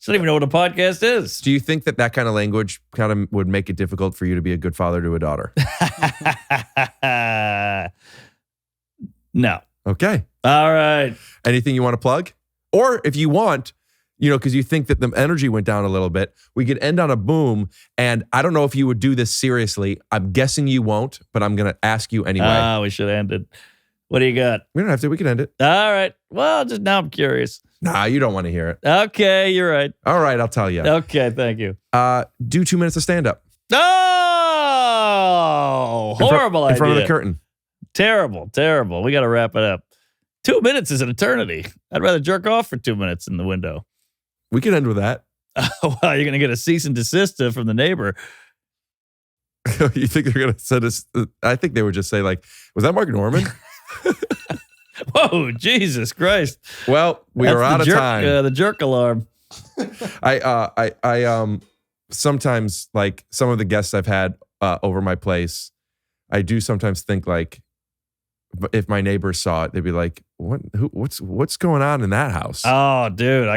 She doesn't even know what a podcast is. Do you think that kind of language kind of would make it difficult for you to be a good father to a daughter? No. Okay. All right. Anything you want to plug? Or if you want, because you think that the energy went down a little bit, we could end on a boom. And I don't know if you would do this seriously. I'm guessing you won't, but I'm going to ask you anyway. We should end it. What do you got? We don't have to. We can end it. All right. Well, just now I'm curious. Nah, you don't want to hear it. Okay, you're right. All right, I'll tell you. Okay, thank you. Do 2 minutes of stand-up. Oh, horrible idea. In front of the curtain. Terrible. We got to wrap it up. 2 minutes is an eternity. I'd rather jerk off for 2 minutes in the window. We can end with that. Well, you're going to get a cease and desist from the neighbor. You think they're going to send us? I think they would just say, like, was that Mark Norman? Whoa, Jesus Christ. Well, we are out of time. The jerk alarm. I sometimes, like, some of the guests I've had over my place, I do sometimes think, like, if my neighbors saw it, they'd be like, what's going on in that house? Oh, dude,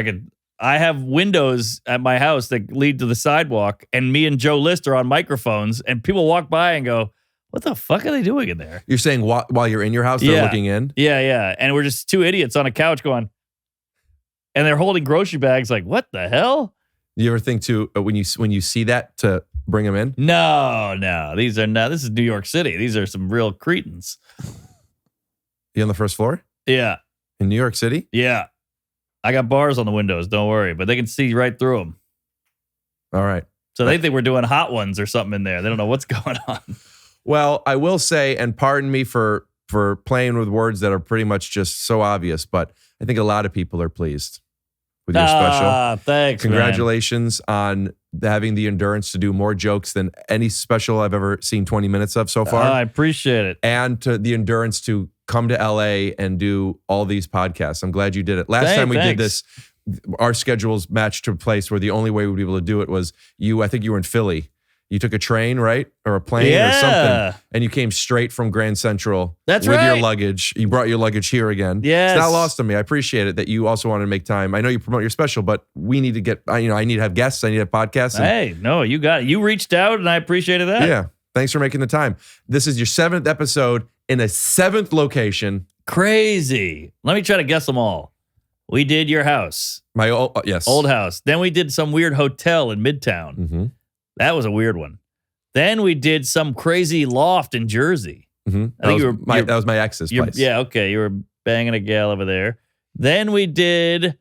I have windows at my house that lead to the sidewalk, and me and Joe List are on microphones, and people walk by and go, what the fuck are they doing in there? You're saying while you're in your house, they're looking in? Yeah. And we're just two idiots on a couch going, and they're holding grocery bags like, what the hell? You ever think to, when you see that, to bring them in? No. These are not. This is New York City. These are some real cretins. You on the first floor? Yeah. In New York City? Yeah. I got bars on the windows, don't worry, but they can see right through them. All right. So they think we're doing hot ones or something in there. They don't know what's going on. Well, I will say, and pardon me for playing with words that are pretty much just so obvious, but I think a lot of people are pleased with your special. Thanks, Congratulations on having the endurance to do more jokes than any special I've ever seen 20 minutes of so far. I appreciate it. And to the endurance to come to LA and do all these podcasts. I'm glad you did it. Last time we did this, our schedules matched to a place where the only way we'd be able to do it was I think you were in Philly. You took a train, right? Or a plane or something. And you came straight from Grand Central with your luggage. You brought your luggage here again. Yes. It's not lost on me. I appreciate it that you also wanted to make time. I know you promote your special, but we need to get, I need to have guests. I need to have podcasts. Hey, no, you got it. You reached out and I appreciated that. Yeah. Thanks for making the time. This is your 7th episode in a 7th location. Crazy. Let me try to guess them all. We did your house. My old house. Then we did some weird hotel in Midtown. Mm-hmm. That was a weird one. Then we did some crazy loft in Jersey. Mm-hmm. That was my ex's place. Yeah, okay. You were banging a gal over there. Then we did.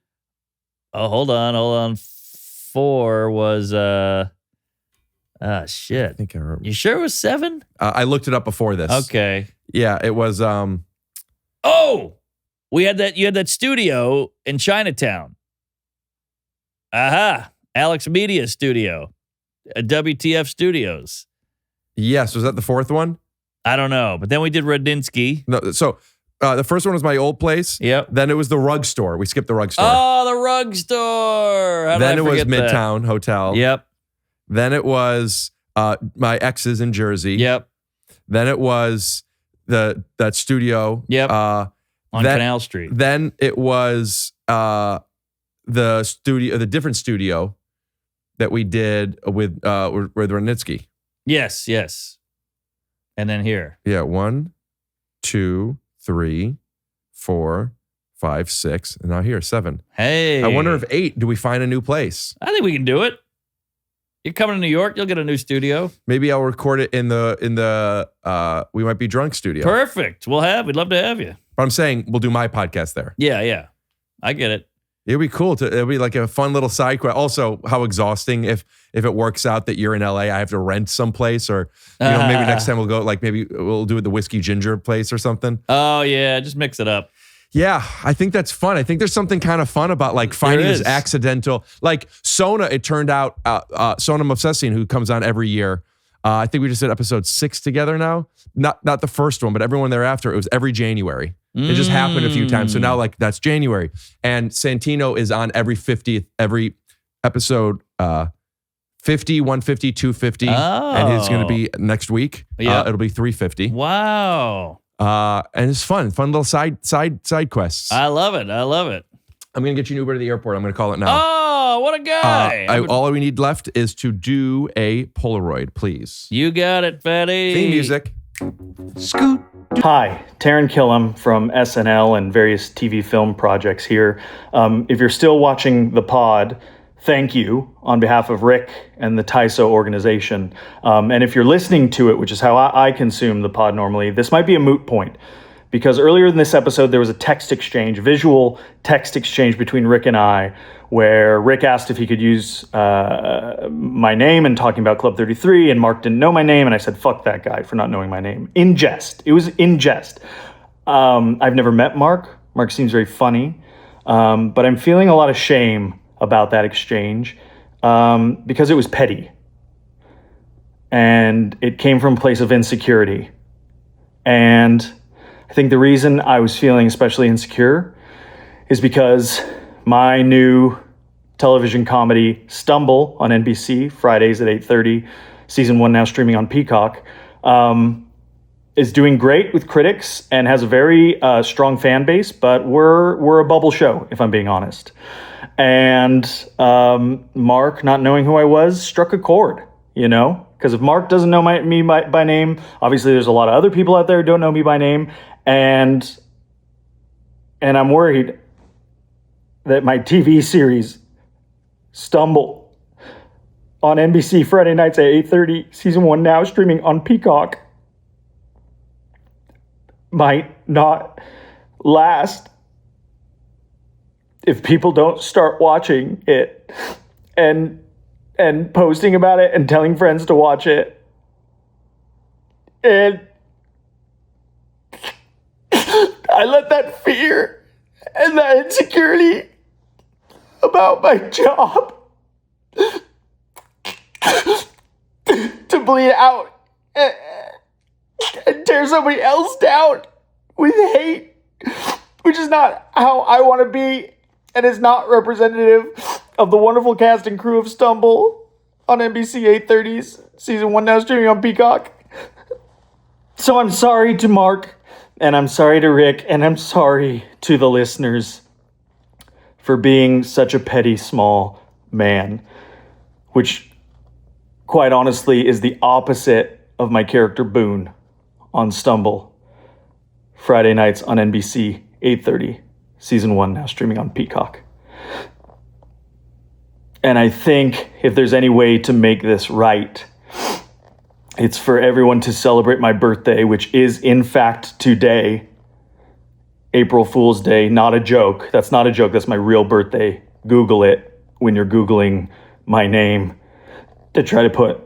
Oh, hold on. 4 was shit. I think I remember. You sure it was 7? I looked it up before this. Okay. Yeah, it was. We had that. You had that studio in Chinatown. Aha, Alex Media Studio, WTF Studios. Yes, was that the 4th one? I don't know, but then we did Radinsky. No, so the first one was my old place. Yep. Then it was the rug store. We skipped the rug store. Oh, the rug store. Then it was Midtown Hotel. Yep. Then it was my ex's in Jersey. Yep. Then it was that studio. Yep. On Canal Street. Then it was the different studio that we did with Ranitzky. Yes. And then here. Yeah, 1, 2, 3, 4, 5, 6, and now here 7. Hey. I wonder if 8. Do we find a new place? I think we can do it. You're coming to New York, you'll get a new studio. Maybe I'll record it in the We Might Be Drunk studio. Perfect. We'd love to have you. But I'm saying we'll do my podcast there. Yeah. I get it. It'd be cool it'd be like a fun little side quest. Also, how exhausting if it works out that you're in LA, I have to rent someplace, or maybe next time we'll go, like maybe we'll do it the Whiskey Ginger place or something. Oh yeah, just mix it up. Yeah, I think that's fun. I think there's something kind of fun about like finding this accidental, like Sona. It turned out Sona Movsesian, who comes on every year. I think we just did episode 6 together now. Not the first one, but everyone thereafter. It was every January. It just happened a few times. So now like that's January. And Santino is on every episode 50, 150, 250. And it's going to be next week. Yeah. It'll be 350. Wow. And it's fun little side quests. I love it. I'm going to get you an Uber to the airport. I'm going to call it now. Oh, what a guy. All we need left is to do a Polaroid, please. You got it, Fatty. Theme music. Scoot. Hi, Taran Killam from SNL and various TV film projects here. If you're still watching the pod, thank you on behalf of Rick and the TYSO organization. And if you're listening to it, which is how I consume the pod normally, this might be a moot point. Because earlier in this episode, there was a text exchange, visual text exchange between Rick and I, where Rick asked if he could use my name and talking about Club 33, and Mark didn't know my name, and I said, fuck that guy for not knowing my name. In jest. It was in jest. I've never met Mark. Mark seems very funny. But I'm feeling a lot of shame about that exchange because it was petty. And it came from a place of insecurity. And I think the reason I was feeling especially insecure is because my new television comedy Stumble on NBC, Fridays at 8:30, season 1 now streaming on Peacock, is doing great with critics and has a very strong fan base, but we're a bubble show, if I'm being honest. And Mark, not knowing who I was, struck a chord, you know? Because if Mark doesn't know me by name, obviously there's a lot of other people out there who don't know me by name, and I'm worried that my TV series, Stumble, on NBC Friday nights at 8:30, season 1 now streaming on Peacock, might not last if people don't start watching it and posting about it and telling friends to watch it. And I let that fear and that insecurity about my job to bleed out and tear somebody else down with hate, which is not how I want to be and is not representative of the wonderful cast and crew of Stumble on NBC 8:30's season 1 now streaming on Peacock. So I'm sorry to Mark, and I'm sorry to Rick, and I'm sorry to the listeners for being such a petty, small man, which, quite honestly, is the opposite of my character Boone on Stumble, Friday nights on NBC 8:30, season 1 now streaming on Peacock. And I think if there's any way to make this right, it's for everyone to celebrate my birthday, which is in fact today, April Fool's Day. Not a joke. That's not a joke. That's my real birthday. Google it when you're Googling my name to try to put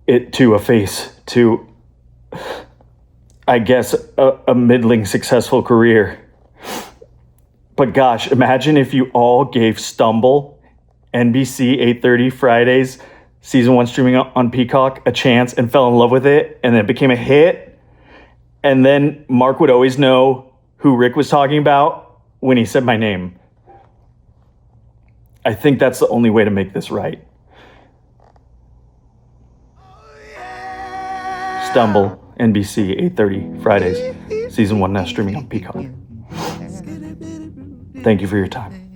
it to a face to, I guess, a middling successful career. But gosh, imagine if you all gave Stumble, NBC 8:30 Fridays, season 1 streaming on Peacock, a chance and fell in love with it, and then it became a hit. And then Mark would always know who Rick was talking about when he said my name. I think that's the only way to make this right. Stumble, NBC 8:30 Fridays, season 1 now streaming on Peacock. Thank you for your time.